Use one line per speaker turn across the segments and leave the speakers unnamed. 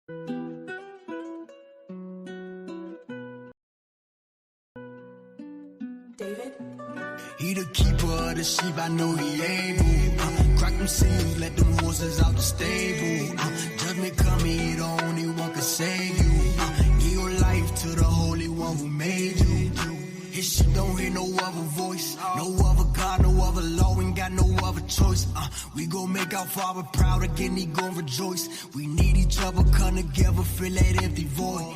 David?
He the keeper of the sheep, I know he able. Crack them seals, let them horses out the stable. Judgment coming, he the only one can save you. Give your life to the Holy One who made you. His sheep don't hear no other voice, no other God, no other law, ain't got no other choice. We gon' make our Father proud again, he gon' rejoice. We need each other, come together, fill that empty void.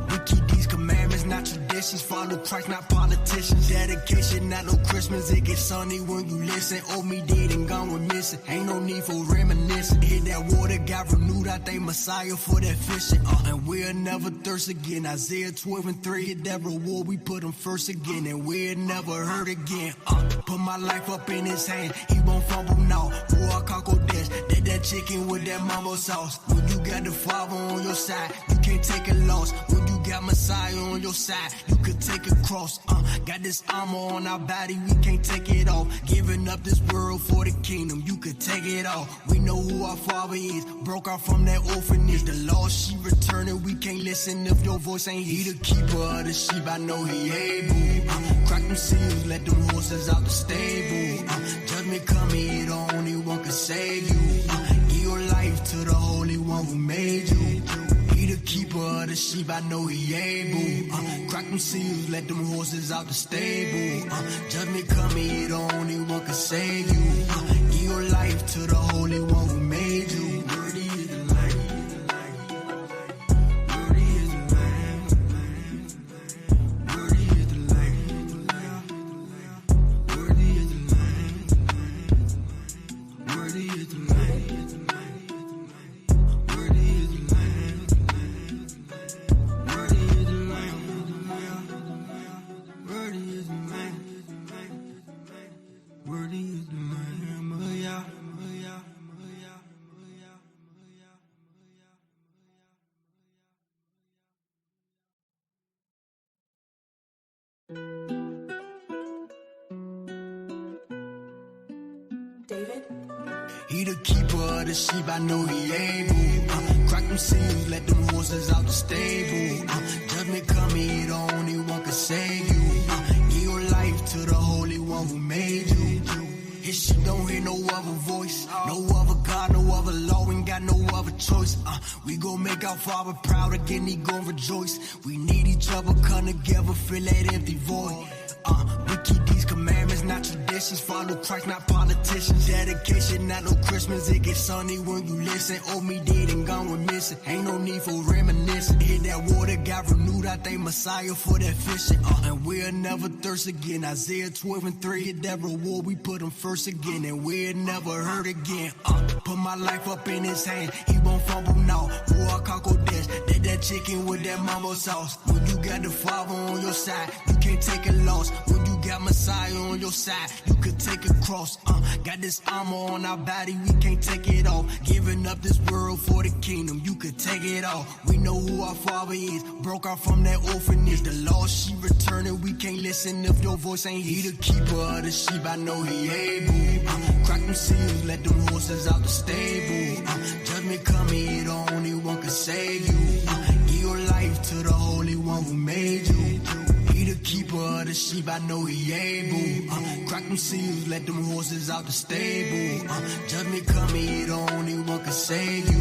We keep these commandments, not traditions. Follow Christ, not politicians. Dedication, not no Christmas. It gets sunny when you listen. Old me dead and gone with missing. Ain't no need for reminiscing. Hit that water, got renewed. I thank Messiah for that fishing. And we'll never thirst again. Isaiah 12:3. Hit that reward, we put him first again. And we'll never hurt again. Put my life up in his hand. He won't fumble now. Boy, I can't go dash. That chicken with that mambo sauce. When you got the Father on your side, you can't take a loss. When you got Messiah on your side, you could take a cross. Got this armor on our body, we can't take it off. Giving up this world for the kingdom, you could take it off. We know who our Father is, broke out from that orphanage. The lost sheep returning, we can't listen if your voice ain't he the keeper of the sheep, I know he able. Crack them seals, let them horses out the stable. Judgment coming, he the only one can save you. Give your life to the Holy One who made you. He the keeper of the sheep, I know he able. Crack them seals, let them horses out the stable. Judgment coming, he the only one can save you. Give your life to the Holy One who made you. Worthy is the Lamb. Worthy is the Lamb. Worthy is the Lamb. Worthy is the Lamb. Worthy is the Lamb.
David?
He the keeper of the sheep, I know he able. Crack them seals, let them horses out the stable. Judgment coming, he the only one can save you. Give your life to the Holy One who made you. His sheep don't hear no other voice, no other God, no other law, ain't got no other choice. We gon' make our Father proud again, he gon' rejoice. We need each other, come together, fill that empty void. We keep these commandments, not traditions. Follow Christ, not politicians. Dedication, not no Christmas. It gets sunny when you listen. Old me dead and gone with missing. Ain't no need for reminiscing. Hit that water, got renewed. I thank Messiah for that fishing. And we'll never thirst again. Isaiah 12:3. Hit that reward, we put him first again. And we'll never hurt again. Put my life up in his hand. He won't fumble now. Boy, I can't go dash. That chicken with that mambo sauce. When you got the Father on your side, you can't take a loss. When you got Messiah on your side, you could take a cross. Got this armor on our body, we can't take it off. Giving up this world for the kingdom, you could take it off. We know who our Father is, broke out from that orphanage. The lost sheep returning, we can't listen if your voice ain't he the keeper of the sheep, I know he able. Crack them seals, let them horses out the stable. Judgment coming, he the only one can save you. Give your life to the Holy One who made you. He the keeper of the sheep, I know he able. Crack them seals, let them horses out the stable. Judgment coming, he the only one can save you.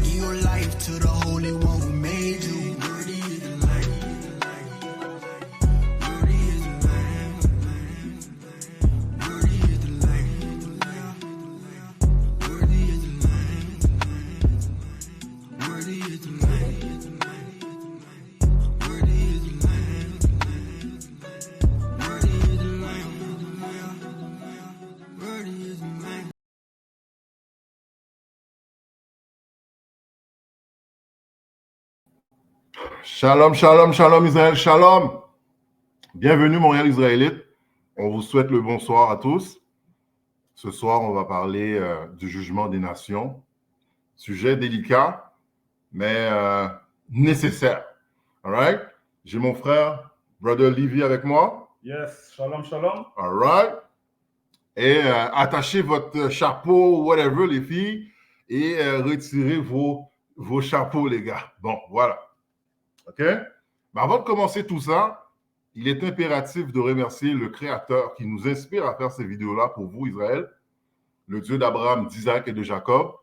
Give your life to the Holy One who made you. Worthy is the Lamb. Worthy is the Lamb. Worthy is the Lamb. Worthy is the Lamb. Worthy is the Lamb.
Shalom, shalom, shalom Israël, shalom. Bienvenue Montréal Israélite. On vous souhaite le bonsoir à tous. Ce soir, on va parler du jugement des nations. Sujet délicat, mais nécessaire. All right? J'ai mon frère, Brother Livy avec moi.
Yes, shalom, shalom.
All right? Et attachez votre chapeau, whatever, les filles, et retirez vos vos chapeaux, les gars. Bon, voilà. OK? Mais avant de commencer tout ça, il est impératif de remercier le Créateur qui nous inspire à faire ces vidéos-là pour vous, Israël, le Dieu d'Abraham, d'Isaac et de Jacob.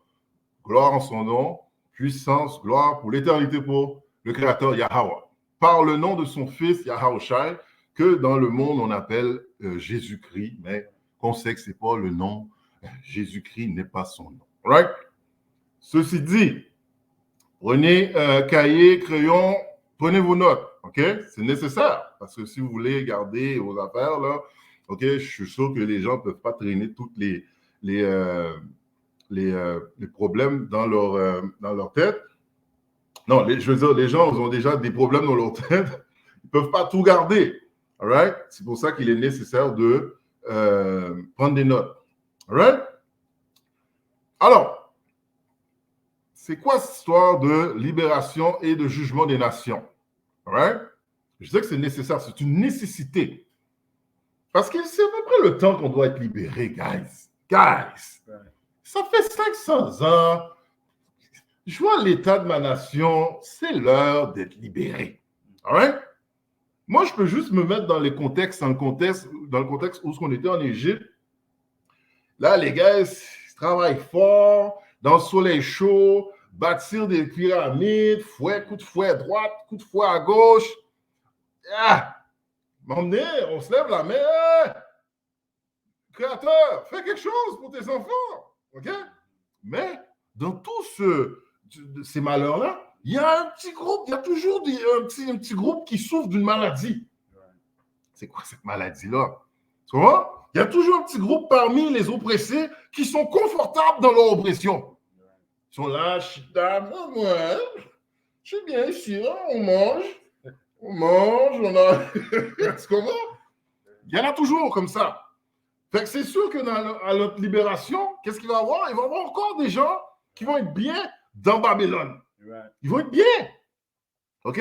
Gloire en son nom, puissance, gloire pour l'éternité pour le Créateur Yahweh. Par le nom de son fils Yahawashi, que dans le monde on appelle Jésus-Christ, mais qu'on sait que ce n'est pas le nom. Jésus-Christ n'est pas son nom. Right? Ceci dit, prenez cahier, crayon, prenez vos notes. OK? C'est nécessaire parce que si vous voulez garder vos affaires, là, OK, je suis sûr que les gens ne peuvent pas traîner toutes les problèmes dans leur tête. Non, je veux dire, les gens ont déjà des problèmes dans leur tête. Ils ne peuvent pas tout garder. All right? C'est pour ça qu'il est nécessaire de prendre des notes. All right? Alors, c'est quoi cette histoire de libération et de jugement des nations? All right? Je sais que c'est nécessaire, c'est une nécessité. Parce que c'est à peu près le temps qu'on doit être libéré, guys. Guys, ça fait 500 ans. Je vois l'état de ma nation, c'est l'heure d'être libéré. All right? Moi, je peux juste me mettre dans le contexte où on était en Égypte. Là, les gars, ils travaillent fort, dans le soleil chaud, bâtir des pyramides, coup de fouet à droite, coup de fouet à gauche. Ah! M'emmener, on se lève la main. Hey! Créateur, fais quelque chose pour tes enfants. OK? Mais dans tous ces malheurs-là, il y a un petit groupe, il y a toujours un petit groupe qui souffre d'une maladie. C'est quoi cette maladie-là? Tu vois? Il y a toujours un petit groupe parmi les oppressés qui sont confortables dans leur oppression. Ils sont là, moi, je suis bien ici, hein? On mange, on a... Tu comprends? Il y en a toujours comme ça. Fait que c'est sûr que à notre libération, qu'est-ce qu'il va y avoir? Il va y avoir encore des gens qui vont être bien dans Babylone. Ils vont être bien. OK?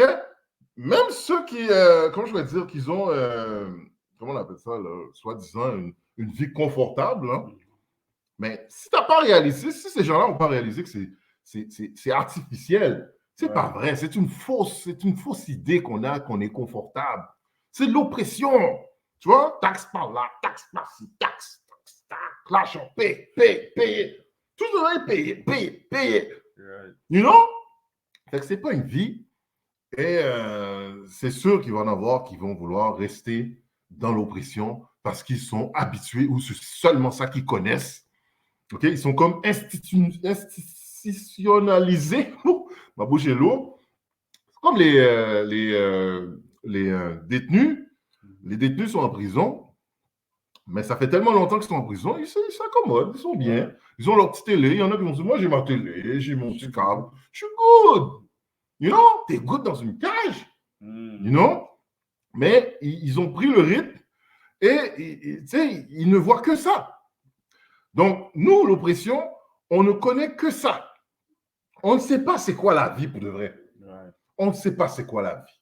Même ceux qui, comment je vais dire, qu'ils ont, comment on appelle ça, là, soi-disant, une vie confortable. Hein? Mais si tu n'as pas réalisé, si ces gens-là n'ont pas réalisé que c'est artificiel, c'est pas vrai. C'est une fausse idée qu'on a, qu'on est confortable. C'est de l'oppression. Tu vois? Taxe par là, taxe par-ci, taxe. L'argent, paye. Tout le monde est payer. You know? Fait que c'est pas une vie. Et c'est sûr qu'il va y en avoir qui vont vouloir rester dans l'oppression parce qu'ils sont habitués ou c'est seulement ça qu'ils connaissent. OK? Ils sont comme institutionnalisés. Ma bouche est lourde. C'est comme les détenus. Les détenus sont en prison, mais ça fait tellement longtemps qu'ils sont en prison, ils s'accommodent, ils sont bien. Ils ont leur petite télé. Il y en a qui vont dire, moi, j'ai ma télé, j'ai mon petit câble. Je suis good. You know? T'es good dans une cage. You know? Mais ils ont pris le rythme et ils ne voient que ça. Donc, nous, l'oppression, on ne connaît que ça. On ne sait pas c'est quoi la vie pour de vrai. On ne sait pas c'est quoi la vie.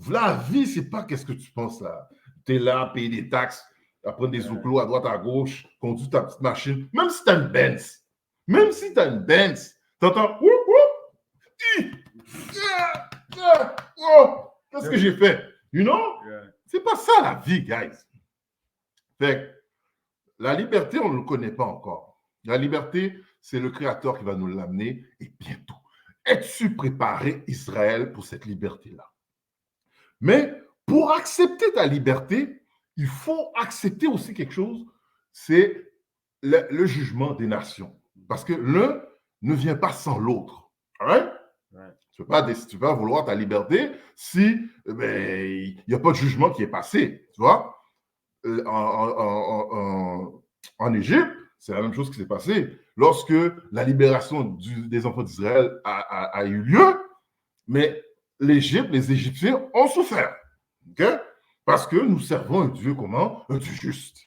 La vie, c'est pas qu'est-ce que tu penses là. Tu es là, payer des taxes, prendre des outils à droite, à gauche, conduire ta petite machine. Même si tu as une Benz, t'entends qu'est-ce que j'ai fait? You know? C'est pas ça la vie, guys. Fait que la liberté, on ne le connaît pas encore. La liberté, c'est le Créateur qui va nous l'amener et bientôt. Es-tu préparé, Israël, pour cette liberté-là? Mais pour accepter ta liberté, il faut accepter aussi quelque chose, c'est le jugement des nations. Parce que l'un ne vient pas sans l'autre. Right? Tu ne peux pas vouloir ta liberté si il n'y a pas de jugement qui est passé. Tu vois? En Égypte, c'est la même chose qui s'est passée. Lorsque la libération des enfants d'Israël a eu lieu, mais l'Égypte, les Égyptiens ont souffert. OK? Parce que nous servons un Dieu comment? Un Dieu juste.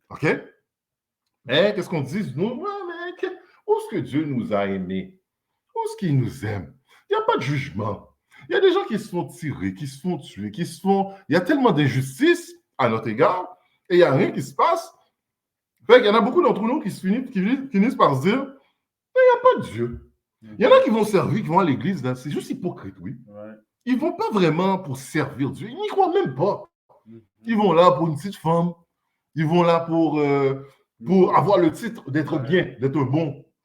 OK? Mais qu'est-ce qu'on dit? Nous, où est-ce que Dieu nous a aimés? Où est-ce qu'il nous aime? Il n'y a pas de jugement. Il y a des gens qui se font tirer, qui se font tuer, Il y a tellement d'injustice à notre égard et il n'y a rien qui se passe. Fait qu'il y en a beaucoup d'entre nous qui finissent par se dire, il n'y a pas de Dieu. Il y en a qui vont servir, qui vont à l'église, là, c'est juste hypocrite, oui.
Ouais.
Ils ne vont pas vraiment pour servir Dieu. Ils n'y croient même pas.
Mhm.
Ils vont là pour une petite femme. Ils vont là pour avoir le titre d'être bien, d'être un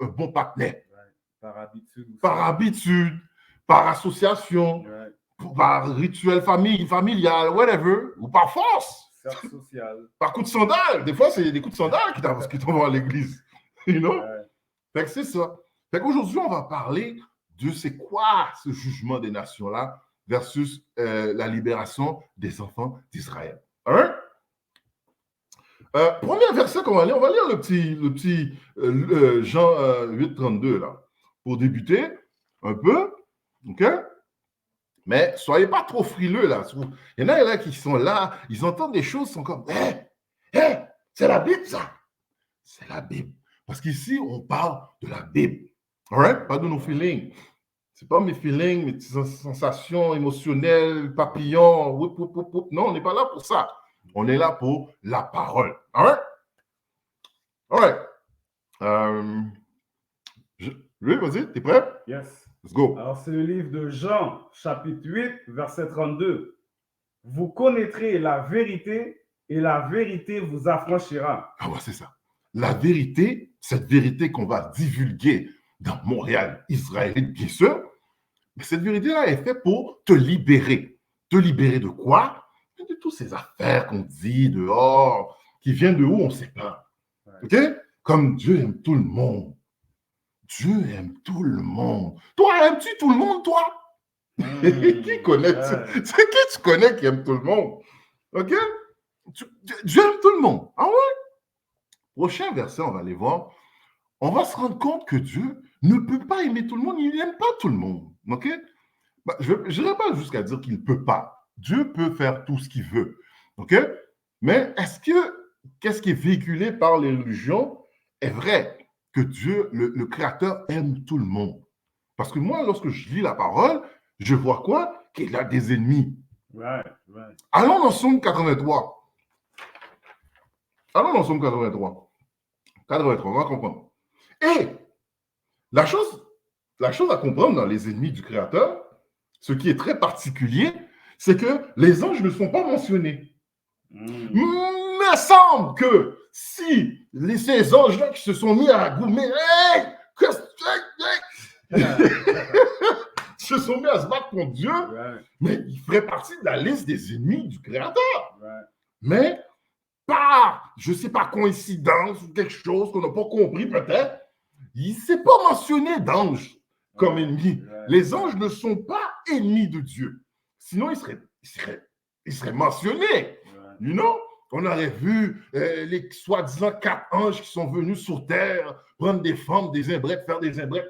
bon partenaire.
Ouais. Par habitude. Aussi.
Par habitude, par association,
Ouais.
par rituel familial, whatever, ou par force,
Cercle social.
par coup de sandales. Des fois, c'est des coups de sandales qui t'envoient à l'église. You know?
Ouais.
Fait que c'est ça. Fait qu'aujourd'hui, on va parler de c'est quoi ce jugement des nations-là versus la libération des enfants d'Israël. Hein? Premier verset qu'on va lire, on va lire le petit Jean 8,32 là, pour débuter un peu, ok? Mais soyez pas trop frileux là. Il y en a là qui sont là, ils entendent des choses, ils sont comme, c'est la Bible ça, c'est la Bible. Parce qu'ici, on parle de la Bible, alright? Pas de nos feelings. C'est pas mes feelings, mes sensations émotionnelles, papillons, whoop, whoop, whoop, whoop. Non, on n'est pas là pour ça. On est là pour la parole. All right? All right. Oui, vas-y, t'es prêt?
Yes.
Let's go.
Alors, c'est le livre de Jean, chapitre 8, verset 32. Vous connaîtrez la vérité et la vérité vous affranchira.
Ah ouais, c'est ça. La vérité, cette vérité qu'on va divulguer dans Montréal, Israël, bien sûr, mais cette vérité-là est faite pour te libérer. Te libérer de quoi? De toutes ces affaires qu'on dit dehors, qui viennent de où, on ne sait pas. OK? Comme Dieu aime tout le monde. Dieu aime tout le monde. Toi, aimes-tu tout le monde, toi? Qui connaît? C'est qui tu connais qui aime tout le monde? OK? Dieu aime tout le monde. Ah ouais? Prochain verset, on va aller voir. On va se rendre compte que Dieu ne peut pas aimer tout le monde. Il n'aime pas tout le monde. OK? Bah, je n'irai pas jusqu'à dire qu'il ne peut pas. Dieu peut faire tout ce qu'il veut. OK? Mais qu'est-ce qui est véhiculé par les religions est vrai que Dieu, le Créateur, aime tout le monde. Parce que moi, lorsque je lis la parole, je vois quoi? Qu'il a des ennemis.
Ouais.
Allons dans Somme 83. Allons dans Somme 83. 83, on va comprendre. Et la chose à comprendre dans les ennemis du Créateur, ce qui est très particulier, c'est que les anges ne sont pas mentionnés. Mais il semble que si ces anges-là qui se sont mis à goumer, se sont mis à se battre contre Dieu, mais ils feraient partie de la liste des ennemis du Créateur. Mais par, je ne sais pas, coïncidence ou quelque chose qu'on n'a pas compris peut-être, il ne s'est pas mentionné d'anges comme ennemis. Les anges ne sont pas ennemis de Dieu. Sinon, ils seraient mentionnés. You know? On aurait vu les soi-disant 4 anges qui sont venus sur terre prendre des femmes, des imbrettes, faire des imbrettes.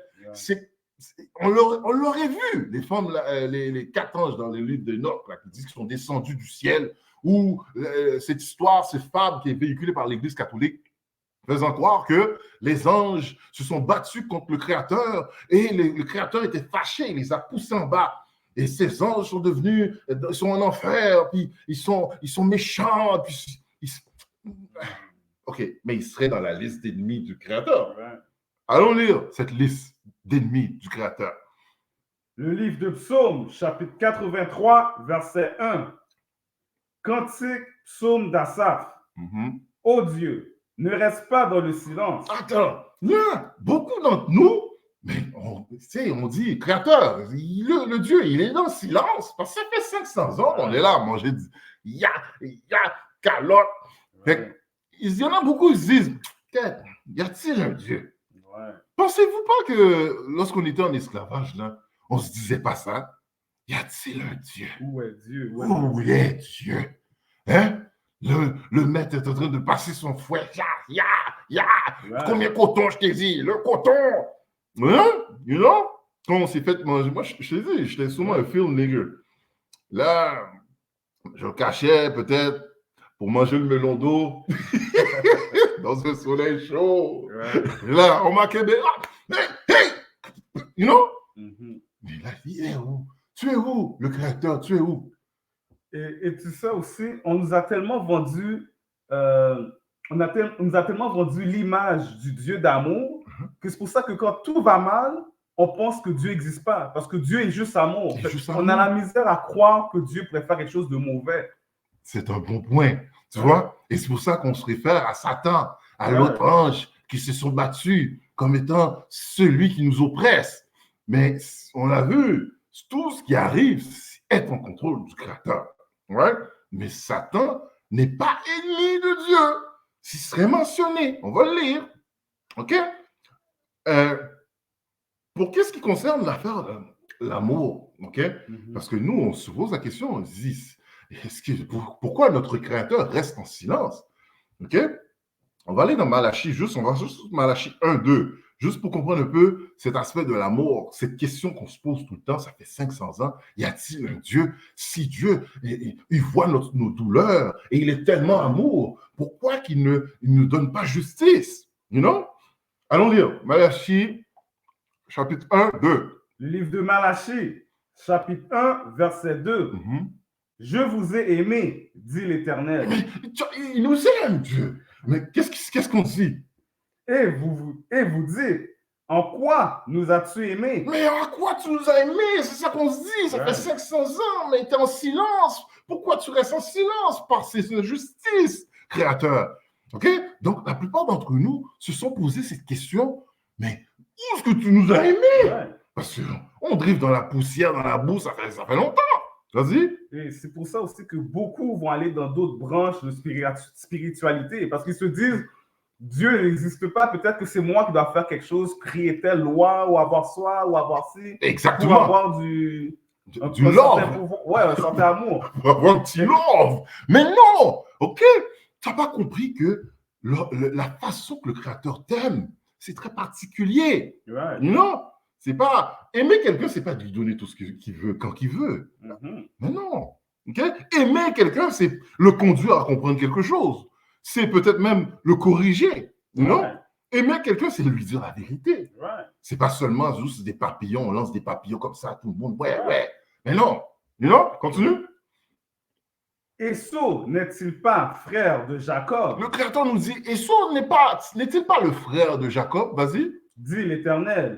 On l'aurait vu, les femmes, les 4 anges dans le livre de Enoch, qui disent qu'ils sont descendus du ciel, ou cette histoire, cette fable qui est véhiculée par l'Église catholique, faisant croire que les anges se sont battus contre le Créateur et le Créateur était fâché, il les a poussés en bas. Et ces anges sont devenus, ils sont en enfer, puis ils sont méchants. Puis OK, mais ils seraient dans la liste d'ennemis du Créateur. Allons lire cette liste d'ennemis du Créateur.
Le livre de Psaume, chapitre 83, verset 1. Cantique, psaume d'Asaph. Ô Dieu, ne reste pas dans le silence.
Attends, beaucoup d'entre nous, mais on dit Créateur, le Dieu, il est dans le silence. Parce que ça fait 500 ans qu'on est là à manger ya, calotte. Il y en a beaucoup qui se disent, y a-t-il un Dieu? Pensez-vous pas que lorsqu'on était en esclavage, là, on se disait pas ça? Y a-t-il un Dieu?
Où est Dieu?
Où est Dieu? Hein? Le maître est en train de passer son fouet. Combien de coton je t'ai dit? Le coton! Hein? You know? Quand on s'est fait manger, moi, je t'ai dit, j'étais souvent un film nigger. Là, je le cachais peut-être pour manger le melon d'eau dans un soleil chaud. Là, on m'a québé. Hey! You know? Mais là, il est où? Tu es où? Le Créateur, tu es où?
Et tu sais aussi, on nous a tellement vendu, on nous a tellement vendu l'image du Dieu d'amour que c'est pour ça que quand tout va mal, on pense que Dieu n'existe pas parce que Dieu est juste amour. On a
amour.
la misère à croire que Dieu pourrait faire quelque chose de mauvais.
C'est un bon point, tu vois? Et c'est pour ça qu'on se réfère à Satan, à
Ouais.
l'autre ange qui se sont battus comme étant celui qui nous oppresse. Mais on a vu, tout ce qui arrive est en contrôle du Créateur. Ouais? Mais Satan n'est pas ennemi de Dieu. Ce serait mentionné. On va le lire. OK? Pour qu'est-ce qui concerne l'affaire de l'amour, OK? Parce que nous, on se pose la question, on se dit, pourquoi notre Créateur reste en silence? OK? On va aller dans Malachie, on va juste Malachie 1, 2, juste pour comprendre un peu cet aspect de l'amour, cette question qu'on se pose tout le temps, ça fait 500 ans, y a-t-il un Dieu? Si Dieu, il voit nos douleurs et il est tellement amour, pourquoi il ne donne pas justice? You know? Allons lire Malachie, chapitre 1, 2.
Le livre de Malachie, chapitre 1, verset 2. Je vous ai aimé, dit l'Éternel.
Il nous aime, Dieu. Mais qu'est-ce qu'on dit?
Et vous dites, en quoi nous as-tu aimés?
Mais en quoi tu nous as aimés? C'est ça qu'on se dit. Ça fait 500 ans, mais tu es en silence. Pourquoi tu restes en silence? Parce que c'est une justice, Créateur. OK? Donc, la plupart d'entre nous se sont posé cette question, mais où est-ce que tu nous as aimés? Parce qu'on drive dans la poussière, dans la boue, ça fait longtemps. Vas-y.
Et c'est pour ça aussi que beaucoup vont aller dans d'autres branches de spiritualité, parce qu'ils se disent, Dieu n'existe pas, peut-être que c'est moi qui dois faire quelque chose, créer telle loi, ou avoir soi, ou avoir ci.
Exactement.
Pour avoir du
love.
Ouais, un certain amour.
Pour avoir un petit love. Mais non, OK? Tu n'as pas compris que la façon que le Créateur t'aime, c'est très particulier.
Ouais.
Non, c'est pas... Aimer quelqu'un, c'est pas de lui donner tout ce qu'il veut quand il veut. Mais non. OK? Aimer quelqu'un, c'est le conduire à comprendre quelque chose. C'est peut-être même le corriger. Non? Aimer quelqu'un, c'est lui dire la vérité. C'est pas seulement juste des papillons, on lance des papillons comme ça à tout le monde. Ouais. Mais non. Non? Continue.
Esau n'est-il pas frère de Jacob?
Le Créateur nous dit, Esau n'est-il pas le frère de Jacob? Vas-y.
Dit l'Éternel.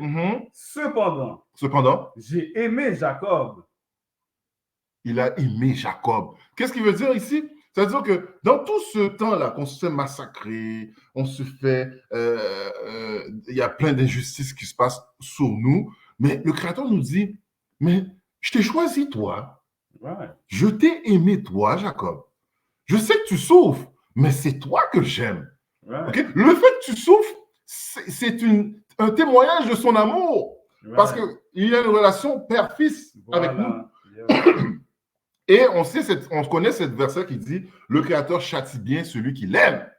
Cependant, j'ai aimé Jacob.
Il a aimé Jacob. Qu'est-ce qu'il veut dire ici? C'est-à-dire que dans tout ce temps-là qu'on se fait massacrer, on se fait... il y a plein d'injustices qui se passent sur nous, mais le Créateur nous dit, mais je t'ai choisi toi. Je t'ai aimé toi, Jacob. Je sais que tu souffres, mais c'est toi que j'aime. Okay? Le fait que tu souffres, c'est un témoignage de son amour. Parce qu'il y a une relation père-fils avec nous. Et on connaît cette verset qui dit « Le Créateur châtie bien celui qui l'aime ».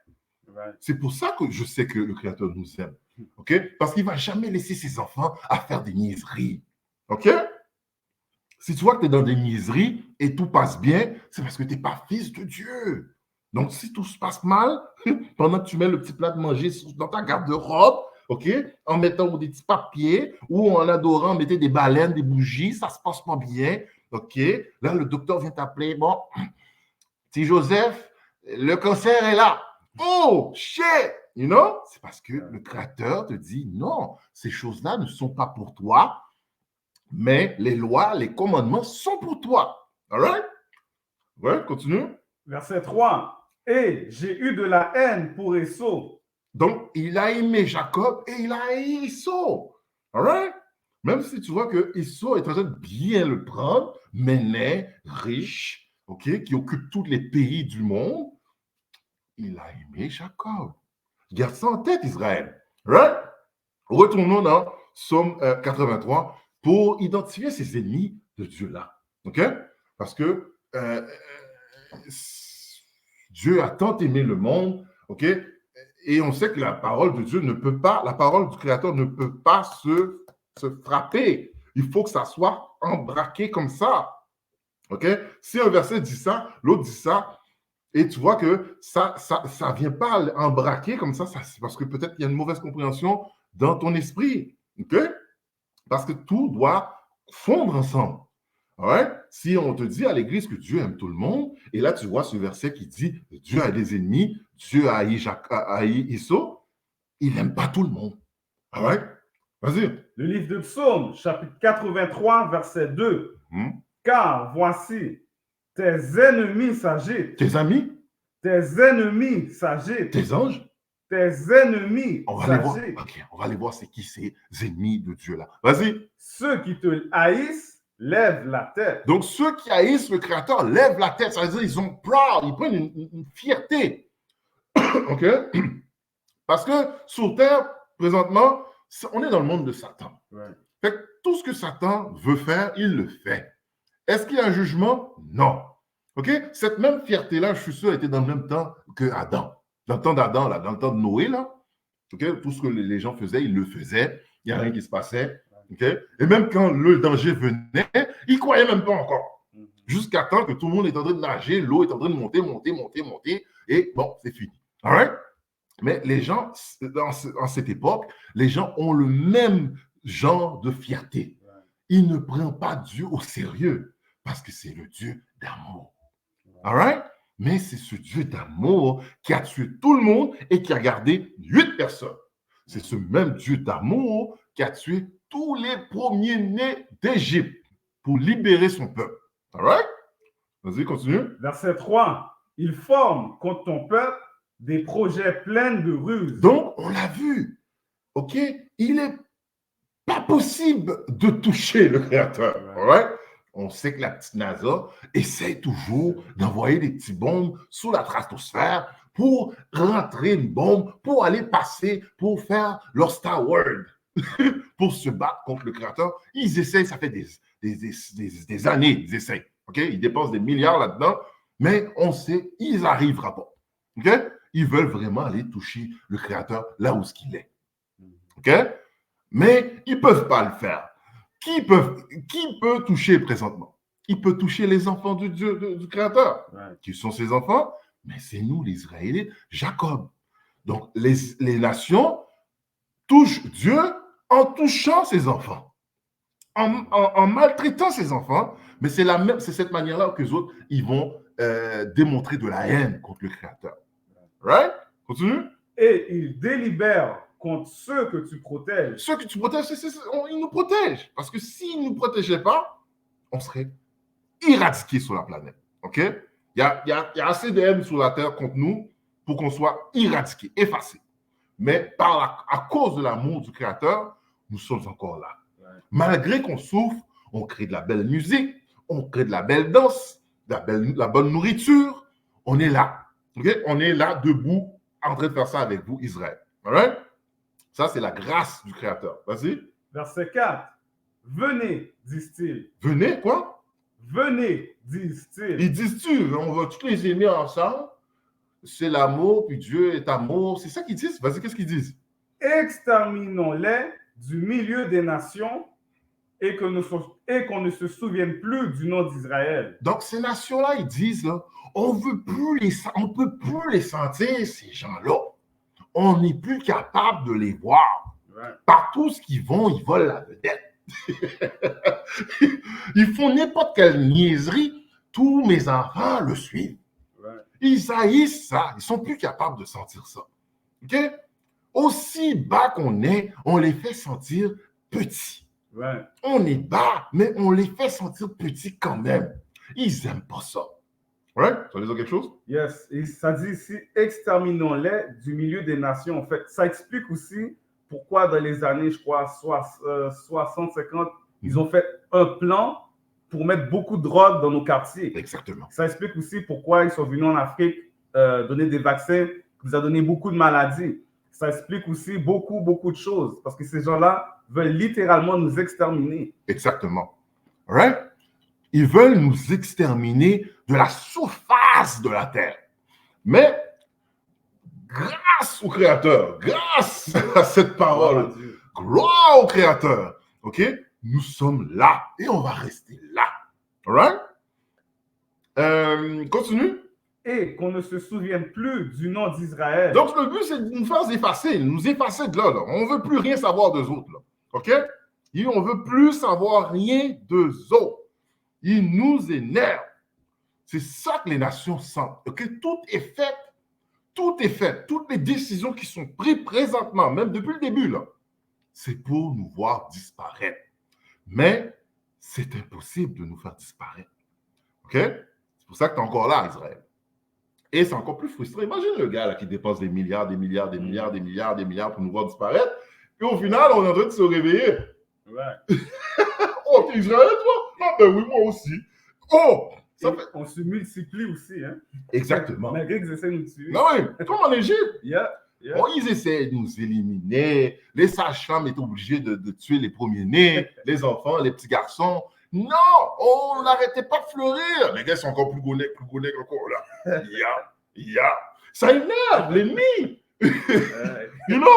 C'est pour ça que je sais que le Créateur nous aime. Okay? Parce qu'il ne va jamais laisser ses enfants à faire des niaiseries. OK? Si tu vois que tu es dans des niaiseries et tout passe bien, c'est parce que tu n'es pas fils de Dieu. Donc, si tout se passe mal, pendant que tu mets le petit plat de manger dans ta garde-robe, OK, en mettant des petits papiers ou en adorant, mettez des baleines, des bougies, ça ne se passe pas bien. OK, là, le docteur vient t'appeler. Bon, petit Joseph, le cancer est là. Oh, shit! You know? C'est parce que le Créateur te dit non, ces choses-là ne sont pas pour toi, mais les lois, les commandements sont pour toi. All right? Ouais, continue.
Verset 3. Et j'ai eu de la haine pour Esau.
Donc, il a aimé Jacob et il a aimé Esau. All right? Même si tu vois que Esau est en train de bien le prendre, mais riche, okay, qui occupe tous les pays du monde, il a aimé Jacob. Garde ça en tête, Israël. Right? Retournons dans Psaume 83 pour identifier ces ennemis de Dieu-là. OK? Parce que Dieu a tant aimé le monde, OK? Et on sait que la parole de Dieu ne peut pas, la parole du Créateur ne peut pas se frapper. Il faut que ça soit embraqué comme ça. OK? Si un verset dit ça, l'autre dit ça, et tu vois que ça vient pas embraquer comme ça, c'est parce que peut-être qu'il y a une mauvaise compréhension dans ton esprit. OK? Parce que tout doit fondre ensemble. Right? Si on te dit à l'église que Dieu aime tout le monde, et là tu vois ce verset qui dit Dieu a des ennemis, Dieu a haï Esau, il n'aime pas tout le monde. Right? Vas-y.
Le livre de Psaume, chapitre 83, verset 2. Car voici, tes ennemis s'agitent.
Tes amis?
Tes ennemis s'agitent.
Tes anges?
Tes ennemis
On va aller voir.
s'agitent.
Ok, on va aller voir c'est qui ces ennemis de Dieu là. Vas-y.
Ceux qui te haïssent lèvent la tête.
Donc, ceux qui haïssent le Créateur lèvent la tête. Ça veut dire ils ont proud, ils prennent une fierté. OK? Parce que sur Terre, présentement, on est dans le monde de Satan.
Ouais.
Fait que tout ce que Satan veut faire, il le fait. Est-ce qu'il y a un jugement? Non. OK? Cette même fierté-là, je suis sûr, était dans le même temps que Adam. Dans le temps d'Adam, là, dans le temps de Noé, là. OK? Tout ce que les gens faisaient, ils le faisaient. Il n'y a rien qui se passait. OK? Et même quand le danger venait, ils ne croyaient même pas encore. Jusqu'à temps que tout le monde est en train de nager, l'eau est en train de monter. Et bon, c'est fini. All right? Mais les gens, en cette époque, les gens ont le même genre de fierté. Ils ne prennent pas Dieu au sérieux parce que c'est le Dieu d'amour. All right? Mais c'est ce Dieu d'amour qui a tué tout le monde et qui a gardé 8 personnes. C'est ce même Dieu d'amour qui a tué tous les premiers-nés d'Égypte pour libérer son peuple. All right? Vas-y, continue.
Verset 3. Il forme contre ton peuple des projets pleins de ruses.
Donc, on l'a vu. OK? Il n'est pas possible de toucher le Créateur. All right? On sait que la petite NASA essaie toujours d'envoyer des petits bombes sous la stratosphère pour rentrer une bombe, pour aller passer, pour faire leur Star Wars, pour se battre contre le Créateur. Ils essayent, ça fait des années, ils essayent. OK? Ils dépensent des milliards là-dedans, mais on sait, ils n'arriveront pas. OK? Ils veulent vraiment aller toucher le Créateur là où il est. OK? Mais ils ne peuvent pas le faire. Qui peut toucher présentement? Il peut toucher les enfants du Créateur.
Ouais.
Qui sont ses enfants? Mais c'est nous, les Israélites, Jacob. Donc, les nations touchent Dieu en touchant ses enfants, en maltraitant ses enfants. Mais c'est cette manière-là que les autres, ils vont démontrer de la haine contre le Créateur. Right? Continue.
Et il délibère contre ceux que tu protèges.
Ceux que tu protèges, ils nous protègent. Parce que s'ils ne nous protégeaient pas, on serait éradiqués sur la planète. OK? Il y a assez de haine sur la Terre contre nous pour qu'on soit éradiqués, effacés. Mais à cause de l'amour du Créateur, nous sommes encore là. Ouais. Malgré qu'on souffre, on crée de la belle musique, on crée de la belle danse, la bonne nourriture. On est là. OK? On est là, debout, en train de faire ça avec vous, Israël. All right? Ça, c'est la grâce du Créateur. Vas-y.
Verset 4. Venez, disent-ils.
Venez, quoi?
Venez, disent-ils.
Ils disent-tu, on va tous les aimer ensemble. C'est l'amour, puis Dieu est amour. C'est ça qu'ils disent. Vas-y, qu'est-ce qu'ils disent?
Exterminons-les du milieu des nations et qu'on ne se souvienne plus du nom d'Israël.
Donc, ces nations-là, ils disent, là, on ne peut plus les sentir, ces gens-là. On n'est plus capable de les voir. Ouais. Partout où ils vont, ils volent la vedette. Ils font n'importe quelle niaiserie. Tous mes enfants le suivent. Ouais. Ils haïssent ça. Ils ne sont plus capables de sentir ça. OK? Aussi bas qu'on est, on les fait sentir petits. Ouais. On est bas, mais on les fait sentir petits quand même. Ils n'aiment pas ça. Ouais? Ça veut dire quelque chose?
Yes. Et ça dit ici, exterminons-les du milieu des nations. En fait, ça explique aussi pourquoi dans les années, je crois, 60, 50, ils ont fait un plan pour mettre beaucoup de drogue dans nos quartiers.
Exactement.
Ça explique aussi pourquoi ils sont venus en Afrique donner des vaccins qui nous a donné beaucoup de maladies. Ça explique aussi beaucoup de choses parce que ces gens-là veulent littéralement nous exterminer.
Exactement. Right? Ils veulent nous exterminer de la surface de la terre. Mais grâce au Créateur, grâce à cette parole, gloire au Créateur, OK? Nous sommes là et on va rester là. All right? Continue.
Et qu'on ne se souvienne plus du nom d'Israël.
Donc, le but, c'est de nous faire effacer, nous effacer de là. On ne veut plus rien savoir d'eux autres. Là. OK? Et on ne veut plus savoir rien d'eux autres. Ils nous énervent. C'est ça que les nations sentent. OK? Tout est fait. Toutes les décisions qui sont prises présentement, même depuis le début, là, c'est pour nous voir disparaître. Mais c'est impossible de nous faire disparaître. OK? C'est pour ça que tu es encore là, Israël. Et c'est encore plus frustrant. Imagine le gars là, qui dépense des milliards pour nous voir disparaître. Et au final, on est en train de se réveiller.
Ouais.
Oh, t'es Israël, toi? Ah, ben oui, moi aussi. Oh!
Ça fait... On se multiplie aussi. Hein?
Exactement.
Malgré qu'ils essaient de nous tuer.
Non, oui, comme en Égypte.
Yeah.
Bon, ils essaient de nous éliminer. Les sages-femmes étaient obligés de tuer les premiers-nés, les enfants, les petits garçons. Non, on n'arrêtait pas de fleurir. Les gars sont encore plus gros encore là. Ça énerve l'ennemi. You know?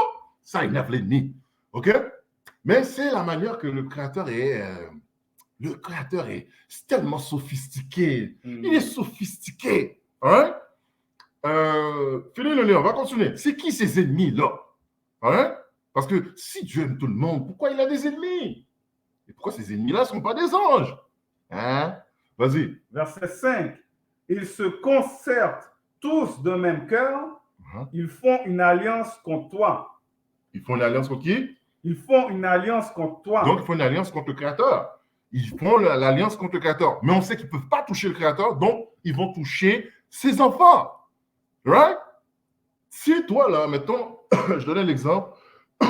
Ça énerve l'ennemi. OK? Mais c'est la manière que le Créateur est. Le Créateur est tellement sophistiqué. Il est sophistiqué. Hein? Finis le lien, on va continuer. C'est qui ces ennemis-là? Hein? Parce que si Dieu aime tout le monde, pourquoi il a des ennemis? Et pourquoi ces ennemis-là ne sont pas des anges? Hein? Vas-y.
Verset 5. Ils se concertent tous d'un même cœur. Ils font une alliance contre toi.
Ils font une alliance contre qui?
Ils font une alliance contre toi.
Donc, ils font une alliance contre le Créateur. Ils font l'alliance contre le Créateur. Mais on sait qu'ils ne peuvent pas toucher le Créateur, donc ils vont toucher ses enfants. Right? Si toi, là, mettons, je donne un exemple, tu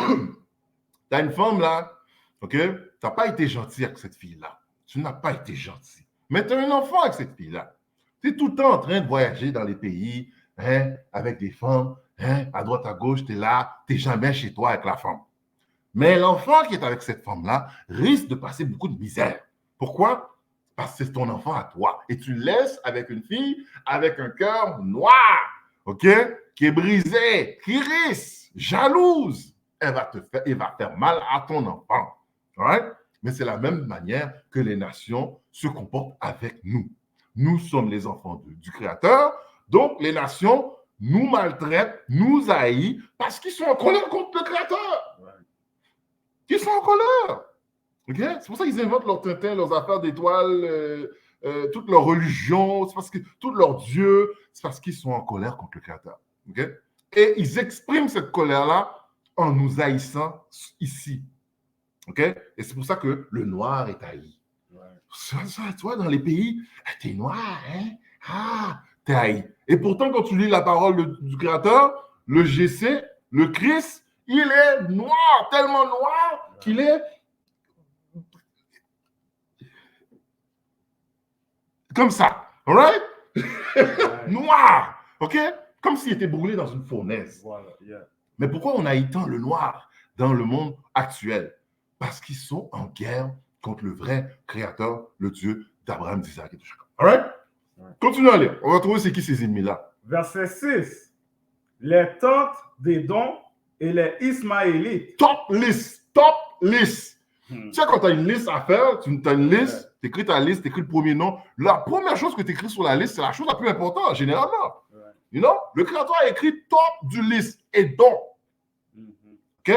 as une femme, là, OK? Tu n'as pas été gentil avec cette fille-là. Tu n'as pas été gentil. Mais tu as un enfant avec cette fille-là. Tu es tout le temps en train de voyager dans les pays, hein, avec des femmes, hein, à droite, à gauche, tu es là, tu n'es jamais chez toi avec la femme. Mais l'enfant qui est avec cette femme-là risque de passer beaucoup de misère. Pourquoi? Parce que c'est ton enfant à toi. Et tu le laisses avec une fille avec un cœur noir, OK? Qui est brisé, qui risque, jalouse. Elle va faire mal à ton enfant. Right? Mais c'est la même manière que les nations se comportent avec nous. Nous sommes les enfants du Créateur. Donc, les nations nous maltraitent, nous haïssent parce qu'ils sont en colère contre le Créateur. Ils sont en colère. Okay? C'est pour ça qu'ils inventent leurs tintins, leurs affaires d'étoiles, toute leur religion, c'est parce que tout leur Dieu, c'est parce qu'ils sont en colère contre le Créateur. Okay? Et ils expriment cette colère-là en nous haïssant ici. Okay? Et c'est pour ça que le noir est haï. Ouais. Toi, dans les pays, t'es noir, hein? Ah, t'es haï. Et pourtant, quand tu lis la parole du Créateur, le GC, le Christ, il est noir, tellement noir qu'il est comme ça, all right? Noir, OK? Comme s'il était brûlé dans une fournaise.
Voilà, yeah.
Mais pourquoi on haït tant le noir dans le monde actuel? Parce qu'ils sont en guerre contre le vrai Créateur, le Dieu d'Abraham, d'Isaac et de Jacob. All right? Continuons à lire. On va trouver c'est qui ces ennemis-là.
Verset 6. Les tentes des dons et les Ismaélites.
Top list. Tu sais, quand tu as une liste à faire, tu as une liste, tu écris ta liste, tu écris le premier nom. La première chose que tu écris sur la liste, c'est la chose la plus importante, généralement. You know? Le Créateur a écrit top du liste et don. OK?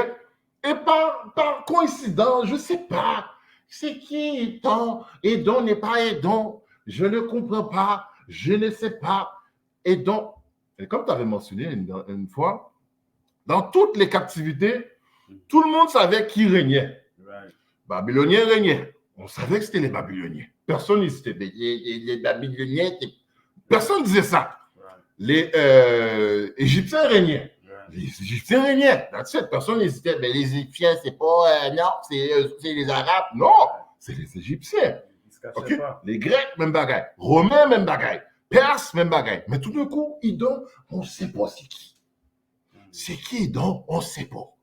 Et par coïncidence, je ne sais pas, c'est qui Edom? Edom n'est pas Edom. Je ne comprends pas. Je ne sais pas. Edom. Et comme tu avais mentionné une fois, dans toutes les captivités, tout le monde savait qui régnait. Babyloniens régnaient. On savait que c'était les Babyloniens. Personne ne disait les Babyloniens. Personne ne disait ça. Les Égyptiens régnaient. Les Égyptiens régnaient. Personne n'hésitait. Mais les Égyptiens, c'est pas. Non, c'est les Arabes. Non, c'est les Égyptiens. Okay? Les Grecs, même bagaille. Romains, même bagaille. Perses, même bagaille. Mais tout d'un coup, Edom, on ne sait pas c'est qui. C'est qui Edom? On ne sait pas.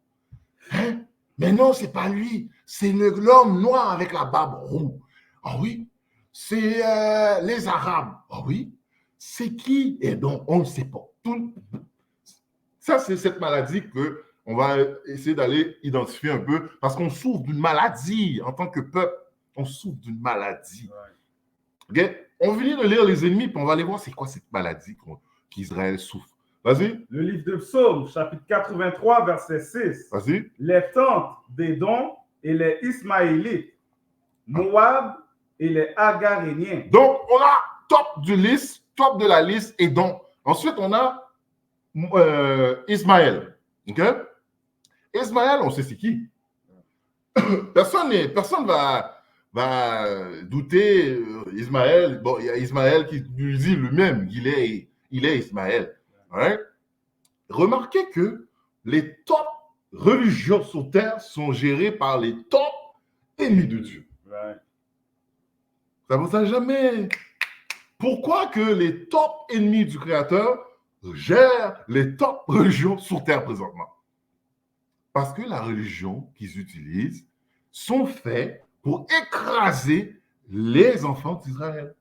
Hein? Mais non, c'est pas lui. C'est l'homme noir avec la barbe rouge. Ah oui? C'est les Arabes. Ah oui? C'est qui Edom? On ne sait pas. Ça, c'est cette maladie qu'on va essayer d'aller identifier un peu parce qu'on souffre d'une maladie en tant que peuple. On souffre d'une maladie. Okay? On vient de lire les ennemis, puis on va aller voir c'est quoi cette maladie qu'Israël souffre. Vas-y.
Le livre de Psaume, chapitre 83, verset 6.
Vas-y.
Les tentes d'Édom et les Ismaélites, Moab et les Agaréniens.
Donc, on a top de la liste Édom. Ensuite, on a Ismaël. OK? Ismaël, on sait c'est qui. Personne va douter Ismaël. Bon, il y a Ismaël qui lui dit lui-même, il est Ismaël. Right? Remarquez que les top religions sur terre sont gérées par les top ennemis de Dieu.
Right.
Ça vous a jamais... Pourquoi que les top ennemis du Créateur gèrent les top religions sur terre présentement? Parce que la religion qu'ils utilisent sont faits pour écraser les enfants d'Israël.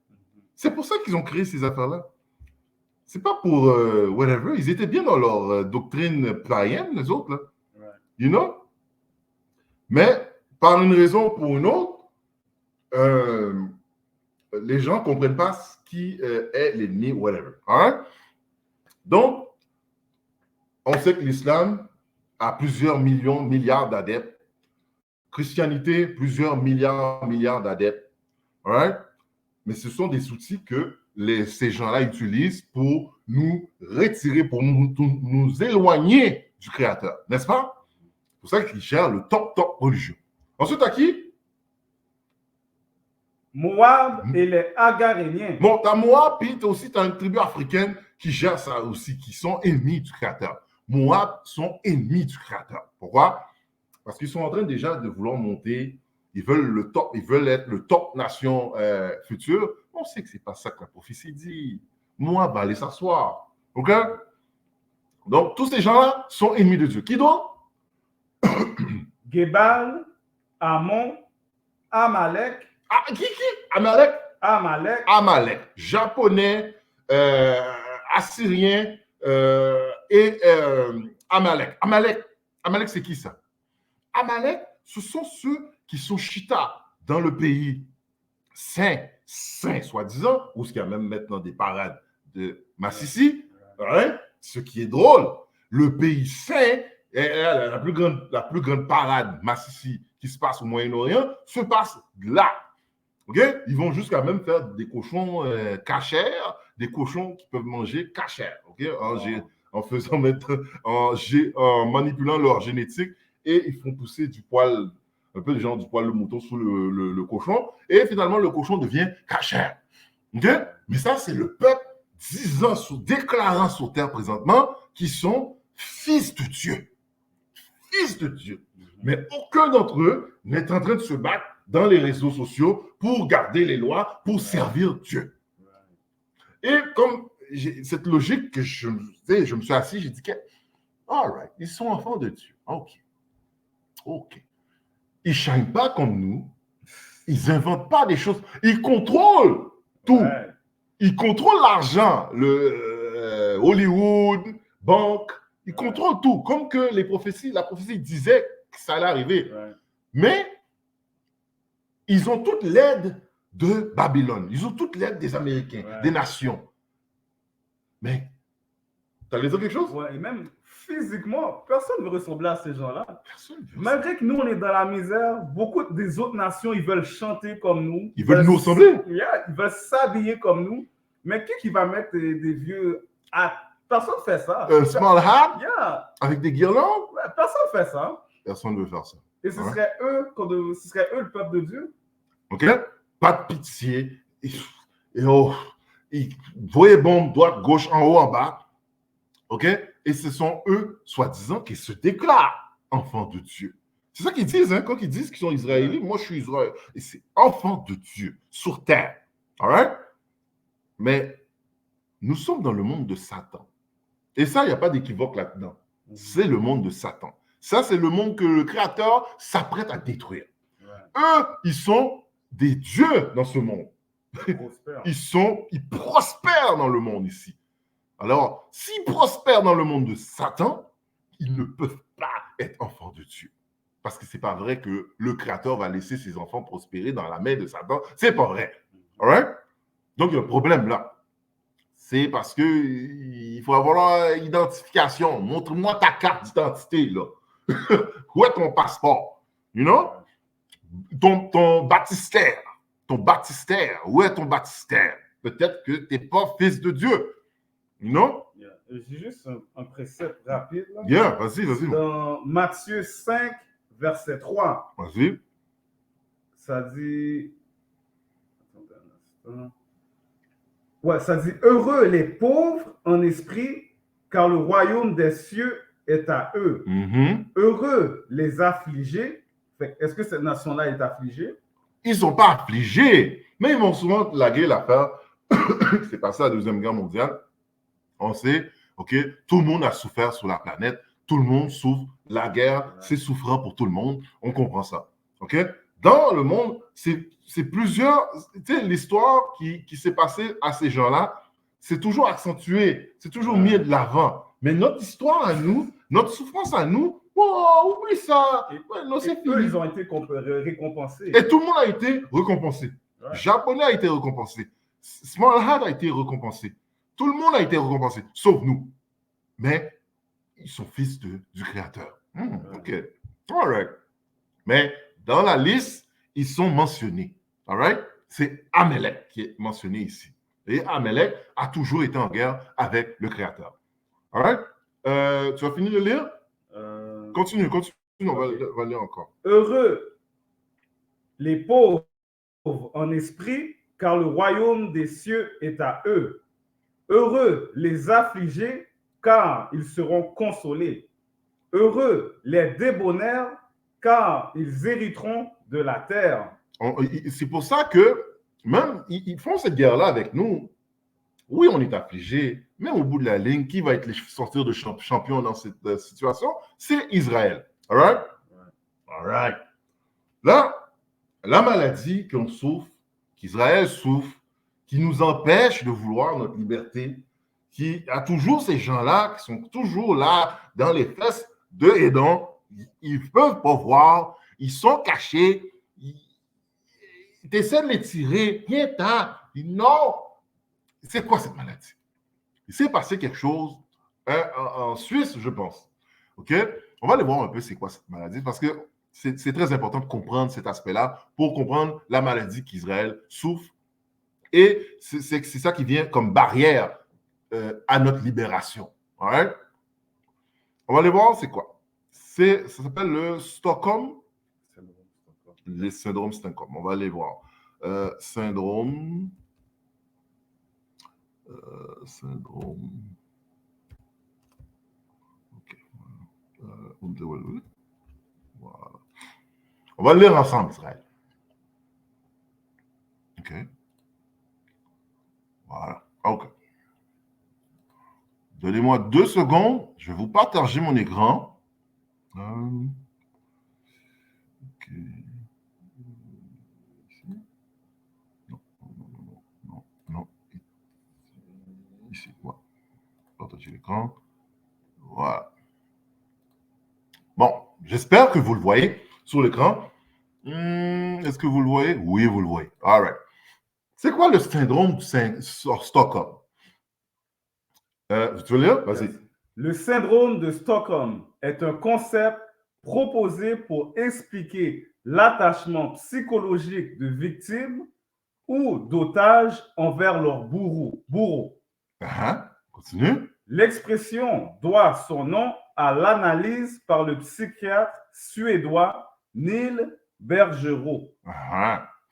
C'est pour ça qu'ils ont créé ces affaires-là. C'est pas pour whatever. Ils étaient bien dans leur doctrine païenne, les autres, là.
Right.
You know? Mais par une raison ou pour une autre, les gens ne comprennent pas qui est l'ennemi, whatever. Hein? Donc, on sait que l'islam a plusieurs milliards d'adeptes. Christianité, plusieurs milliards d'adeptes. Right? Mais ce sont des outils que ces gens-là utilisent pour nous retirer, pour nous éloigner du Créateur. N'est-ce pas? C'est pour ça qu'ils gèrent le top religion. Ensuite, à qui?
Moab et les Agaréniens.
Bon, t'as Moab, puis t'as une tribu africaine qui gère ça aussi, qui sont ennemis du Créateur. Moab sont ennemis du Créateur. Pourquoi? Parce qu'ils sont en train déjà de vouloir monter. Ils veulent être le top nation future. On sait que ce n'est pas ça que la prophétie dit. Moab va aller s'asseoir. OK? Donc, tous ces gens-là sont ennemis de Dieu. Qui d'autre?
Gebal, Ammon, Amalek.
Ah, qui? Amalek?
Amalek.
Japonais, Assyrien et Amalek. Amalek, c'est qui ça? Amalek, ce sont ceux qui sont chita dans le pays saint, soi-disant, où il y a même maintenant des parades de Massissi. Hein? Ce qui est drôle, le pays saint, la plus grande parade Massissi qui se passe au Moyen-Orient, se passe là. Okay? Ils vont jusqu'à même faire des cochons cachers, des cochons qui peuvent manger cachers. Okay? En manipulant leur génétique, et ils font pousser du poil, un peu genre du poil de mouton sous le cochon, et finalement le cochon devient cachère. Okay? Mais ça, c'est le peuple déclarant sur terre présentement qui sont fils de Dieu. Fils de Dieu. Mais aucun d'entre eux n'est en train de se battre dans les réseaux sociaux pour garder les lois, pour servir Dieu. Et comme cette logique que je me suis assis, j'ai dit que, all right, ils sont enfants de Dieu. OK. Ils ne chaînent pas comme nous. Ils n'inventent pas des choses. Ils contrôlent tout.
Ouais.
Ils contrôlent l'argent, Hollywood, banque. Ils contrôlent tout. Comme que la prophétie disait que ça allait arriver.
Ouais.
Mais ils ont toute l'aide de Babylone. Ils ont toute l'aide des Américains, des nations. Mais, tu allais dire quelque chose?
Ouais, et même physiquement, personne ne veut ressembler à ces gens-là.
Personne.
Malgré que nous, on est dans la misère, beaucoup des autres nations, ils veulent chanter comme nous.
Ils veulent nous ressembler.
Yeah, ils veulent s'habiller comme nous. Mais qui va mettre des vieux hats? Personne ne fait ça.
Un small hat
Yeah.
avec des guirlandes?
Ouais, personne ne fait ça.
Personne ne veut faire ça.
Et ce serait eux le peuple de Dieu.
OK? Pas de pitié. Voyez bombe, droite, gauche, en haut, en bas. OK? Et ce sont eux, soi-disant, qui se déclarent enfants de Dieu. C'est ça qu'ils disent, hein? Quand ils disent qu'ils sont Israélites, moi je suis Israël. Et c'est enfants de Dieu, sur terre. All right? Mais nous sommes dans le monde de Satan. Et ça, il n'y a pas d'équivoque là-dedans. C'est le monde de Satan. Ça, c'est le monde que le Créateur s'apprête à détruire. Eux, ils sont des dieux dans ce monde. Ils prospèrent dans le monde ici. Alors, s'ils prospèrent dans le monde de Satan, ils ne peuvent pas être enfants de Dieu. Parce que ce n'est pas vrai que le Créateur va laisser ses enfants prospérer dans la main de Satan. Ce n'est pas vrai. All right? Donc, il y a un problème là. C'est parce qu'il faut avoir l'identification. Montre-moi ta carte d'identité, là. Où est ton passeport? You know? Ton baptistère. Ton baptistère. Où est ton baptistère? Peut-être que tu n'es pas fils de Dieu. You know?
J'ai juste un précepte rapide. Là.
Yeah, vas-y.
Dans Matthieu 5, verset 3.
Vas-y.
Ça dit... Attendez un instant. Ouais, ça dit « Heureux les pauvres en esprit, car le royaume des cieux est à eux. Heureux les affligés. » Est-ce que cette nation-là est affligée?
Ils ne sont pas affligés, mais ils vont souvent laguer l'affaire. C'est passé à la Deuxième Guerre mondiale. On sait, OK, tout le monde a souffert sur la planète. Tout le monde souffre. La guerre, c'est souffrant pour tout le monde. On comprend ça. OK? Dans le monde, c'est plusieurs... Tu sais, l'histoire qui s'est passée à ces gens-là, c'est toujours accentué. C'est toujours mis de l'avant. Mais notre histoire à nous, notre souffrance à nous, oh, oublie ça.
Non, c'est fini. Eux, ils ont été récompensés.
Et tout le monde a été récompensé. Ouais. Japonais a été récompensé. Smallhead a été récompensé. Tout le monde a été récompensé, sauf nous. Mais ils sont fils du Créateur. OK. All right. Mais dans la liste, ils sont mentionnés. All right? C'est Amalek qui est mentionné ici. Et Amalek a toujours été en guerre avec le Créateur. All right? Tu as fini de lire? Continue. On va lire encore.
Heureux les pauvres en esprit, car le royaume des cieux est à eux. Heureux les affligés, car ils seront consolés. Heureux les débonnaires, car ils hériteront de la terre.
C'est pour ça que même ils font cette guerre-là avec nous. Oui, on est affligés, mais au bout de la ligne, qui va sortir de champion dans cette situation? C'est Israël. All right? All right. Là, la maladie qu'on souffre, qu'Israël souffre, qui nous empêche de vouloir notre liberté, qui a toujours ces gens-là qui sont toujours là dans les fesses de Édon, ils ne peuvent pas voir, ils sont cachés, ils essaient de les tirer, non. C'est quoi cette maladie? Il s'est passé quelque chose en Suisse, je pense. OK? On va aller voir un peu c'est quoi cette maladie parce que c'est très important de comprendre cet aspect-là pour comprendre la maladie qu'Israël souffre. Et c'est ça qui vient comme barrière à notre libération. Right? On va aller voir c'est quoi. Ça s'appelle le Stockholm. Le syndrome Stockholm. On va aller voir. Syndrome. OK. Voilà. On va le lire ensemble, Israël. OK. Voilà. OK. Donnez-moi 2 secondes. Je vais vous partager mon écran. OK. Non. Ici. Voilà. Partager l'écran. Voilà. Bon, j'espère que vous le voyez sur l'écran. Est-ce que vous le voyez? Oui, vous le voyez. All right. C'est quoi le syndrome de Stockholm? Tu veux lire? Vas-y.
Le syndrome de Stockholm est un concept proposé pour expliquer l'attachement psychologique de victimes ou d'otages envers leur bourreau.
Continue.
L'expression doit son nom à l'analyse par le psychiatre suédois Neil Bergerot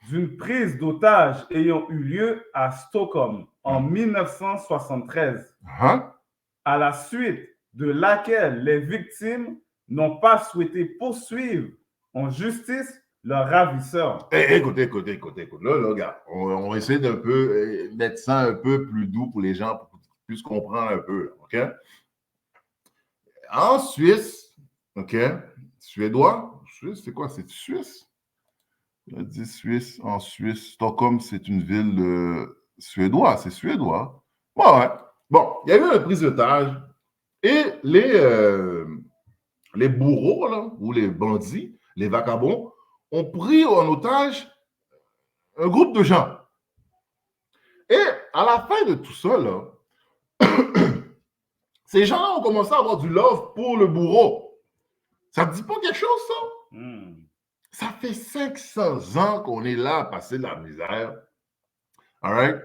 d'une prise d'otage ayant eu lieu à Stockholm en 1973, à la suite de laquelle les victimes n'ont pas souhaité poursuivre en justice leur ravisseur.
Écoute. Là, regarde, on essaie d'un peu mettre ça un peu plus doux pour les gens pour qu'ils puissent comprendre un peu. OK? En Suisse, OK? Suédois? Suisse, c'est quoi? C'est Suisse? On a dit Suisse. En Suisse, Stockholm, c'est une ville suédoise. C'est suédois. Ouais. Bon, il y a eu une prise d'otage et les bourreaux, là, ou les bandits, les vagabonds, ont pris en otage un groupe de gens. Et à la fin de tout ça, là, ces gens-là ont commencé à avoir du love pour le bourreau. Ça ne te dit pas quelque chose, ça? Ça fait 500 ans qu'on est là à passer de la misère. All right?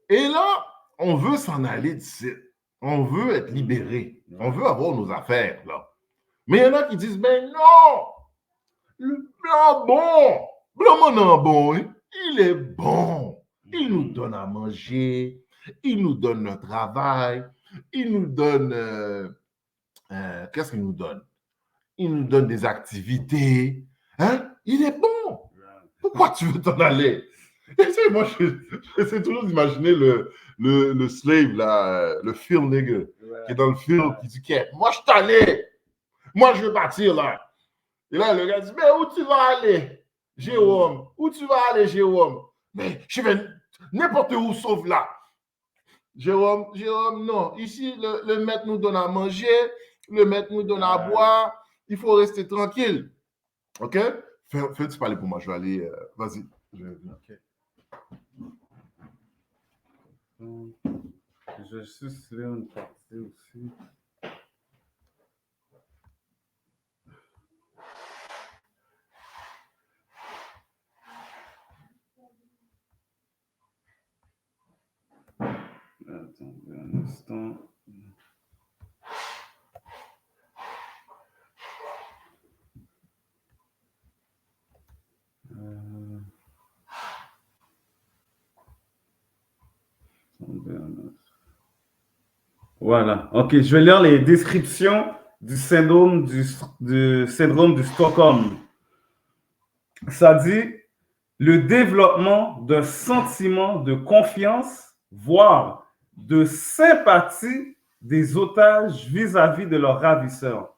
Et là, on veut s'en aller d'ici. On veut être libéré. On veut avoir nos affaires, là. Mais il y en a qui disent, ben non! Le blanc bon. Blanc non bon, hein? Il est bon. Il nous donne à manger. Il nous donne notre travail. Il nous donne... qu'est-ce qu'il nous donne? Il nous donne des activités. Hein? Il est bon. Pourquoi tu veux t'en aller? Moi, j'essaie toujours d'imaginer le slave, là, le field nigga, qui est dans le field, qui dit, moi, je t'en allé. Moi, je veux partir là. Et là, le gars dit, mais où tu vas aller, Jérôme? Où tu vas aller, Jérôme? Mais je vais n'importe où sauf là. Jérôme, non. Ici, le maître nous donne à manger, le maître nous donne à boire. Il faut rester tranquille. OK? Fais-tu parler pour moi? Je vais aller. Vas-y.
OK. Je vais juste lire une partie aussi. Attendez un instant. Voilà. OK, je vais lire les descriptions du syndrome du Stockholm. Ça dit le développement d'un sentiment de confiance, voire de sympathie des otages vis-à-vis de leurs ravisseurs.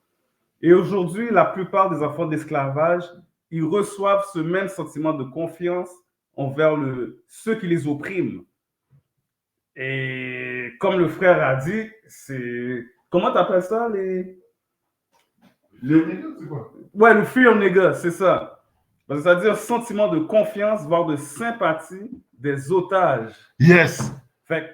Et aujourd'hui, la plupart des enfants d'esclavage, ils reçoivent ce même sentiment de confiance envers ceux qui les oppriment. Et comme le frère a dit, c'est... Comment tu appelles ça, Ouais, le fear nigga, c'est ça. C'est-à-dire sentiment de confiance, voire de sympathie des otages.
Yes!
Fait que,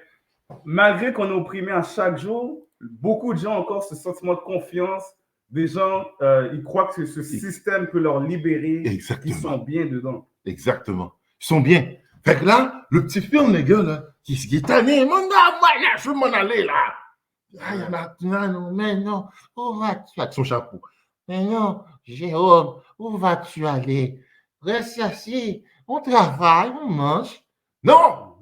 malgré qu'on est opprimé à chaque jour, beaucoup de gens ont encore ce sentiment de confiance. Des gens, ils croient que ce système peut leur libérer.
Exactement.
Ils sont bien dedans.
Exactement. Ils sont bien. Fait que là, le petit film, les gars, là, qui est tanné, moi, je veux m'en aller, là. Ah, il y en a, non, mais non, où vas-tu? Avec son chapeau. Mais non, Jérôme, où vas-tu aller? Reste assis, on travaille, on mange. Non!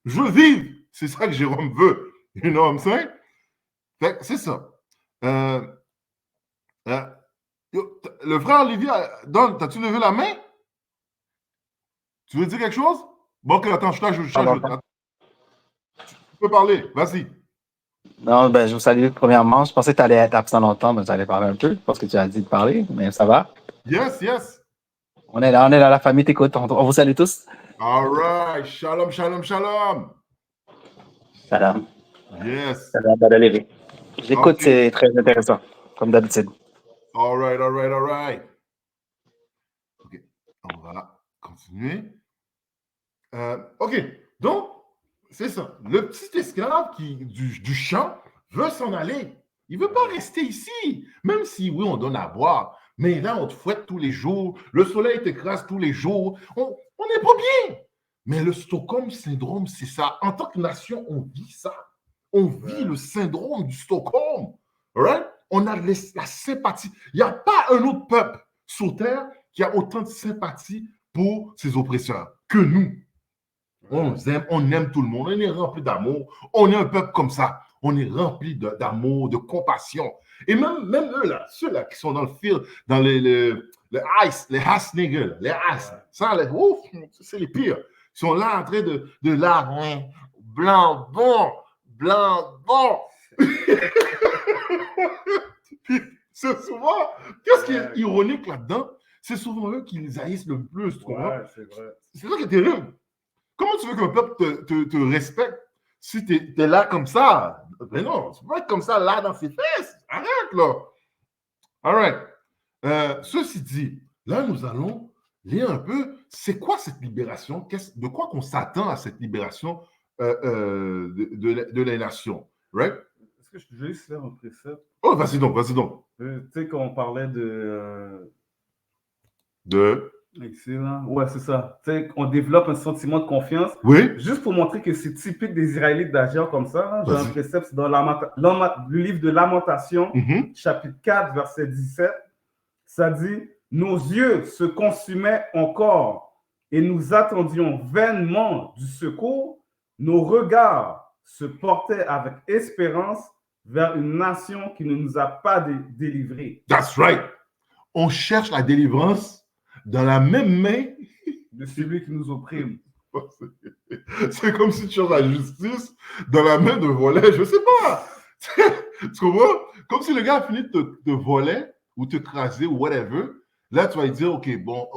Je veux vivre. C'est ça que Jérôme veut. You know what I'm saying? Fait que c'est ça. Le frère Olivier, t'as-tu levé la main? Tu veux dire quelque chose? Bon, ok, attends, je t'ajoute. Tu peux parler, vas-y.
Non, ben, je vous salue premièrement. Je pensais que tu allais être absent longtemps, mais tu allais parler un peu parce que tu as dit de parler, mais ça va.
Yes, yes.
On est là, la famille t'écoute. On vous salue tous.
All right. Shalom, shalom, shalom.
Salam.
Yes.
Salam, Badalevi. J'écoute, okay. C'est très intéressant, comme d'habitude.
All right, all right, all right. OK, on va continuer. OK, donc, c'est ça. Le petit esclave du champ veut s'en aller. Il ne veut pas rester ici, même si, oui, on donne à boire. Mais là, on te fouette tous les jours. Le soleil t'écrase tous les jours. On n'est pas bien. Mais le Stockholm syndrome, c'est ça. En tant que nation, on vit ça. On vit le syndrome du Stockholm. Right? On a la sympathie. Il n'y a pas un autre peuple sur Terre qui a autant de sympathie pour ses oppresseurs que nous. On aime tout le monde. On est rempli d'amour. On est un peuple comme ça. On est rempli d'amour, de compassion. Et même eux, là, ceux-là qui sont dans le field, dans les ass niggas, les ass, ça, ouf, c'est les pires. Ils sont là en train de là, blanc, bon. C'est souvent, qu'est-ce qui est ironique là-dedans? C'est souvent eux qui les haïssent le plus.
C'est vrai.
C'est ça qui est terrible. Comment tu veux qu'un peuple te respecte si tu es là comme ça? Mais non, tu peux pas être comme ça là dans ses fesses. Arrête là. All right. Ceci dit, là, nous allons lire un peu, c'est quoi cette libération? De quoi qu'on s'attend à cette libération de la nation? Right?
Est-ce que je peux juste faire un précepte?
Oh, vas-y donc.
Tu sais, quand on parlait Ici, là. Ouais, c'est ça. Tu sais, on développe un sentiment de confiance.
Oui.
Juste pour montrer que c'est typique des Israélites d'agir comme ça. J'ai un précepte dans le livre de Lamentation, chapitre 4, verset 17. Ça dit nos yeux se consumaient encore et nous attendions vainement du secours, nos regards se portaient avec espérance vers une nation qui ne nous a pas délivrés.
That's right. On cherche la délivrance dans la même main
de celui qui nous opprime.
C'est comme si tu cherches la justice dans la main d'un volet, je sais pas. Tu comprends? Comme si le gars a fini de te voler ou te craser ou whatever. Là, tu vas lui dire, OK, bon,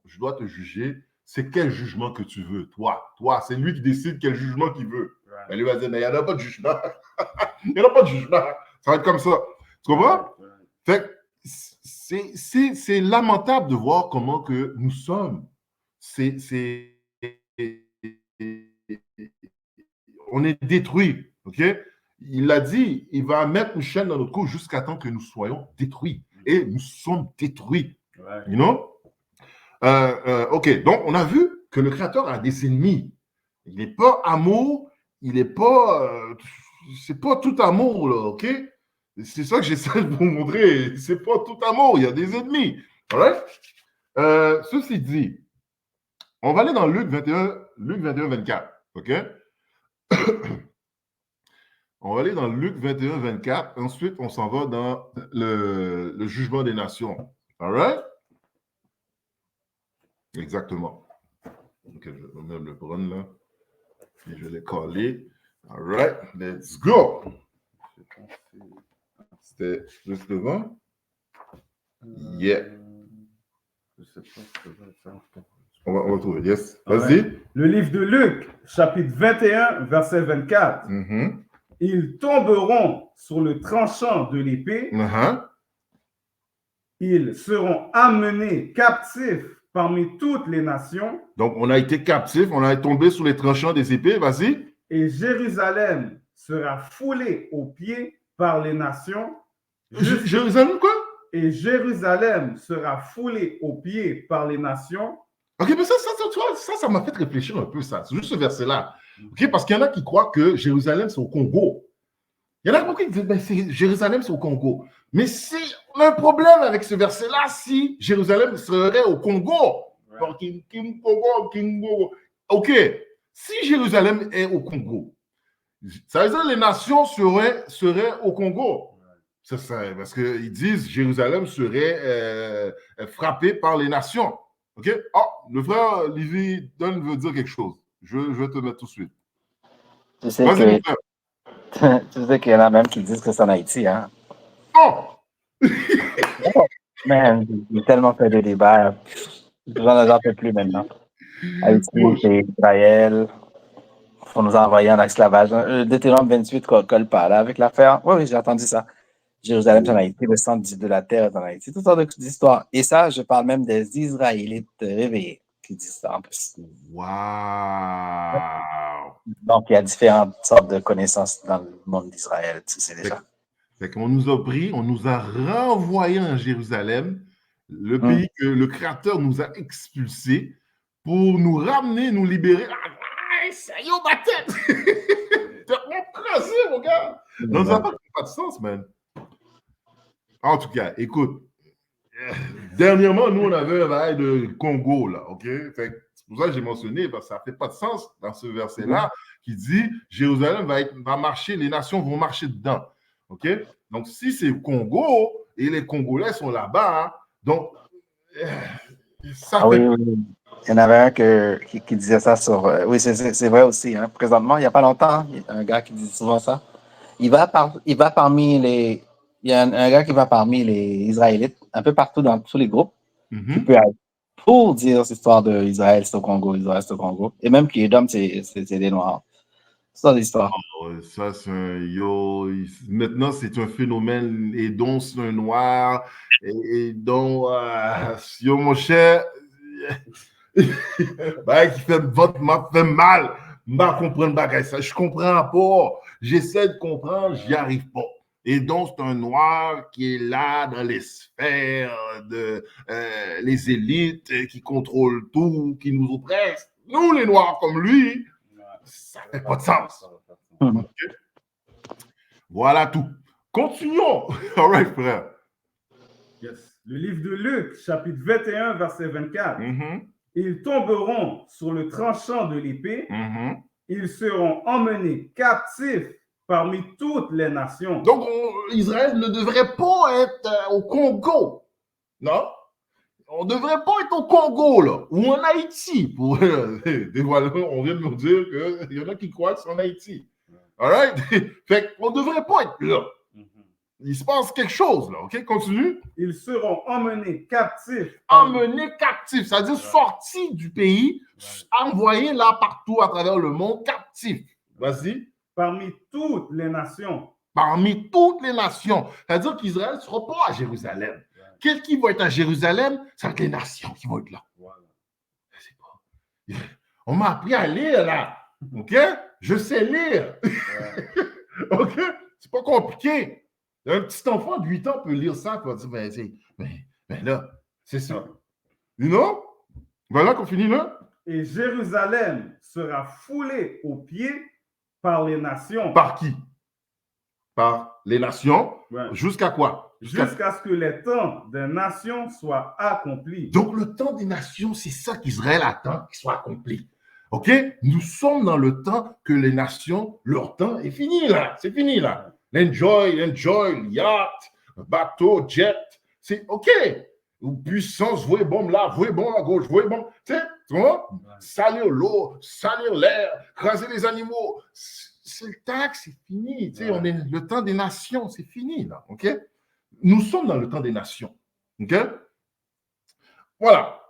je dois te juger. C'est quel jugement que tu veux? Toi, c'est lui qui décide quel jugement qu'il veut.
Right.
Mais lui va dire, mais il n'y en a pas de jugement. Il n'y en a pas de jugement. Ça va être comme ça. Tu comprends? Fait que c'est lamentable de voir comment que nous sommes. On est détruits, OK? Il a dit, il va mettre une chaîne dans notre cou jusqu'à temps que nous soyons détruits. Et nous sommes détruits.
Ouais.
You know? OK, donc on a vu que le Créateur a des ennemis. Il n'est pas amour, il n'est pas... c'est pas tout amour, là, OK? C'est ça que j'essaie de vous montrer. C'est pas tout amour, il y a des ennemis. All right? Ceci dit, on va aller dans Luc 21, 24, OK? On va aller dans Luc 21, 24. Ensuite, on s'en va dans le jugement des nations. All right? Exactement. OK, je vais même le prendre là. Et je vais le coller. All right, let's go. C'était juste devant? Yeah.
Je sais pas ce que je vais faire.
On va trouver. Yes. Vas-y.
Ouais. Le livre de Luc, chapitre 21, verset 24.
Mm-hmm.
Ils tomberont sur le tranchant de l'épée.
Uh-huh.
Ils seront amenés captifs parmi toutes les nations.
Donc, on a été captifs, on a tombé sous les tranchants des épées. Vas-y.
Et Jérusalem sera foulée aux pieds par les nations.
Jérusalem, quoi?
Et Jérusalem sera foulée aux pieds par les nations.
OK, mais ça m'a fait réfléchir un peu, ça. C'est juste ce verset-là. OK, parce qu'il y en a qui croient que Jérusalem, c'est au Congo. Il y en a qui disent, ben, Jérusalem, c'est au Congo. Mais si on a un problème avec ce verset-là, si Jérusalem serait au Congo. Ouais. Congo. OK, si Jérusalem est au Congo, ça veut dire que les nations seraient au Congo. C'est ça, parce qu'ils disent Jérusalem serait frappée par les nations. OK? Ah, le frère Livy Dunn veut dire quelque chose. Je vais te mettre tout de suite.
Tu sais qu'il y en a même qui disent que c'est en Haïti, hein?
Oh!
Man, il y a tellement fait de débats. J'en peux plus maintenant. Haïti, c'est Israël. Il faut nous envoyer en esclavage. Deutéronome 28 colle pas là avec l'affaire. Oui, j'ai entendu ça. Jérusalem est en Haïti, le centre de la terre est en Haïti. Toutes sortes d'histoires. Et ça, je parle même des Israélites réveillés qui disent ça en plus.
Wow!
Donc, il y a différentes sortes de connaissances dans le monde d'Israël, tu sais déjà.
Fait qu'on nous a pris, on nous a renvoyés en Jérusalem, le pays que le Créateur nous a expulsés pour nous ramener, nous libérer. Ah, ça y est, ma tête! T'es écrasé, mon gars! Non, ça n'a pas de sens, man. En tout cas, écoute, dernièrement, nous, on avait un bail de Congo, là, OK? C'est pour ça que j'ai mentionné, parce que ça ne fait pas de sens dans ce verset-là, qui dit Jérusalem va marcher, les nations vont marcher dedans, OK? Donc, si c'est le Congo, et les Congolais sont là-bas, hein, donc, ça fait...
Oui. Il y en avait un qui disait ça sur... oui, c'est vrai aussi. Hein. Présentement, il n'y a pas longtemps, il y a un gars qui dit souvent ça. Il va parmi les... Il y a un gars qui va parmi les Israélites, un peu partout dans tous les groupes, qui peut être pour dire cette histoire d'Israël, c'est au Congo, Israël, c'est au Congo. Et même qui est d'hommes, c'est des Noirs. C'est ça l'histoire.
Oh, ça, c'est un... Yo, maintenant, c'est un phénomène. Et donc, c'est un Noir. Et donc, yo, mon cher... bah, qui fait vote m'a fait mal. M'a comprendre bagay ça. Je comprends pas. J'essaie de comprendre, j'y arrive pas. Et donc, c'est un Noir qui est là dans les sphères de les élites qui contrôlent tout, qui nous oppressent. Nous, les Noirs comme lui, ça fait pas de sens. Okay? Voilà tout. Continuons. All right, frère.
Yes. Le livre de Luc, chapitre 21, verset 24. Ils tomberont sur le tranchant de l'épée. Ils seront emmenés captifs parmi toutes les nations.
Donc, Israël ne devrait pas être au Congo. Non? On ne devrait pas être au Congo, là, ou en Haïti. Pour dévoiler, on vient de nous dire qu'il y en a qui croient que c'est en Haïti. All right? Fait qu'on ne devrait pas être là. Il se passe quelque chose, là. OK? Continue.
Ils seront emmenés captifs.
Emmenés captifs, c'est-à-dire sortis du pays, envoyés là partout à travers le monde, captifs. Vas-y.
Parmi toutes les nations.
Parmi toutes les nations. C'est-à-dire qu'Israël ne sera pas à Jérusalem. Quel qui va être à Jérusalem? Ça va être les nations qui vont être là. Voilà. Je sais pas. On m'a appris à lire, là. OK? Je sais lire. OK? C'est pas compliqué. Un petit enfant de 8 ans peut lire ça, tu vas dire, mais là, c'est ça. You know? Voilà qu'on finit là.
Et Jérusalem sera foulée aux pieds par les nations.
Par qui? Par les nations.
Ouais.
Jusqu'à quoi?
Jusqu'à ce que les temps des nations soient accomplis.
Donc, le temps des nations, c'est ça qu'Israël attend qu'il soit accompli. OK? Nous sommes dans le temps que les nations, leur temps est fini là. C'est fini là. L'enjoy, yacht, bateau, jet. C'est OK. Puissance, voyez bombe là, voyez bombe à gauche, voyez bombe. Tu sais, tu vois? Salir l'eau, salir l'air, craser les animaux. C'est le temps que c'est fini. Tu sais, on est le temps des nations, c'est fini là. OK? Nous sommes dans le temps des nations. OK? Voilà.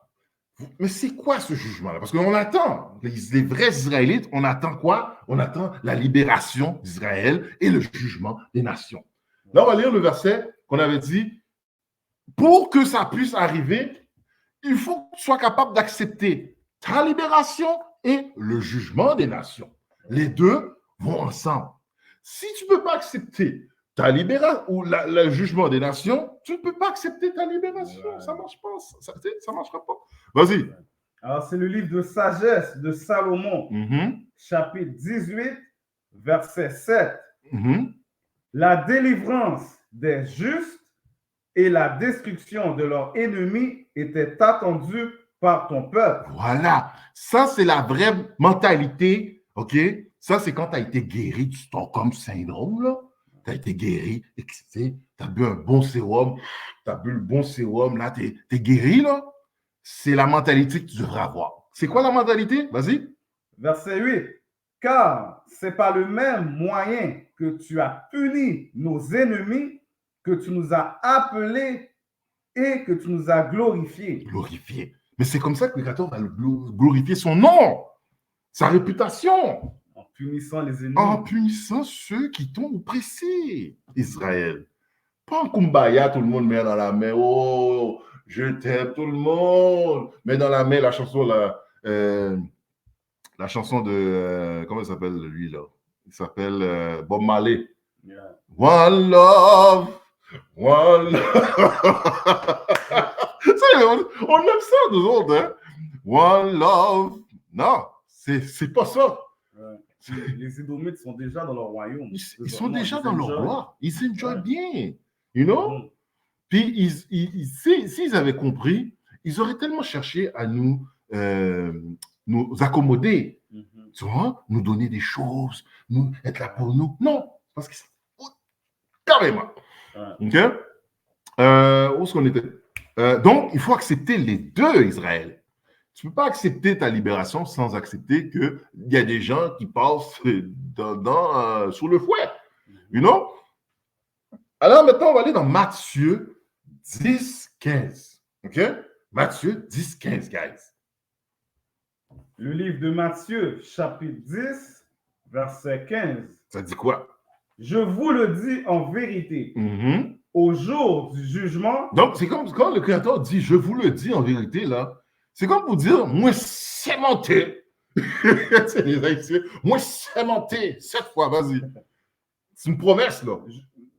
Mais c'est quoi ce jugement-là? Parce qu'on attend, les vrais Israélites, on attend quoi? On attend la libération d'Israël et le jugement des nations. Là, on va lire le verset qu'on avait dit. Pour que ça puisse arriver, il faut que tu sois capable d'accepter ta libération et le jugement des nations. Les deux vont ensemble. Si tu ne peux pas accepter ta libération ou le jugement des nations, tu ne peux pas accepter ta libération. Ça ne marche pas. Ça ne marchera pas. Vas-y.
Alors, c'est le livre de sagesse de Salomon, chapitre 18, verset 7. La délivrance des justes et la destruction de leurs ennemis étaient attendues par ton peuple.
Voilà. Ça, c'est la vraie mentalité. OK? Ça, c'est quand tu as été guéri du Stockholm syndrome, là. Tu as été guéri, tu as bu un bon sérum, tu as bu le bon sérum, là, tu es guéri, là. C'est la mentalité que tu devrais avoir. C'est quoi la mentalité? Vas-y.
Verset 8. Car c'est par le même moyen que tu as puni nos ennemis que tu nous as appelés et que tu nous as glorifiés.
Glorifiés. Mais c'est comme ça que le Créateur va glorifier son nom, sa réputation.
En punissant les ennemis.
En punissant ceux qui t'ont oppressé, Israël. Pas en kumbaya, tout le monde met dans la main. Oh, je t'aime, tout le monde. Met dans la main la chanson, la chanson de. Comment il s'appelle, lui, là? Il s'appelle Bob Marley. Yeah. One love. One love. On aime ça, nous autres, hein? One love. Non, c'est pas ça.
Ouais. Les Édomites sont déjà dans leur royaume.
Ils sont déjà dans leur roi. Ils s'enjoyent bien. You know? Puis, s'ils avaient compris, ils auraient tellement cherché à nous accommoder. Tu vois? Nous donner des choses, être là pour nous. Non, parce que c'est carrément. OK? Où est-ce qu'on était? Donc, il faut accepter les deux, Israël. Tu ne peux pas accepter ta libération sans accepter qu'il y a des gens qui passent sous le fouet. You know? Alors, maintenant, on va aller dans Matthieu 10, 15. OK? Matthieu 10, 15, guys.
Le livre de Matthieu, chapitre 10, verset 15.
Ça dit quoi?
Je vous le dis en vérité. Au jour du jugement.
Donc, c'est comme quand le Créateur dit, je vous le dis en vérité, là. C'est comme pour dire, moi, c'est monté. C'est les Haïtiens. Moi, c'est monté. 7 fois, vas-y. C'est une promesse, là.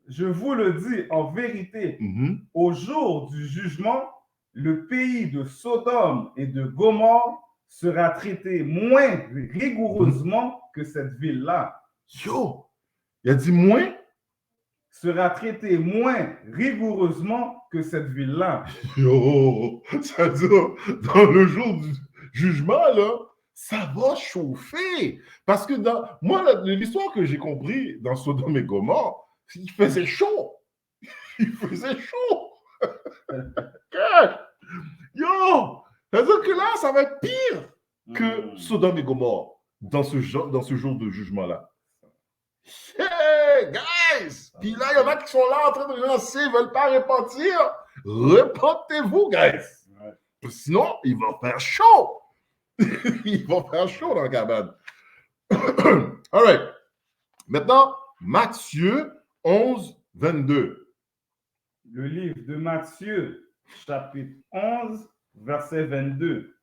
Je vous le dis en vérité. Au jour du jugement, le pays de Sodome et de Gomorrhe sera traité moins rigoureusement que cette ville-là.
Yo! Il a dit moins?
sera traité moins rigoureusement que cette ville-là.
Yo, ça veut dire, dans le jour du jugement, là, ça va chauffer. Parce que moi, l'histoire que j'ai compris dans Sodome et Gomorrhe, il faisait chaud. Il faisait chaud. Yo, ça veut dire que là, ça va être pire que Sodome et Gomorrhe dans ce jour de jugement-là. Hey, guys! Puis là, il y en a qui sont là en train de lancer, ils ne veulent pas repentir. Repentez-vous, guys! Ouais. Sinon, il va faire chaud. Il va faire chaud dans la cabane. All right. Maintenant, Matthieu 11, 22.
Le livre de Matthieu, chapitre 11, verset 22.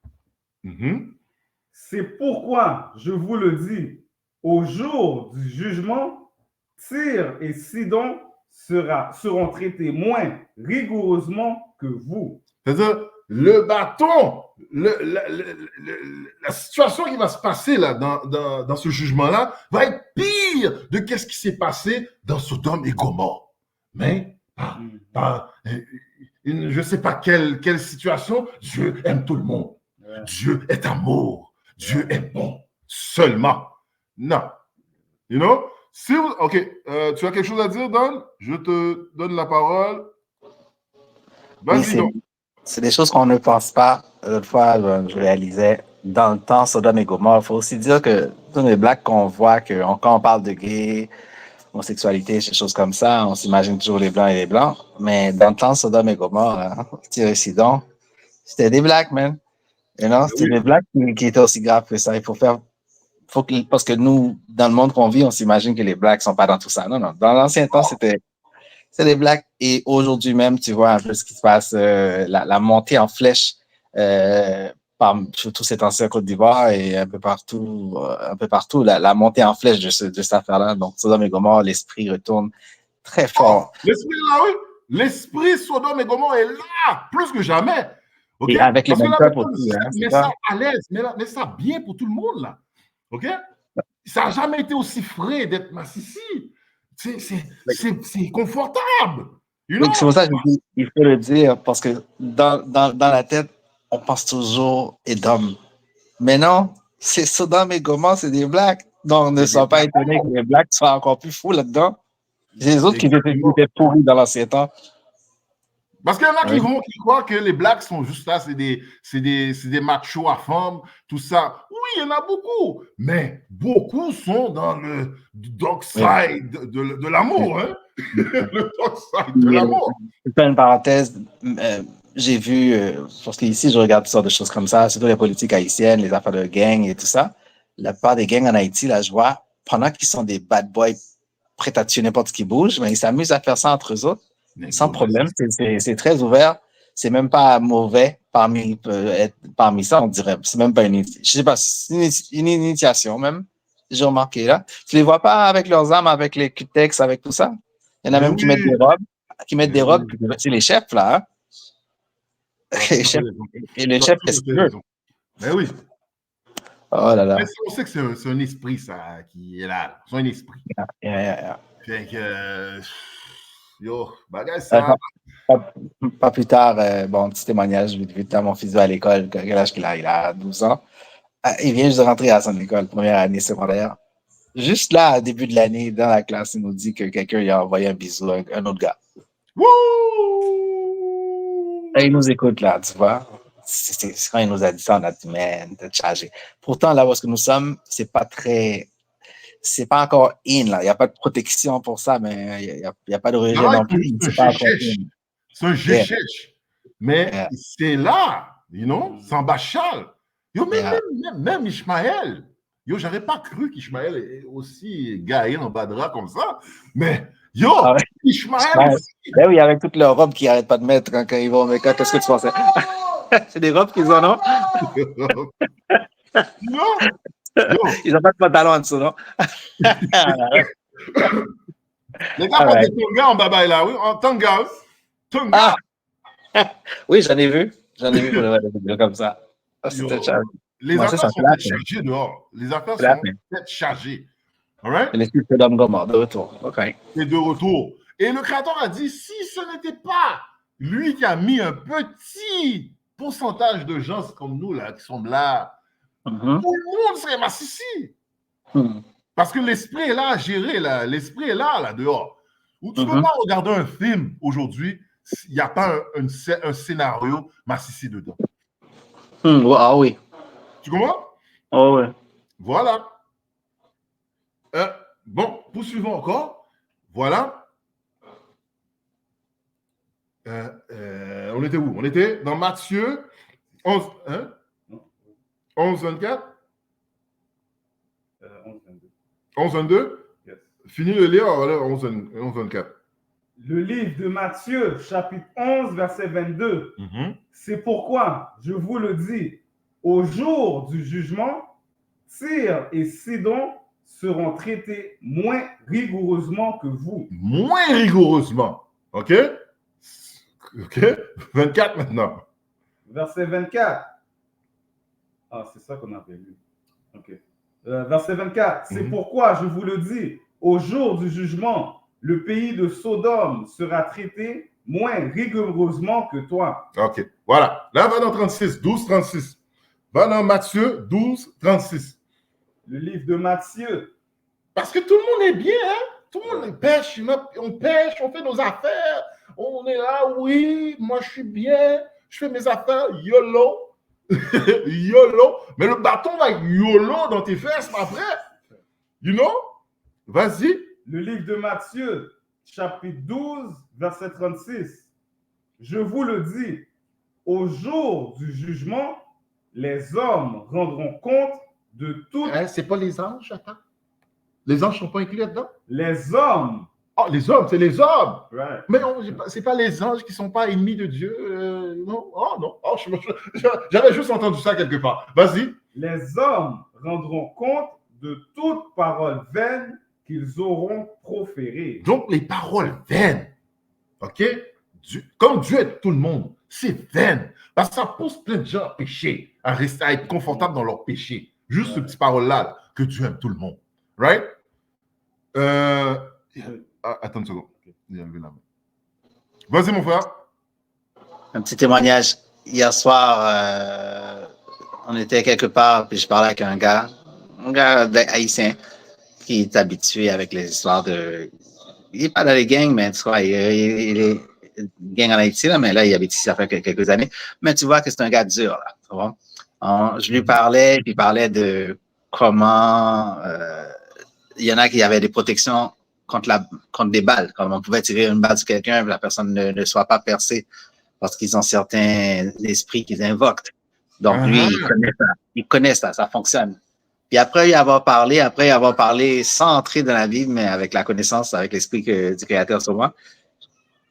C'est pourquoi je vous le dis, au jour du jugement, Tyr et Sidon seront traités moins rigoureusement que vous.
C'est-à-dire, le bâton, la situation qui va se passer là, dans ce jugement-là va être pire de ce qui s'est passé dans Sodome et Gomorrhe. Mais, je ne sais pas quelle situation, Dieu aime tout le monde. Ouais. Dieu est amour. Dieu est bon. Seulement. Non. You know? OK. Tu as quelque chose à dire, Don? Je te donne la parole. Vas-y,
oui, c'est des choses qu'on ne pense pas. L'autre fois, je réalisais, dans le temps, Sodome et Gomorrhe, il faut aussi dire que tous les blacks qu'on voit, quand on parle de gays, homosexualité, ces choses comme ça, on s'imagine toujours les blancs et les blancs. Mais dans le temps, Sodome et Gomorrhe, Tyr et Sidon, c'était des blacks, man. You know? C'était des blacks qui étaient aussi graves que ça. Parce que nous, dans le monde qu'on vit, on s'imagine que les blacks sont pas dans tout ça. Non, non. Dans l'ancien temps, c'était des blacks. Et aujourd'hui même, tu vois un peu ce qui se passe, la montée en flèche, surtout cet ancien Côte d'Ivoire et un peu partout, la montée en flèche de cette affaire-là. Donc, Sodome et Gomorrhe, l'esprit retourne très fort.
L'esprit là, oui. L'esprit Sodome et Gomorrhe est là, plus que jamais. Okay?
Et avec les mêmes peuples aussi.
Mais ça à l'aise, mais ça bien pour tout le monde, là. OK? Ça n'a jamais été aussi frais d'être ici. C'est confortable.
You know? C'est pour ça que je dis, il faut le dire, parce que dans la tête, on pense toujours Édom. Mais non, c'est Sodome et Gomorrhe, c'est des blacks. Donc, ne sois pas étonné que les blacks soient encore plus fous là-dedans. C'est les autres qui étaient pourris dans l'ancien temps.
Parce qu'il y en a qui croient que les blacks sont juste là, c'est des machos à femmes, tout ça. Oui, il y en a beaucoup, mais beaucoup sont dans le dark side de l'amour. Hein? Le dark side de l'amour.
Je fais une parenthèse. J'ai vu, parce qu'ici, je regarde toutes sortes de choses comme ça, surtout les politiques haïtiennes, les affaires de gangs et tout ça. La plupart des gangs en Haïti, là, je vois, pendant qu'ils sont des bad boys prêts à tuer n'importe qui bouge, mais ils s'amusent à faire ça entre eux autres. Sans problème, c'est très ouvert. C'est même pas mauvais parmi ça, on dirait. C'est même pas je sais pas, une initiation même. J'ai remarqué là. Tu les vois pas avec leurs armes, avec les cutex, avec tout ça. Il y en a même qui mettent des robes, c'est les chefs là. Hein? Les chefs, et les chefs, qu'est-ce qu'ils veulent?
Mais oui.
Oh là là.
Mais on sait que c'est un esprit, ça, qui est là. C'est un esprit. Fait que. Yo, bagage ça.
Pas plus tard, bon, petit témoignage, vite dans mon fils va à l'école, quel âge qu'il a? Il a 12 ans. Il vient juste de rentrer à son école, première année secondaire. Juste là, au début de l'année, dans la classe, il nous dit que quelqu'un lui a envoyé un bisou à un autre gars.
Wouh!
Et il nous écoute là, tu vois. C'est quand il nous a dit ça, on a dit, man, t'es chargé. Pourtant, là où nous sommes, c'est pas encore in, là. Il n'y a pas de protection pour ça, mais il n'y a pas de rejet non plus.
C'est un géchèche. Mais c'est là, you know, sans bachal. Yo, même Ishmaël. Yo, j'aurais pas cru qu'Ishmaël est aussi gaillé en badra comme ça. Mais, yo, Ishmaël aussi.
Ben oui, avec toutes leurs robes qu'ils n'arrêtent pas de mettre quand ils vont au Mecca, qu'est-ce que tu pensais? C'est des robes qu'ils ont, non?
Non.
Ils n'ont pas de pantalon en dessous, non?
Les gars ont des tongas en babaï là, oui, en tongas. Tongas.
Oui, j'en ai vu pour des vidéos comme ça. C'était chargé.
Les affaires sont chargées dehors. Les affaires sont chargées. All right?
Les filles de Gomorrhe, de retour. OK.
Et de retour. Et le Créateur a dit, si ce n'était pas lui qui a mis un petit pourcentage de gens comme nous, là, qui sommes là, tout le monde serait massissi. Parce que l'esprit est là à gérer, là. L'esprit est là dehors. Où tu ne peux pas regarder un film aujourd'hui, il n'y a pas un scénario massissi dedans.
Ah oui.
Tu comprends?
Ah oui.
Voilà. Bon, poursuivons encore. Voilà. On était où? On était dans Matthieu 11, 24. 11, 22.
Yes.
Fini de lire, 11, 24.
Le livre de Matthieu, chapitre 11, verset 22. C'est pourquoi, je vous le dis, au jour du jugement, Tyr et Sidon seront traités moins rigoureusement que vous.
Moins rigoureusement. OK? OK? 24 maintenant.
Verset 24. Ah, c'est ça qu'on avait lu. OK. Verset 24. C'est pourquoi, je vous le dis, au jour du jugement, le pays de Sodome sera traité moins rigoureusement que toi.
OK. Voilà. Là, va dans 36, 12, 36. Va dans Matthieu 12, 36.
Le livre de Matthieu.
Parce que tout le monde est bien, hein? Tout le monde pêche, on fait nos affaires. On est là, oui, moi je suis bien, je fais mes affaires, YOLO. YOLO. Mais le bâton va être YOLO dans tes fesses après. You know? Vas-y.
Le livre de Matthieu, chapitre 12, verset 36. Je vous le dis, au jour du jugement, les hommes rendront compte de tout.
C'est pas les anges, attends. Les anges ne sont pas inclus là-dedans?
Les hommes.
Oh, les hommes, c'est les hommes.
Right.
Mais ce n'est pas les anges qui ne sont pas ennemis de Dieu. Non. Oh, non. Oh, j'avais juste entendu ça quelque part. Vas-y.
Les hommes rendront compte de toute parole vaine qu'ils auront proférée.
Donc, les paroles vaines, OK? Comme Dieu aide tout le monde, c'est vaine. Parce que ça pousse plein de gens à pécher, à rester, à être confortables dans leur péché. Juste ce petit parole-là, que Dieu aime tout le monde. Right? Attends une seconde. Vas-y, mon frère.
Un petit témoignage. Hier soir, on était quelque part, puis je parlais avec un gars haïtien, qui est habitué avec les histoires de... Il n'est pas dans les gangs, mais tu vois, il est gang en Haïti, là, mais là, il habite ici, ça fait quelques années. Mais tu vois que c'est un gars dur, là. Tu vois? Je lui parlais, puis il parlait de comment il y en a qui avaient des protections contre des balles. Comme on pouvait tirer une balle sur quelqu'un, la personne ne soit pas percée parce qu'ils ont certains esprits qu'ils invoquent. Donc, lui, il connaît ça fonctionne. Puis après y avoir parlé sans entrer dans la Bible, mais avec la connaissance, avec l'esprit du Créateur sur moi,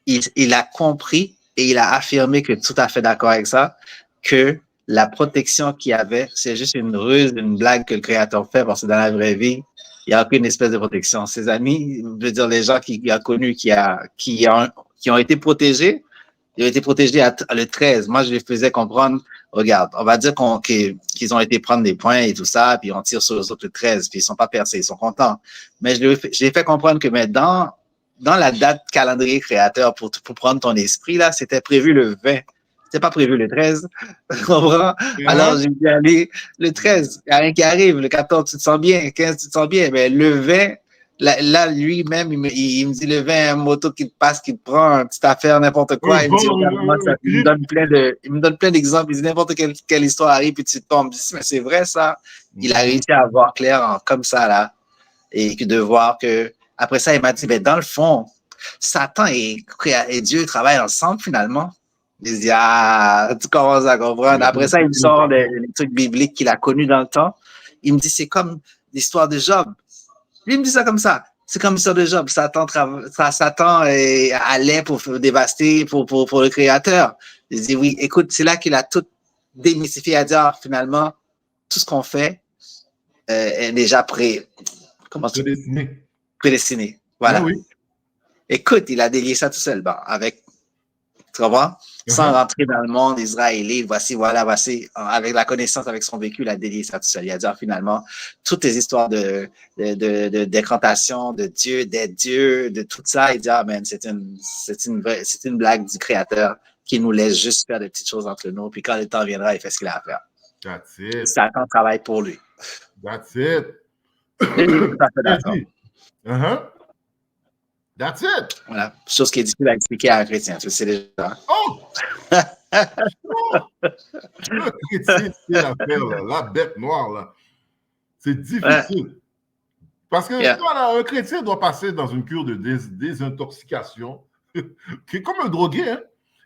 il a compris et il a affirmé que tout à fait d'accord avec ça, que la protection qu'il y avait, c'est juste une ruse, une blague que le Créateur fait, parce que dans la vraie vie, il n'y a aucune espèce de protection. Ses amis, je veux dire, les gens qu'il a connus, qui ont été protégés, ils ont été protégés à le 13. Moi, je les faisais comprendre, regarde, on va dire qu'ils ont été prendre des points et tout ça, puis on tire sur les autres le 13, puis ils sont pas percés, ils sont contents. Mais je les fait comprendre que maintenant, dans la date calendrier créateur pour prendre ton esprit, là, c'était prévu le 20. C'était pas prévu le 13. Tu comprends? Alors, j'ai dit, allez, le 13, il n'y a rien qui arrive. Le 14, tu te sens bien. Le 15, tu te sens bien. Mais le 20, là lui-même, il me dit le 20, un moto qui te passe, qui te prend, une petite affaire, n'importe quoi. Il me dit, regarde-moi, il me donne plein d'exemples. Il dit, n'importe quelle histoire arrive, puis tu tombes. Je dis, mais c'est vrai, ça. Il a réussi à voir clair comme ça, là. Et de voir que, après ça, il m'a dit, mais dans le fond, Satan et Dieu travaillent ensemble, finalement. Il dit, tu commences à comprendre. Après ça, il me sort les trucs bibliques qu'il a connus dans le temps. Il me dit, c'est comme l'histoire de Job. Lui, il me dit ça comme ça. C'est comme l'histoire de Job. Satan allait pour dévaster pour le Créateur. Il dit, oui, écoute, c'est là qu'il a tout démystifié à dire, finalement, tout ce qu'on fait est déjà prédestiné. Voilà. Ah oui. Écoute, il a délié ça tout seul, avec Tu comprends? Sans rentrer dans le monde israélite, voici, avec la connaissance, avec son vécu, il a délié ça tout seul. Il a dit, finalement, toutes les histoires de décantation, de Dieu, d'être Dieu, de tout ça, il dit, c'est une blague du Créateur qui nous laisse juste faire des petites choses entre nous, puis quand le temps viendra, il fait ce qu'il a à faire.
That's it.
Satan travaille pour lui.
That's it. That's it.
Voilà. Chose qui est difficile à expliquer à un chrétien. Tu sais déjà.
Oh! Le chrétien, c'est l'affaire, là. La bête noire, là. C'est difficile. Parce que voilà, un chrétien doit passer dans une cure de désintoxication, qui est comme un drogué. Hein?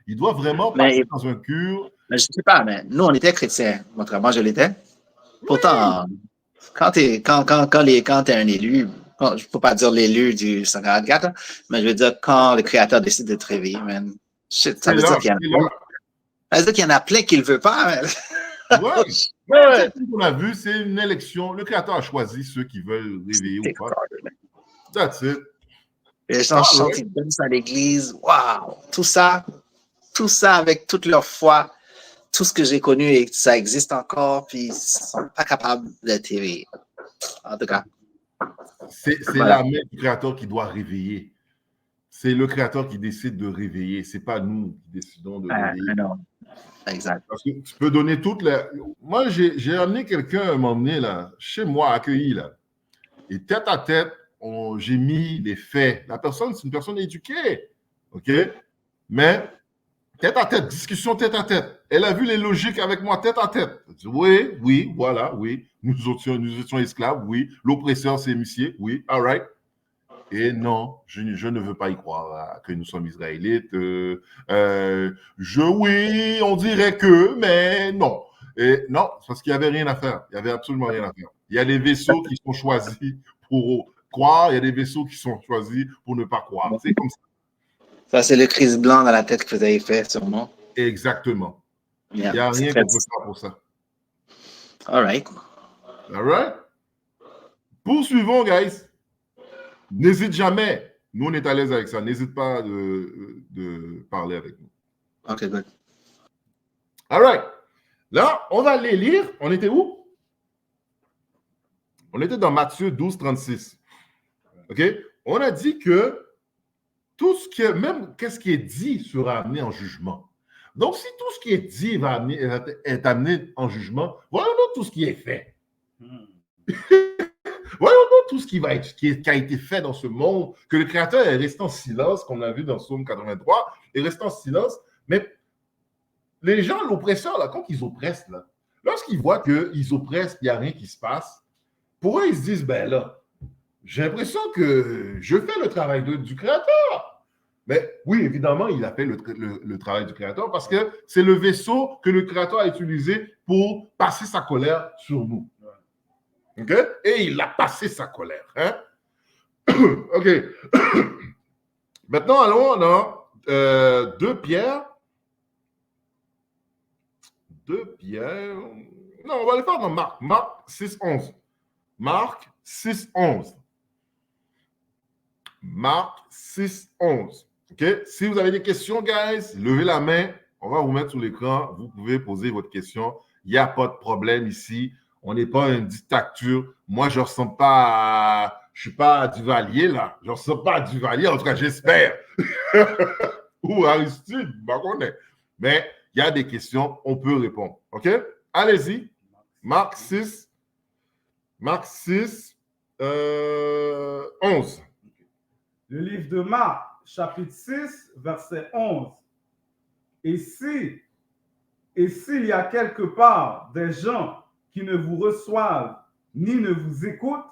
Il doit vraiment passer dans une cure.
Mais je ne sais pas, mais nous, on était chrétiens. Moi, je l'étais. Pourtant, quand tu es un élu, je ne peux pas dire l'élu du 144, mais je veux dire quand le Créateur décide de te réveiller, man. Shit, ça veut dire qu'il y en a plein qui ne le veulent pas.
Ouais. On a vu, c'est une élection. Le Créateur a choisi ceux qui veulent réveiller ou pas. That's it.
Les gens chantent, ils dansent à l'église. Waouh! Tout ça avec toute leur foi, tout ce que j'ai connu, et ça existe encore, puis ils ne sont pas capables d'être réveillés. En tout cas.
C'est la main du Créateur qui doit réveiller. C'est le Créateur qui décide de réveiller. Ce n'est pas nous qui décidons de réveiller.
Non. Exact.
Parce que tu peux donner toutes les... Moi, j'ai amené quelqu'un m'emmener là, chez moi, accueilli là. Et tête à tête, j'ai mis les faits. La personne, c'est une personne éduquée. OK? Mais tête à tête, discussion tête à tête. Elle a vu les logiques avec moi tête à tête. Dit, oui, voilà, oui. Nous étions esclaves, oui. L'oppresseur, c'est Monsieur, oui, all right. Et non, je ne veux pas y croire que nous sommes israélites. Oui, on dirait que, mais non. Et non, parce qu'il n'y avait rien à faire. Il n'y avait absolument rien à faire. Il y a des vaisseaux qui sont choisis pour croire, il y a des vaisseaux qui sont choisis pour ne pas croire. C'est comme ça.
Ça, c'est le crise blanc dans la tête que vous avez fait, sûrement.
Exactement. Il n'y a rien qu'on peut faire pour ça.
All right.
Poursuivons, guys. N'hésite jamais. Nous, on est à l'aise avec ça. N'hésite pas de parler avec nous.
OK, good.
All right. Là, on va les lire. On était où? On était dans Matthieu 12, 36. OK? On a dit que tout ce qui est, même qu'est-ce qui est dit sera amené en jugement. Donc, si tout ce qui est dit est amené en jugement, voyons donc tout ce qui est fait. Voyons donc tout ce qui a été fait dans ce monde, que le Créateur est resté en silence, comme on a vu dans Psaume 83, est resté en silence. Mais les gens, l'oppresseur, là, quand ils oppressent, là, lorsqu'ils voient qu'ils oppressent, il n'y a rien qui se passe, pour eux, ils se disent, ben là, j'ai l'impression que je fais le travail du Créateur. Mais oui, évidemment, il a fait le travail du Créateur parce que c'est le vaisseau que le Créateur a utilisé pour passer sa colère sur nous. OK? Et il a passé sa colère. Hein? OK. Maintenant, allons dans 2 Pierre. 2 Pierre. Non, on va aller faire dans Marc. Marc 6, 11. Marc 6, 11. Marc 6, 11. OK? Si vous avez des questions, guys, levez la main. On va vous mettre sur l'écran. Vous pouvez poser votre question. Il n'y a pas de problème ici. On n'est pas une dictature. Moi, je ne ressemble pas à... Je ne suis pas à Duvalier, là. Je ne ressemble pas à Duvalier. En tout cas, j'espère. Ou Aristide, bah, on est. Mais il y a des questions. On peut répondre. OK? Allez-y. Marc 6. Marc 6, 11.
Le livre de Marc, chapitre 6, verset 11. Et s'il y a quelque part des gens qui ne vous reçoivent ni ne vous écoutent,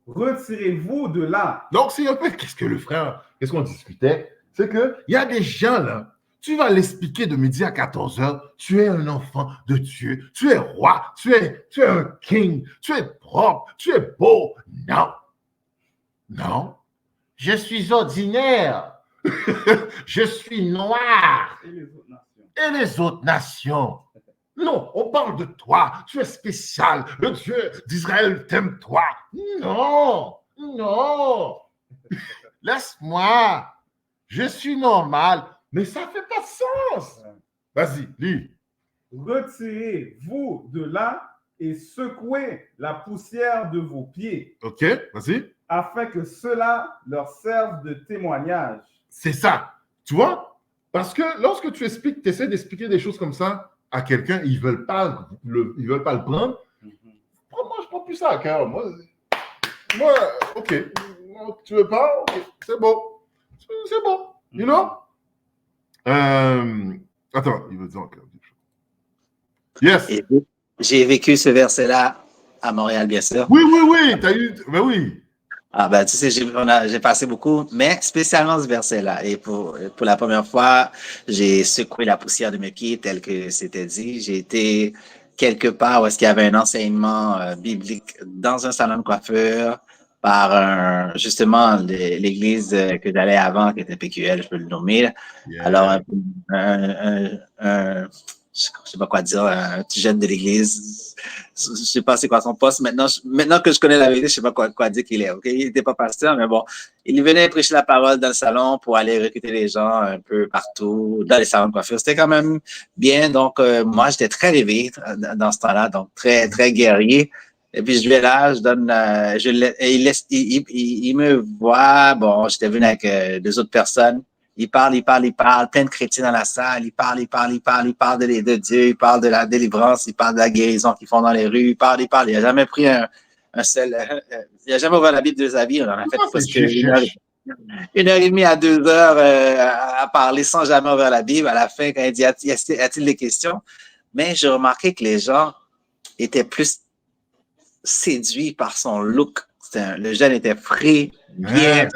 retirez-vous de là.
Donc, c'est un peu qu'est-ce qu'on discutait? C'est qu'il y a des gens là, tu vas l'expliquer de midi à 14h, tu es un enfant de Dieu, tu es roi, tu es un king, tu es propre, tu es beau. Non. Non. Je suis ordinaire. Je suis noir. Et les autres nations. Non, on parle de toi. Tu es spécial. Le Dieu d'Israël t'aime toi. Non, non. Laisse-moi. Je suis normal. Mais ça fait pas de sens. Vas-y, lis.
Retirez-vous de là et secouez la poussière de vos pieds.
OK, vas-y.
Afin que cela leur serve de témoignage.
C'est ça. Tu vois? Parce que lorsque tu expliques, tu essaies d'expliquer des choses comme ça à quelqu'un, ils ne veulent pas le prendre. Moi, je ne prends plus ça à cœur. Moi, OK. Tu veux pas? OK. C'est bon. C'est bon. You know? Attends, il veut dire encore quelque chose. Yes.
Et j'ai vécu ce verset-là à Montréal, bien sûr.
Oui, t'as eu. Ben oui.
Ah ben, tu sais, j'ai passé beaucoup, mais spécialement ce verset-là. Et pour la première fois, j'ai secoué la poussière de mes pieds, tel que c'était dit. J'ai été quelque part où est-ce qu'il y avait un enseignement biblique dans un salon de coiffure par justement l'église que j'allais avant, qui était PQL, je peux le nommer. Yeah. Alors, je sais pas quoi dire, un petit jeune de l'église. Je sais pas c'est quoi son poste. Maintenant que je connais la vérité, je sais pas quoi dire qu'il est. OK? Il était pas pasteur, mais bon. Il venait prêcher la parole dans le salon pour aller recruter les gens un peu partout, dans les salons de coiffure. C'était quand même bien. Donc, moi, j'étais très réveillé dans ce temps-là, donc très, très guerrier. Et puis, je vais là, je donne, il me voit. Bon, j'étais venu avec 2 autres personnes. Il parle, plein de chrétiens dans la salle, il parle de Dieu, il parle de la délivrance, il parle de la guérison qu'ils font dans les rues, il parle. Il n'a jamais pris un seul, il n'a jamais ouvert la Bible de sa vie, on en a fait presque 1h30 à 2 heures à parler sans jamais ouvrir la Bible. À la fin, quand il dit, y a-t-il des questions? Mais j'ai remarqué que les gens étaient plus séduits par son look. Le jeune était frais, bien,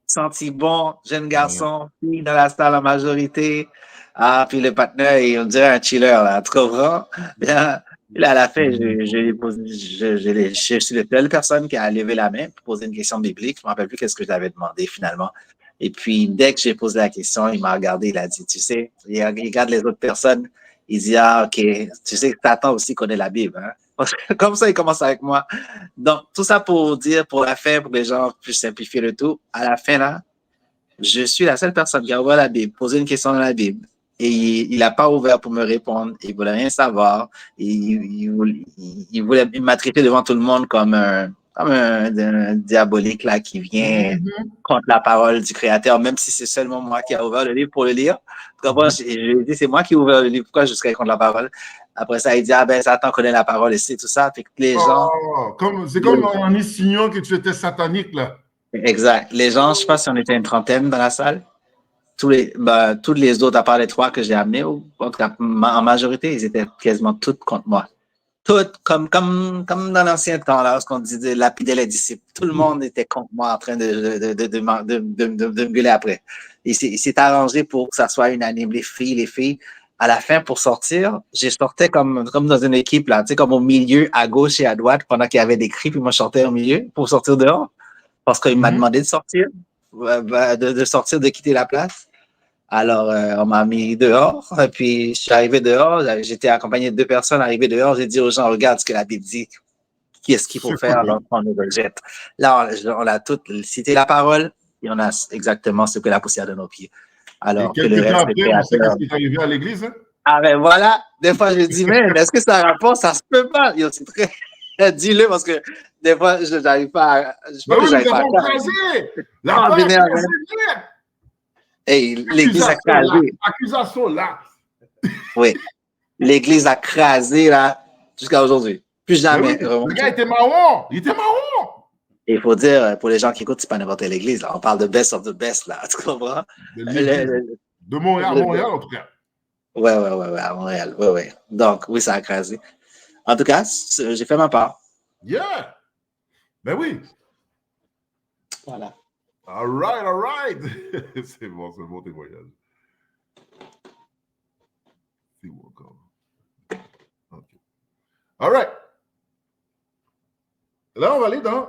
senti bon, jeune garçon, fille dans la salle en majorité. Ah, puis le partenaire, on dirait un chiller, là, tu comprends? Bien, là, à la fin, je suis la seule personne qui a levé la main pour poser une question biblique. Je ne me rappelle plus qu'est-ce que je l'avais demandé finalement. Et puis, dès que j'ai posé la question, il m'a regardé, il a dit, tu sais, il regarde les autres personnes, il dit, ah, OK, tu sais que Satan aussi connaît la Bible, hein? Comme ça, il commence avec moi. Donc, tout ça pour dire, pour la fin, pour que les gens puissent simplifier le tout, à la fin, là, je suis la seule personne qui a ouvert la Bible, posé une question dans la Bible, et il n'a pas ouvert pour me répondre, il ne voulait rien savoir, il m'a traité devant tout le monde comme un diabolique là, qui vient contre la parole du Créateur, même si c'est seulement moi qui a ouvert le livre pour le lire. Je lui ai dit, c'est moi qui ai ouvert le livre, pourquoi je serais contre la parole? Après ça, il dit, ah ben, Satan connaît la parole et c'est tout ça. Fait que les gens.
C'est comme en insinuant que tu étais satanique, là.
Exact. Les gens, je ne sais pas si on était une trentaine dans la salle. Tous les autres, à part les 3 que j'ai amenés, en majorité, ils étaient quasiment tous contre moi. Toutes, comme dans l'ancien temps, là, lorsqu'on disait lapider les disciples. Tout le monde était contre moi en train de me gueuler après. Il s'est arrangé pour que ça soit unanime. Les filles. À la fin, pour sortir, j'ai sortais comme dans une équipe, là, tu sais, comme au milieu, à gauche et à droite, pendant qu'il y avait des cris, puis moi, je sortais au milieu pour sortir dehors. Parce qu'il m'a demandé de sortir, de quitter la place. Alors, on m'a mis dehors. Et puis, je suis arrivé dehors. J'étais accompagné de 2 personnes. Arrivé dehors, j'ai dit aux gens, regarde ce que la Bible dit. Qu'est-ce qu'il faut faire alors qu'on nous rejette? Là, on a tout cité la parole et on a exactement ce que la poussière de nos pieds. Alors,
et quelques temps après, on sait qu'est-ce qui est arrivé à l'église, hein?
Ah ben voilà, des fois je dis, mais est-ce que ça rapporte? Ça se peut pas. C'est très... Dis-le parce que des fois, je n'arrive pas à... Je
pense que j'arrive pas à...
Hey, l'église a crasé.
Accusation là.
Oui, l'église a crasé là jusqu'à aujourd'hui. Plus jamais.
Oui, le gars était marron. Il était marron.
Il faut dire, pour les gens qui écoutent, c'est pas n'importe quelle église. Là. On parle de best of the best, là. Tu comprends?
De Montréal, en tout cas.
Ouais, à Montréal. Ouais. Donc, oui, ça a crasé. En tout cas, j'ai fait ma part.
Yeah! Ben oui.
Voilà.
All right. C'est bon témoignage. C'est bon encore. OK. All right. Là, on va aller dans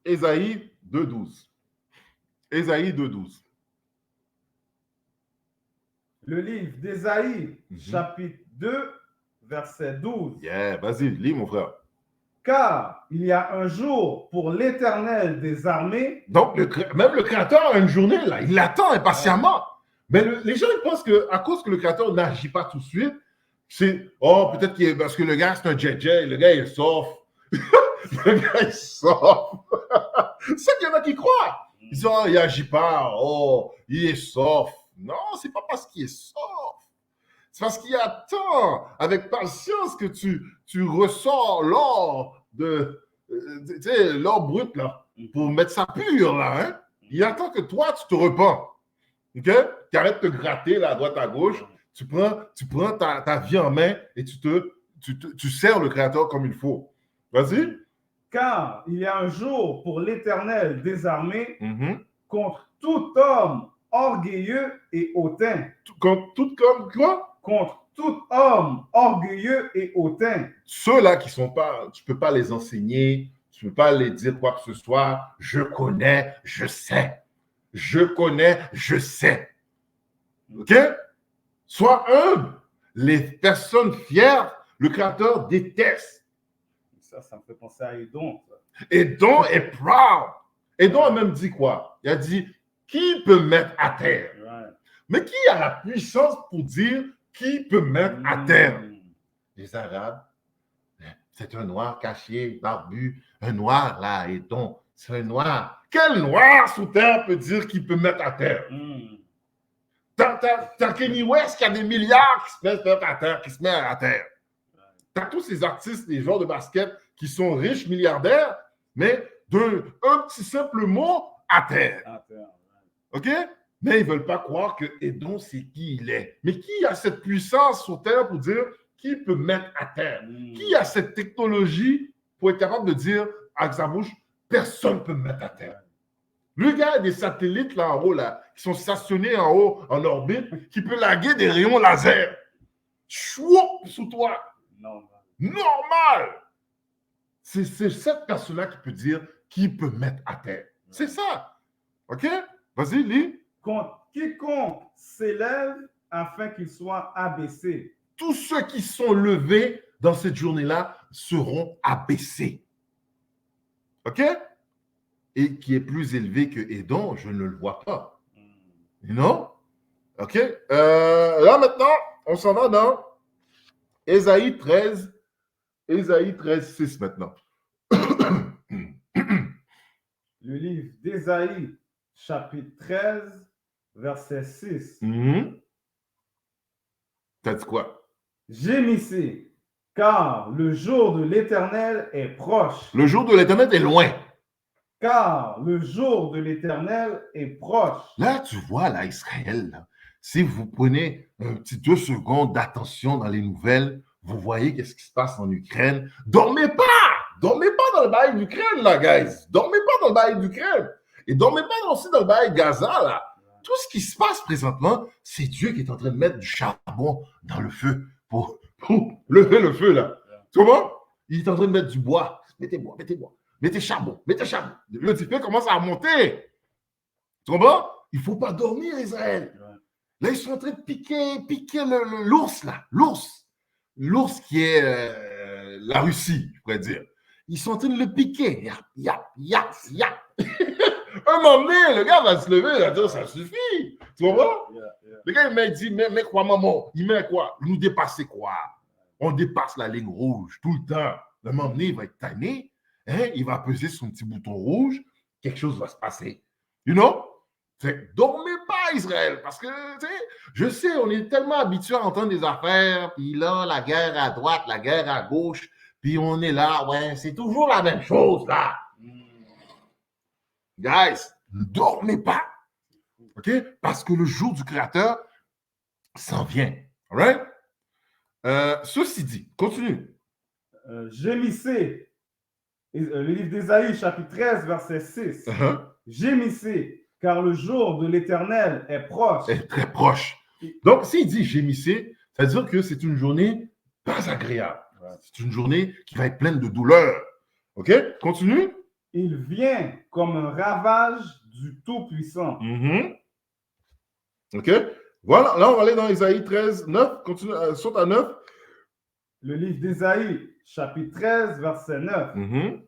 Ésaïe 2.12. Ésaïe 2.12.
Le livre d'Ésaïe, chapitre 2, verset 12.
Yeah, vas-y, lis, mon frère.
Car il y a un jour pour l'Éternel des armées.
Donc, même le Créateur a une journée, là. Il l'attend impatiemment. Mais les gens, ils pensent qu'à cause que le Créateur n'agit pas tout de suite, c'est, oh, peut-être parce que le gars, c'est un JJ, le gars, il est soft. Le gars, il est soft. C'est ça qu'il y en a qui croient. Ils disent, oh, il n'agit pas, oh, il est soft. Non, c'est pas parce qu'il est soft. C'est parce qu'il attend avec patience que tu ressors l'or l'or brut, là, pour mettre ça pur, là, hein. Il attend que toi, tu te repens. OK? Tu arrêtes de te gratter, là, à droite, à gauche. Tu prends ta vie en main et tu sers le Créateur comme il faut. Vas-y.
Car il y a un jour pour l'Éternel des armées contre tout homme orgueilleux et hautain.
Contre tout comme quoi?
Contre tout homme orgueilleux et hautain.
Ceux-là qui sont pas, tu peux pas les enseigner, tu peux pas les dire quoi que ce soit. Je connais, je sais. Je connais, je sais. OK? Sois humble. Les personnes fières, le Créateur déteste.
Ça me fait penser à Édon.
Édon est proud. Édon a même dit quoi? Il a dit, qui peut mettre à terre?
Ouais.
Mais qui a la puissance pour dire qui peut mettre à terre? Les Arabes. C'est un noir caché, barbu. Un noir, là, Édon. C'est un noir. Quel noir sous terre peut dire qui peut mettre à terre? T'as Kanye West qui a des milliards qui se mettent à terre, qui se met à terre. T'as tous ces artistes, les joueurs de basket qui sont riches, milliardaires, mais d'un petit simple mot à terre. OK? Mais ils ne veulent pas croire que Édon, c'est qui il est. Mais qui a cette puissance sur terre pour dire qui peut mettre à terre? Qui a cette technologie pour être capable de dire avec sa bouche, personne ne peut me mettre à terre? Le gars a des satellites là en haut, là, qui sont stationnés en haut, en orbite, qui peut laguer des rayons laser. Chouop sous toi. Normal. C'est cette personne-là qui peut dire qui peut mettre à terre. C'est ça. OK? Vas-y, lis.
Contre quiconque s'élève afin qu'il soit abaissé.
Tous ceux qui sont levés dans cette journée-là seront abaissés. OK? Et qui est plus élevé que Édon, je ne le vois pas. Non? OK? Là, maintenant, on s'en va dans Ésaïe 13, 6 maintenant.
Le livre d'Ésaïe, chapitre 13, verset 6.
T'as dit quoi?
Gémissez, car le jour de l'Éternel est proche.
Le jour de l'Éternel est loin.
Car le jour de l'Éternel est proche.
Là, tu vois, là, Israël, là, si vous prenez un petit 2 secondes d'attention dans les nouvelles, vous voyez qu'est-ce qui se passe en Ukraine. Dormez pas! Dormez pas dans le bail d'Ukraine, là, guys. Dormez pas dans le bail d'Ukraine. Et dormez pas aussi dans le bail de Gaza, là. Tout ce qui se passe présentement, c'est Dieu qui est en train de mettre du charbon dans le feu pour lever le feu, là. Tu comprends? Il est en train de mettre du bois. Mettez bois, mettez bois. Mettez charbon, mettez charbon. Le feu commence à monter. Tu comprends? Il ne faut pas dormir, Israël. Là, ils sont en train de piquer l'ours, là. L'ours qui est la Russie, je pourrais dire. Ils sont en train de le piquer. Yap. Un moment donné, le gars va se lever, il va dire, ça suffit. Tu comprends? Le gars, il dit, mais quoi, maman? Il met quoi? Nous dépasser quoi? On dépasse la ligne rouge tout le temps. Le moment donné, il va être tanné. Hein? Il va peser son petit bouton rouge. Quelque chose va se passer. You know? Dormez pas, Israël, parce que, tu sais, je sais, on est tellement habitué à entendre des affaires, puis là, la guerre à droite, la guerre à gauche, puis on est là, ouais, c'est toujours la même chose, là. Guys, ne dormez pas, OK? Parce que le jour du Créateur s'en vient, all right? Ceci dit, continue.
Gémissez, le livre d'Ésaïe, chapitre 13, verset 6. Gémissez, car le jour de l'Éternel est proche.
Est très proche. Donc, s'il dit gémissez, ça veut dire que c'est une journée pas agréable. C'est une journée qui va être pleine de douleur. OK? Continue.
Il vient comme un ravage du Tout-Puissant.
OK? Voilà, là, on va aller dans Ésaïe 13, 9. Continue, saute à 9.
Le livre d'Ésaïe, chapitre 13, verset 9.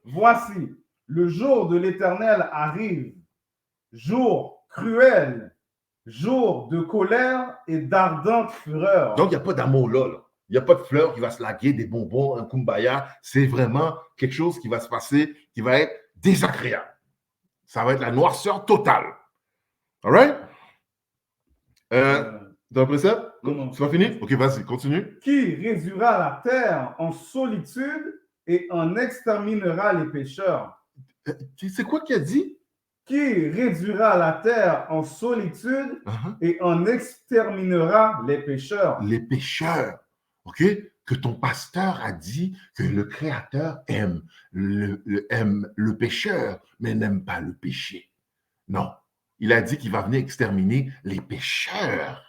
Voici, le jour de l'Éternel arrive, jour cruel, jour de colère et d'ardente fureur.
Donc, il n'y a pas d'amour là. Il n'y a pas de fleurs qui va se laguer, des bonbons, un kumbaya. C'est vraiment quelque chose qui va se passer, qui va être désagréable. Ça va être la noirceur totale. All right? T'as appris ça?
Non.
C'est pas fini? Ok, vas-y, continue.
Qui réduira la terre en solitude et en exterminera les pécheurs?
C'est quoi qu'il a dit?
Qui réduira la terre en solitude et en exterminera les pécheurs?
Les pécheurs. OK? Que ton pasteur a dit que le Créateur aime le pécheur, mais n'aime pas le péché. Non. Il a dit qu'il va venir exterminer les pécheurs.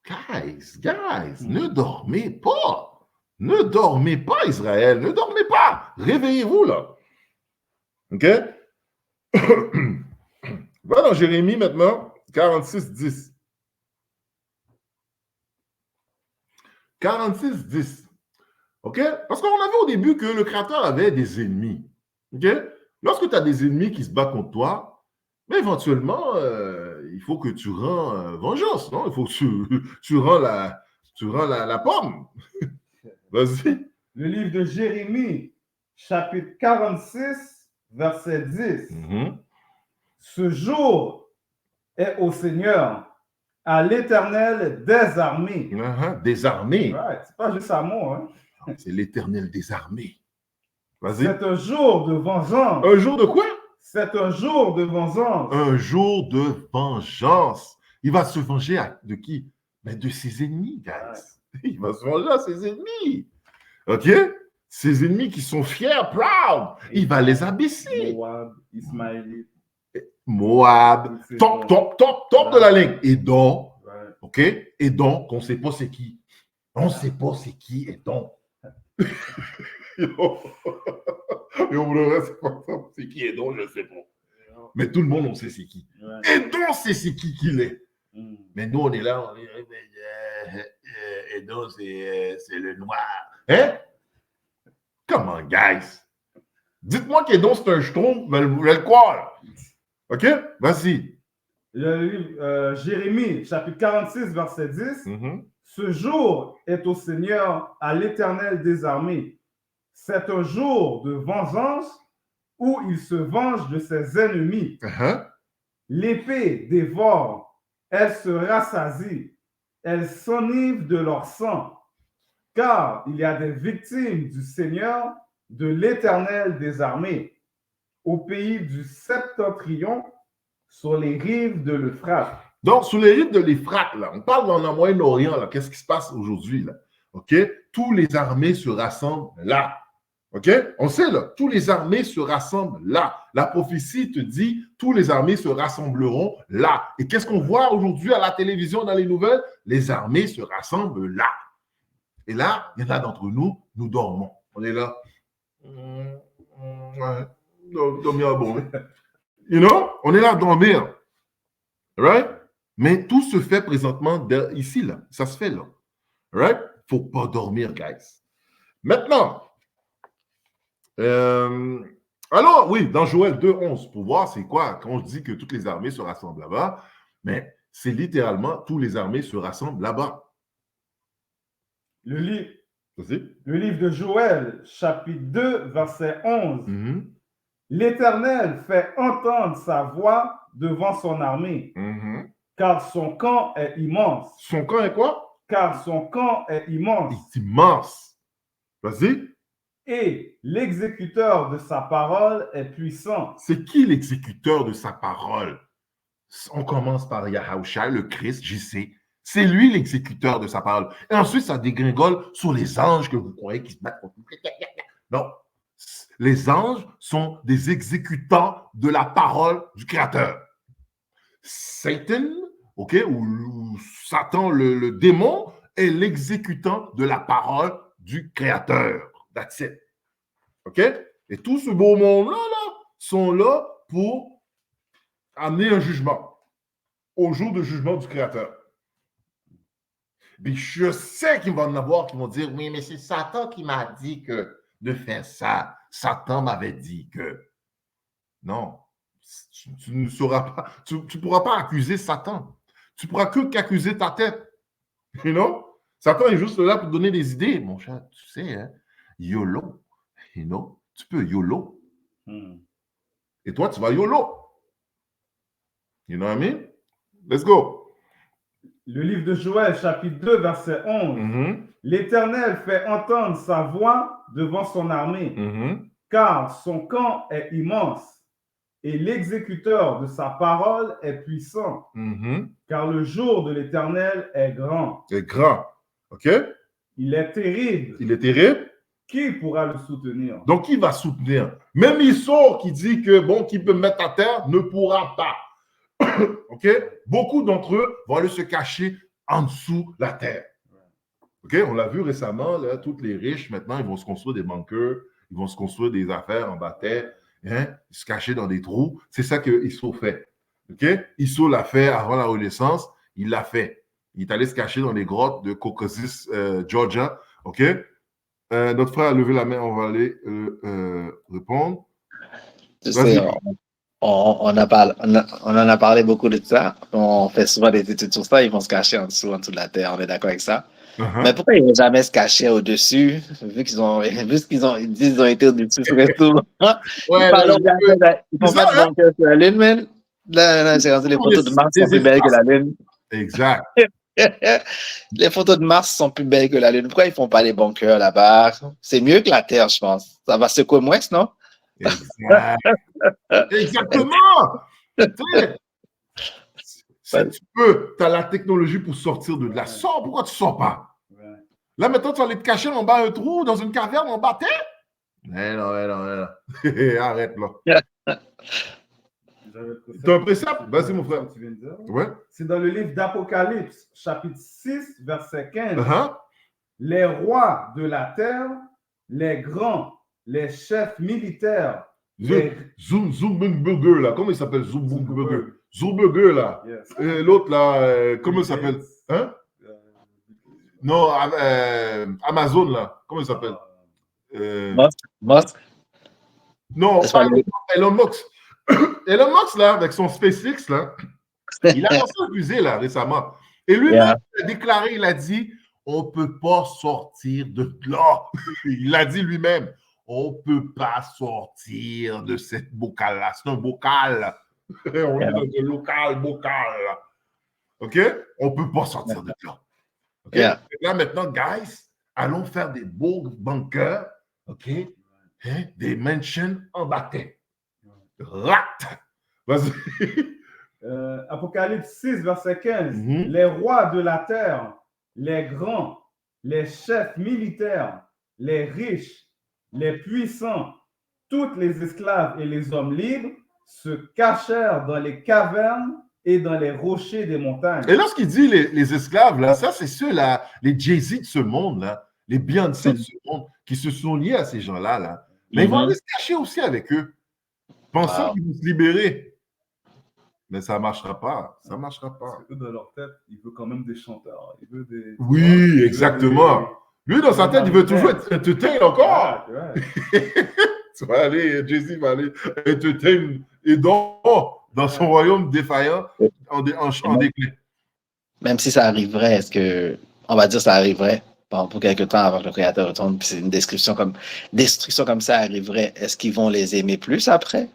Guys, ne dormez pas. Ne dormez pas, Israël. Ne dormez pas. Réveillez-vous, là. OK? Va dans Jérémie maintenant, 46, 10. 46, 10. OK? Parce qu'on a vu au début que le Créateur avait des ennemis. OK? Lorsque tu as des ennemis qui se battent contre toi, mais éventuellement, il faut que tu rends vengeance, non? Il faut que tu rends la pomme. Vas-y.
Le livre de Jérémie, chapitre 46, verset 10. Ce jour est au Seigneur, à l'Éternel des armées.
Des armées.
Ouais, c'est pas juste un mot, hein?
C'est l'Éternel des armées. Vas-y.
C'est un jour de vengeance.
Un jour de quoi?
C'est un jour de vengeance.
Un jour de vengeance. Il va se venger de qui? Mais de ses ennemis, guys. Ouais. Il va se venger à ses ennemis. OK? Ses ennemis qui sont fiers, proud. Il va les abaisser.
Moab, Ismaélite.
Moab. Top de la ligne. Edom. OK? Edom, on ne sait pas c'est qui. On ne sait pas c'est qui Edom. C'est qui Edom, je ne sais pas. Mais tout le monde, on sait c'est qui. Edom, c'est qui qu'il est. Mais nous, on est là, on dit Edom, c'est le noir. Hein? Come on, guys. Dites-moi qu'Edom, c'est un schtroumpf, je vais le croire. OK? Vas-y.
Jérémie, chapitre 46, verset 10. Ce jour est au Seigneur, à l'Éternel des armées. C'est un jour de vengeance où il se venge de ses ennemis. L'épée dévore, elle se rassasie, elle s'enivre de leur sang, car il y a des victimes du Seigneur, de l'Éternel des armées, au pays du Septentrion, sur les rives de l'Euphrate.
Donc, sur les rives de l'Euphrate, là, on parle dans le Moyen-Orient, là, qu'est-ce qui se passe aujourd'hui, là? OK? Tous les armées se rassemblent là. OK? On sait, là, tous les armées se rassemblent là. La prophétie te dit, tous les armées se rassembleront là. Et qu'est-ce qu'on voit aujourd'hui à la télévision, dans les nouvelles? Les armées se rassemblent là. Et là, il y en a d'entre nous, nous dormons. On est là. Ouais, dormir bon. You know? On est là à dormir. Right? Mais tout se fait présentement ici, là. Ça se fait là. Right? Faut pas dormir, guys. Maintenant, alors, oui, dans Joël 2:11, pour voir c'est quoi, quand je dis que toutes les armées se rassemblent là-bas, mais c'est littéralement toutes les armées se rassemblent là-bas.
Le livre de Joël, chapitre 2, verset 11. L'Éternel fait entendre sa voix devant son armée, car son camp est immense.
Son camp est quoi?
Car son camp est immense.
Il est immense. Vas-y.
Et l'exécuteur de sa parole est puissant.
C'est qui l'exécuteur de sa parole? On commence par Yahushua, le Christ, JC. C'est lui l'exécuteur de sa parole. Et ensuite, ça dégringole sur les anges que vous croyez qui se battent. Non. Les anges sont des exécutants de la parole du Créateur. Satan, OK, ou Satan, le démon, est l'exécutant de la parole du Créateur. That's it. OK? Et tout ce beau monde-là, sont là pour amener un jugement au jour du jugement du Créateur. Puis je sais qu'il va en avoir qui vont dire, oui, mais c'est Satan qui m'a dit que de faire ça. Satan m'avait dit que. Non, tu ne sauras pas, tu ne pourras pas accuser Satan. Tu ne pourras que qu'accuser ta tête. You know? Satan est juste là pour te donner des idées. Mon cher, tu sais, hein? YOLO. You know? Tu peux YOLO. Et toi, tu vas YOLO. You know what I mean? Let's go.
Le livre de Joël, chapitre 2, verset 11. L'Éternel fait entendre sa voix devant son armée, car son camp est immense et l'exécuteur de sa parole est puissant, car le jour de l'Éternel est grand.
C'est grand. OK?
Il est terrible.
Il est terrible.
Qui pourra le soutenir?
Donc, qui va soutenir? Même Issor qui dit que, bon, qui peut mettre à terre, ne pourra pas. OK? Beaucoup d'entre eux vont aller se cacher en dessous la terre. OK? On l'a vu récemment, là, tous les riches, maintenant, ils vont se construire des bunkers, ils vont se construire des affaires en bas terre, hein, se cacher dans des trous. C'est ça que Issor fait. OK? Issor l'a fait avant la Renaissance, il l'a fait. Il est allé se cacher dans les grottes de Caucasus, Georgia. OK? Notre frère a levé la main, on va aller répondre.
Tu sais, on en a parlé beaucoup de ça. On fait souvent des études sur ça. Ils vont se cacher en dessous de la terre. On est d'accord avec ça. Mais pourquoi ils ne vont jamais se cacher au-dessus, vu qu'ils ont disent qu'ils ont été au-dessus sur le tout?
Ouais,
ils font pas de bunkers sur la Lune, man. Là, c'est rendu les photos de Mars sont plus belles que la Lune.
Exact.
Les photos de Mars sont plus belles que la Lune. Pourquoi ils ne font pas les bunkers là-bas? C'est mieux que la Terre, je pense. Ça va secouer moins, non?
Exact. Exactement. Tu as la technologie pour sortir de là. Sors, pourquoi tu ne sors pas? Là, maintenant, tu vas aller te cacher en bas d'un trou, dans une caverne en bas terre? Mais non. Arrête, là. Tu as un précepte? Vas-y, mon frère. Ouais.
C'est dans le livre d'Apocalypse, chapitre 6, verset 15. Les rois de la terre, les grands, les chefs militaires.
Zumburger, là. Comment il s'appelle? Zumburger, là. Yes. L'autre, là, comment il s'appelle? Hein? Non, Amazon, là. Comment il s'appelle?
Musk?
Non, Elon Musk. Elon Musk, là, avec son SpaceX, là, il a lancé une fusée, là, récemment. Et lui, là, il a déclaré, il a dit, on ne peut pas sortir de là. Il l'a dit lui-même, on ne peut pas sortir de cette bocal-là. C'est un bocal. On est dans un local bocal. OK? On ne peut pas sortir de là. OK? Là, maintenant, guys, allons faire des beaux bunkers, OK? Hein? Des mansions en bâtiment. Rat! Vas-y.
Apocalypse 6, verset 15. Les rois de la terre, les grands, les chefs militaires, les riches, les puissants, toutes les esclaves et les hommes libres se cachèrent dans les cavernes et dans les rochers des montagnes.
Et lorsqu'il dit les esclaves, là, ça, c'est ceux-là, les Jay-Z de ce monde, là, les Beyoncé de ce monde, qui se sont liés à ces gens-là, là. Mais ils vont aller se cacher aussi avec eux, pensant qu'ils vont se libérer. Mais ça ne marchera pas. Ça ne marchera pas.
Parce que dans leur tête, il veut quand même des chanteurs. Il veut des...
Oui, exactement. Lui, dans sa tête, il veut toujours être entertain encore. Tu vas aller, Jay-Z va aller entertain et dans son royaume défaillant en déclin.
Même si ça arriverait, est-ce que, on va dire ça arriverait pour quelque temps avant que le créateur retourne, puis c'est une destruction comme ça arriverait, est-ce qu'ils vont les aimer plus après?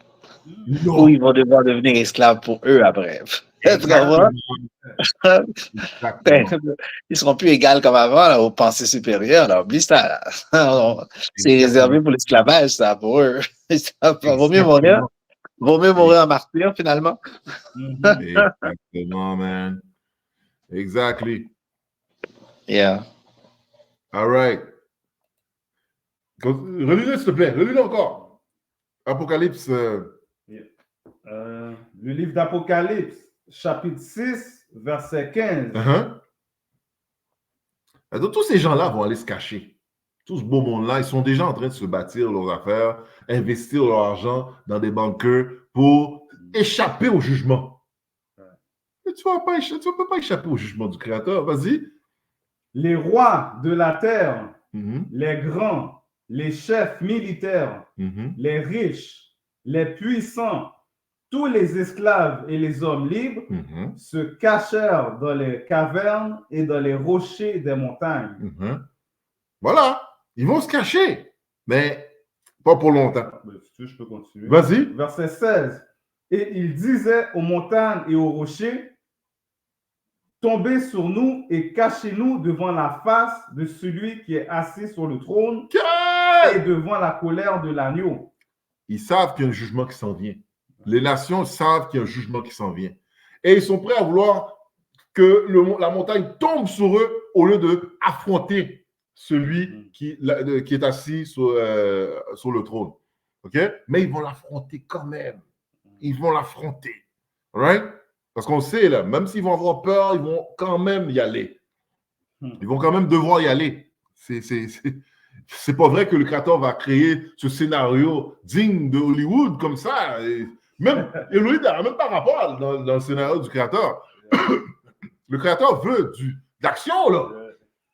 Non.
Ou ils vont devoir devenir esclaves pour eux après?
Exactement.
Ils seront plus égaux comme avant là, aux pensées supérieures. Là. Oublie ça. C'est réservé pour l'esclavage, ça, pour eux. Vaut mieux mourir en martyr, finalement.
Exactement, man. Exactly.
Yeah.
All right. Relis-le, s'il te plaît. Relis-le encore. Apocalypse.
Le livre d'Apocalypse, chapitre 6, verset 15.
Donc, tous ces gens-là vont aller se cacher. Tout ce beau monde-là, ils sont déjà en train de se bâtir leurs affaires, investir leur argent dans des bunkers pour échapper au jugement. Mais tu ne peux pas échapper au jugement du Créateur. Vas-y.
les rois de la terre, les grands, les chefs militaires, les riches, les puissants, tous les esclaves et les hommes libres se cachèrent dans les cavernes et dans les rochers des montagnes.
Voilà, ils vont se cacher, mais pas pour longtemps.
Si tu veux, je peux continuer.
Vas-y.
Verset 16. Et il disait aux montagnes et aux rochers, tombez sur nous et cachez-nous devant la face de celui qui est assis sur le trône et devant la colère de l'agneau.
Ils savent qu'il y a un jugement qui s'en vient. Les nations savent qu'il y a un jugement qui s'en vient. Et ils sont prêts à vouloir que la montagne tombe sur eux au lieu d'affronter celui qui est assis sur le trône. OK? Mais ils vont l'affronter quand même. Ils vont l'affronter. Right? Parce qu'on sait, là, même s'ils vont avoir peur, ils vont quand même y aller. Ils vont quand même devoir y aller. C'est pas vrai que le Créateur va créer ce scénario digne de Hollywood comme ça. Et Hollywood n'a même pas rapport dans le scénario du Créateur. Le Créateur veut de l'action, là.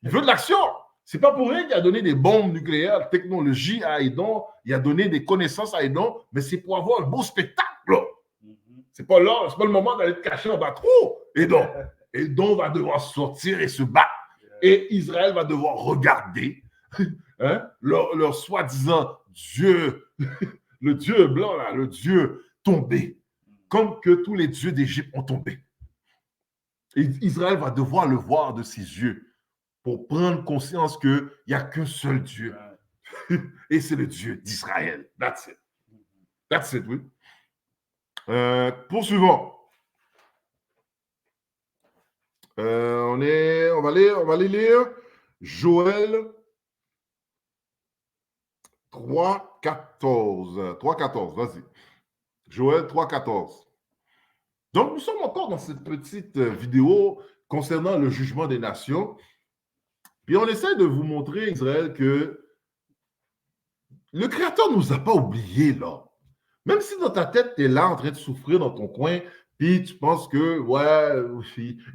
Il veut de l'action. C'est pas pour rien qu'il a donné des bombes nucléaires, technologie à Édon, il a donné des connaissances à Édon, mais c'est pour avoir un beau spectacle, là. C'est pas là, c'est pas le moment d'aller te cacher en bas trop. Édon va devoir sortir et se battre. Et Israël va devoir regarder leur soi-disant Dieu, le Dieu blanc, là, le Dieu tombé, comme que tous les dieux d'Égypte ont tombé. Et Israël va devoir le voir de ses yeux pour prendre conscience qu'il n'y a qu'un seul Dieu. Et c'est le Dieu d'Israël. That's it. That's it, oui. Poursuivons. On va aller lire Joël 3,14. 3,14, vas-y. Joël 3,14. Donc, nous sommes encore dans cette petite vidéo concernant le jugement des nations. Puis on essaie de vous montrer, Israël, que le Créateur ne nous a pas oubliés, là. Même si dans ta tête, tu es là en train de souffrir dans ton coin, puis tu penses que, ouais,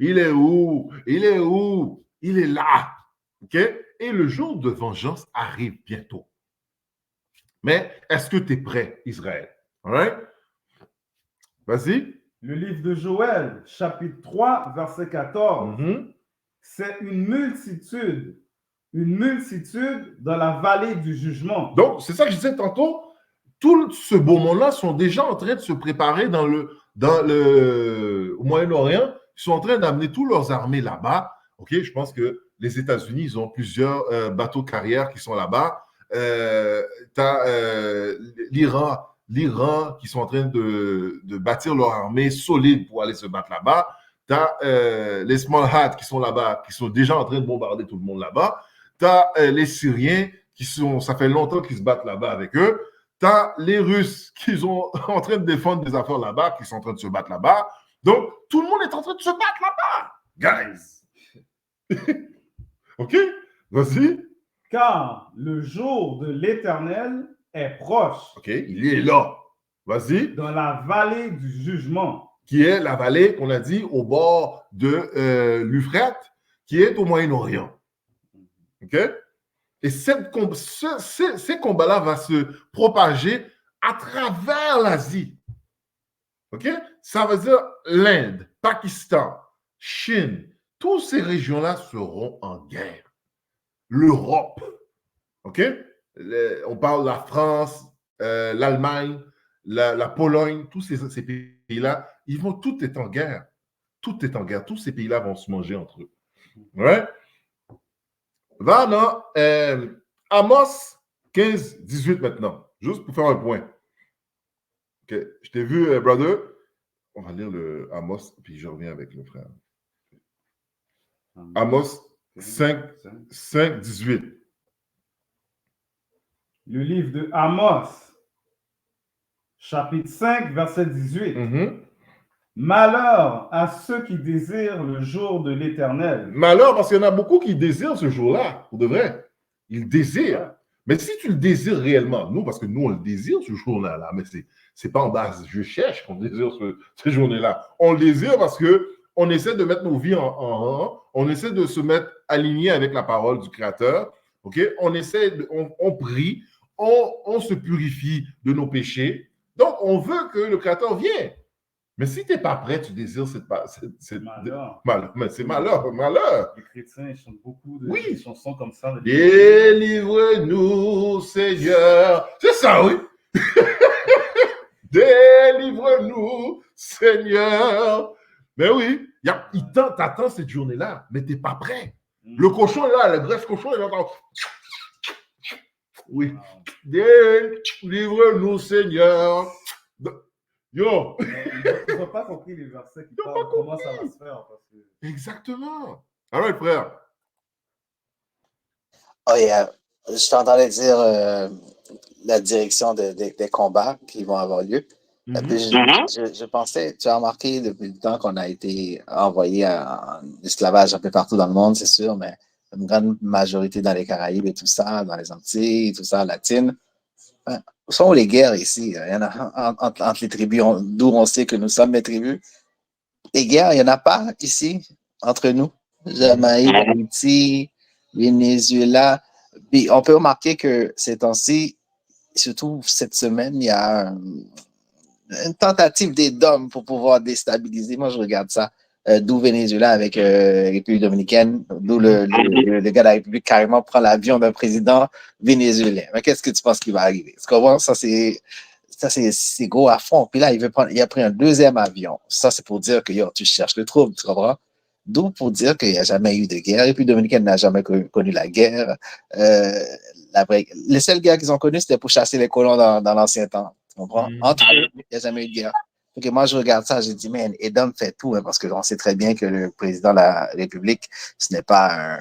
il est où? Il est où? Il est là. OK? Et le jour de vengeance arrive bientôt. Mais est-ce que tu es prêt, Israël? All right? Vas-y.
Le livre de Joël, chapitre 3, verset 14. C'est une multitude dans la vallée du jugement.
Donc, c'est ça que je disais tantôt. Tout ce beau monde-là sont déjà en train de se préparer au Moyen-Orient. Ils sont en train d'amener toutes leurs armées là-bas. OK, je pense que les États-Unis, ils ont plusieurs bateaux carrières qui sont là-bas. Tu as l'Iran qui sont en train de bâtir leur armée solide pour aller se battre là-bas. Tu as les Small Hats qui sont là-bas, qui sont déjà en train de bombarder tout le monde là-bas. Tu as les Syriens ça fait longtemps qu'ils se battent là-bas avec eux. Tu as les Russes qui sont en train de défendre des affaires là-bas, qui sont en train de se battre là-bas. Donc, tout le monde est en train de se battre là-bas. Guys. OK? Vas-y.
Car le jour de l'Éternel est proche.
OK, il est là. Vas-y.
Dans la vallée du jugement.
Qui est la vallée, qu'on a dit, au bord de l'Euphrate, qui est au Moyen-Orient. OK? Et ces combats-là vont se propager à travers l'Asie. OK? Ça veut dire l'Inde, Pakistan, Chine, toutes ces régions-là seront en guerre. L'Europe. OK? On parle de la France, l'Allemagne, la Pologne, tous ces pays-là, ils vont tout être en guerre. Tout est en guerre. Tous ces pays-là vont se manger entre eux. Ouais? Va dans Amos 15, 18 maintenant. Juste pour faire un point. OK. Je t'ai vu, brother. On va lire le Amos, puis je reviens avec le frère. Amos 5, 18.
Le livre de Amos, chapitre 5, verset 18. Malheur à ceux qui désirent le jour de l'Éternel.
Malheur parce qu'il y en a beaucoup qui désirent ce jour-là, pour de vrai. Ils désirent. Mais si tu le désires réellement, nous, parce que nous, on le désire ce jour-là, mais c'est pas en base je cherche qu'on désire ce journée-là. On le désire parce que on essaie de mettre nos vies en rang, on essaie de se mettre aligné avec la parole du Créateur, ok? On prie, on se purifie de nos péchés. Donc, on veut que le Créateur vienne. Mais si tu n'es pas prêt, tu désires
malheur.
Mais c'est malheur.
Les chrétiens chantent beaucoup de chansons comme ça.
Délivre-nous, Seigneur. C'est ça, oui. Délivre-nous, Seigneur. Mais oui, il t'attend cette journée-là, mais tu n'es pas prêt. Le cochon est là, le greffe cochon est là. Oui. Délivre-nous, Seigneur. Yo!
Ils n'ont pas compris les versets qui parlent comment ça va se faire. Parce que...
Exactement. Alors, frère.
Oh, yeah. Je t'entendais dire la direction des combats qui vont avoir lieu. Je pensais, tu as remarqué depuis le temps qu'on a été envoyé en esclavage un peu partout dans le monde, c'est sûr, mais une grande majorité dans les Caraïbes et tout ça, dans les Antilles, tout ça, latine. Où sont les guerres ici? Il y en a entre les tribus, d'où on sait que nous sommes les tribus. Les guerres, il n'y en a pas ici, entre nous. Jamaïque, Haïti, Venezuela. Puis on peut remarquer que ces temps-ci, surtout cette semaine, il y a une tentative des DOM pour pouvoir déstabiliser. Moi, je regarde ça. D'où Venezuela avec République dominicaine, d'où le gars de la République carrément prend l'avion d'un président vénézuélien. Mais qu'est-ce que tu penses qui va arriver? Tu comprends? Ça, c'est gros à fond. Puis là, il a pris un deuxième avion. Ça, c'est pour dire que tu cherches le trouble, tu comprends? D'où pour dire qu'il n'y a jamais eu de guerre. La République dominicaine n'a jamais connu la guerre. Les seules guerres qu'ils ont connues, c'était pour chasser les colons dans l'ancien temps. Tu comprends? Entre eux, il n'y a jamais eu de guerre. Donc, moi, je regarde ça, j'ai dit, man, Edom fait tout, parce qu'on sait très bien que le président de la République, ce n'est pas un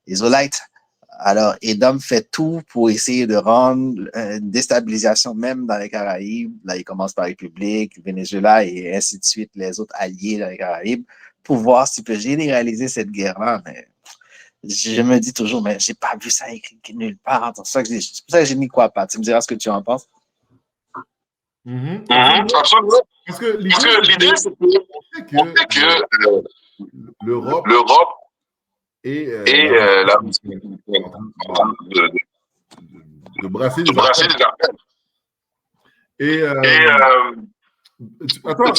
Israélite. Alors, Edom fait tout pour essayer de rendre une déstabilisation même dans les Caraïbes. Là, il commence par République, Venezuela et ainsi de suite, les autres alliés dans les Caraïbes, pour voir s'il peut généraliser cette guerre-là. Mais je me dis toujours, mais j'ai pas vu ça écrit nulle part. C'est pour ça que je n'y crois pas. Tu me diras ce que tu en penses?
Absolument. Parce que l'idée, c'est que l'Europe et la Russie de brasser des affaires. Et attends,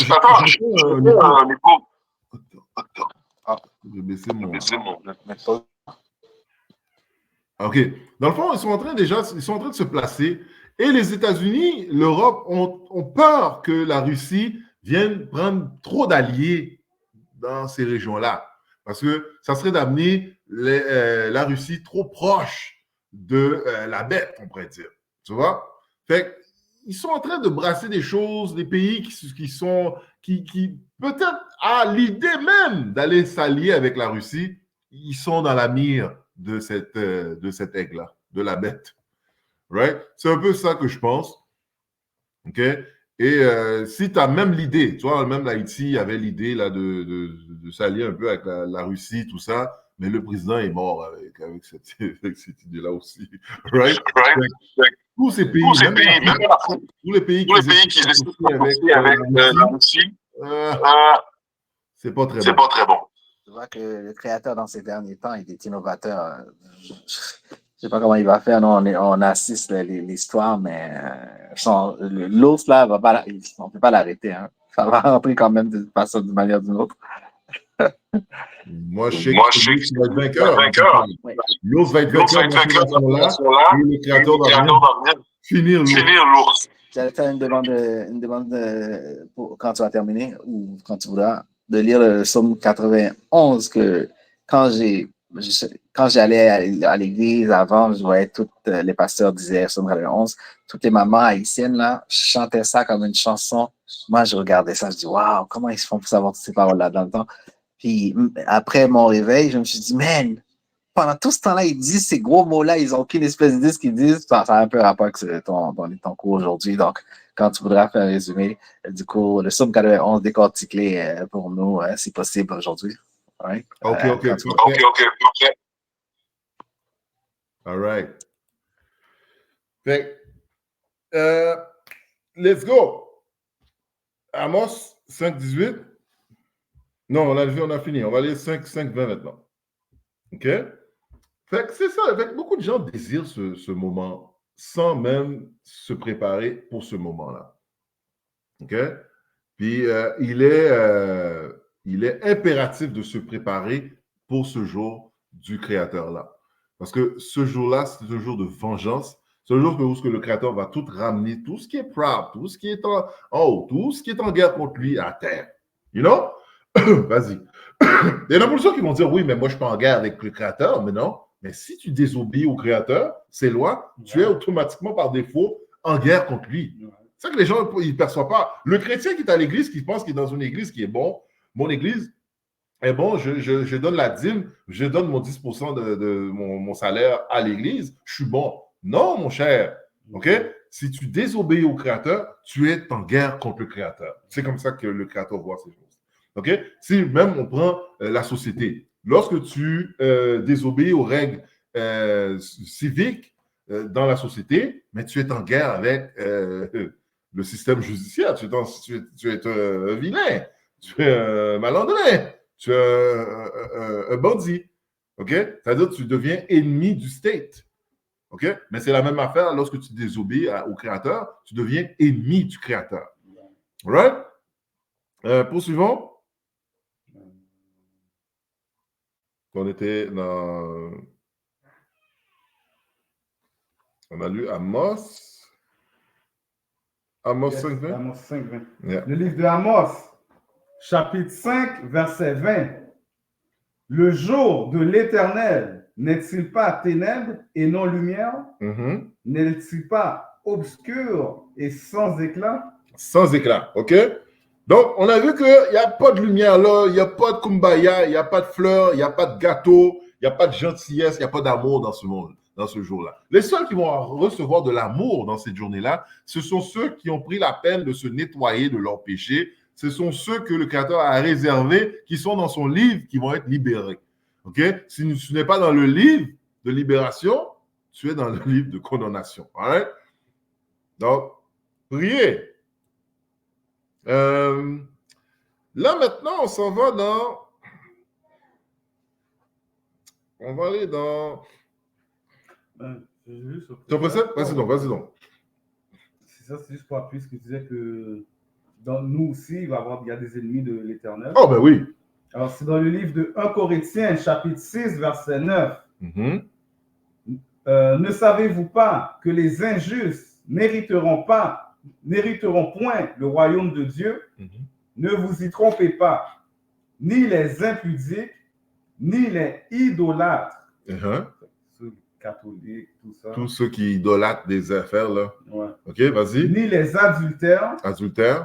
je vais baisser mon... OK. Dans le fond, ils sont en train de se placer. Et les États-Unis, l'Europe ont peur que la Russie vienne prendre trop d'alliés dans ces régions-là. Parce que ça serait d'amener la Russie trop proche de la bête, on pourrait dire. Tu vois? Fait qu'ils sont en train de brasser des choses, des pays qui peut-être à l'idée même d'aller s'allier avec la Russie, ils sont dans la mire de cet aigle-là, de la bête. Right? C'est un peu ça que je pense. OK? Et si tu as même l'idée, tu vois, même l'Haïti avait l'idée là, de s'allier un peu avec la Russie, tout ça, mais le président est mort avec cette idée-là aussi. Right? Tous ces pays, même tous les pays qui essaient avec la Russie, c'est pas très bon.
Je vois que le créateur, dans ces derniers temps, il est innovateur. Je ne sais pas comment il va faire. Nous, on assiste l'histoire, mais l'ours, là, on ne peut pas l'arrêter. Hein. Ça va rentrer quand même d'une façon, d'une manière ou d'une autre.
Moi, je sais qu'il va être vainqueur. L'ours va être vainqueur dans ce là et le créateur va finir l'ours.
J'allais faire une demande pour, quand tu vas terminer ou quand tu voudras, de lire le psaume 91 que quand j'allais à l'église avant, je voyais tous les pasteurs disaient psaume 91, toutes les mamans haïtiennes là chantaient ça comme une chanson. Moi, je regardais ça, je dis waouh, comment ils se font pour savoir toutes ces paroles-là dans le temps. Puis après mon réveil, je me suis dit, man, pendant tout ce temps-là, ils disent ces gros mots-là, ils n'ont aucune espèce d'idée de ce qu'ils disent. Ça a un peu rapport avec ton cours aujourd'hui. Donc, quand tu voudras faire un résumé du cours, le psaume 91 décortiqué pour nous, si possible, aujourd'hui. Right?
OK. All right. Fait, let's go. Amos 5.18. Non, on a fini. On va aller 5-20 maintenant. OK? Fait que c'est ça. Fait que beaucoup de gens désirent ce moment sans même se préparer pour ce moment-là. OK? Puis, il est impératif de se préparer pour ce jour du Créateur-là. Parce que ce jour-là, c'est un jour de vengeance. C'est un jour où le Créateur va tout ramener, tout ce qui est proud, tout ce qui est en haut, tout ce qui est en guerre contre lui à terre. You know? Vas-y. Il y en a beaucoup de gens qui vont dire, oui, mais moi, je suis pas en guerre avec le Créateur. Mais non. Mais si tu désobéis au Créateur, c'est loi, tu es automatiquement par défaut en guerre contre lui. C'est ça que les gens ne perçoivent pas. Le chrétien qui est à l'église, qui pense qu'il est dans une église qui est bon, mon église est bon, je donne la dîme, je donne mon 10% de mon salaire à l'église, je suis bon. Non, mon cher. OK? Si tu désobéis au Créateur, tu es en guerre contre le Créateur. C'est comme ça que le Créateur voit ces choses. OK? Si même on prend la société, lorsque tu désobéis aux règles civiques dans la société, mais tu es en guerre avec le système judiciaire, tu es un vilain, tu es un malandrin, tu es un bandit. OK? C'est-à-dire que tu deviens ennemi du state. OK? Mais c'est la même affaire lorsque tu désobéis au Créateur, tu deviens ennemi du Créateur. Right? Poursuivons. On était dans... On a lu Amos. Amos 5:20.
Amos 5:20.
Yeah.
Le livre de Amos, chapitre 5, verset 20. Le jour de l'Éternel n'est-il pas ténèbres et non lumière?
Mm-hmm.
N'est-il pas obscur et sans éclat?
Sans éclat, OK? Donc, on a vu qu'il n'y a pas de lumière là, il n'y a pas de kumbaya, il n'y a pas de fleurs, il n'y a pas de gâteau, il n'y a pas de gentillesse, il n'y a pas d'amour dans ce monde, dans ce jour-là. Les seuls qui vont recevoir de l'amour dans cette journée-là, ce sont ceux qui ont pris la peine de se nettoyer de leurs péchés. Ce sont ceux que le Créateur a réservés, qui sont dans son livre, qui vont être libérés. OK? Si tu n'es pas dans le livre de libération, tu es dans le livre de condamnation. All right? Donc, priez. Là, maintenant, on s'en va dans... On va aller dans... Tu as pressé? Vas-y donc.
C'est ça, c'est juste pour appuyer ce que tu disais que dans nous aussi, il y a des ennemis de l'Éternel.
Oh, ben oui.
Alors, c'est dans le livre de 1 Corinthiens, chapitre 6, verset 9.
Mm-hmm.
Ne savez-vous pas que les injustes n'hériteront point le royaume de Dieu?
Mm-hmm.
Ne vous y trompez pas, ni les impudiques, ni les idolâtres, ceux catholiques, tout ça.
Tous ceux qui idolâtrent des affaires, là.
Ouais.
OK, vas-y.
Ni les adultères,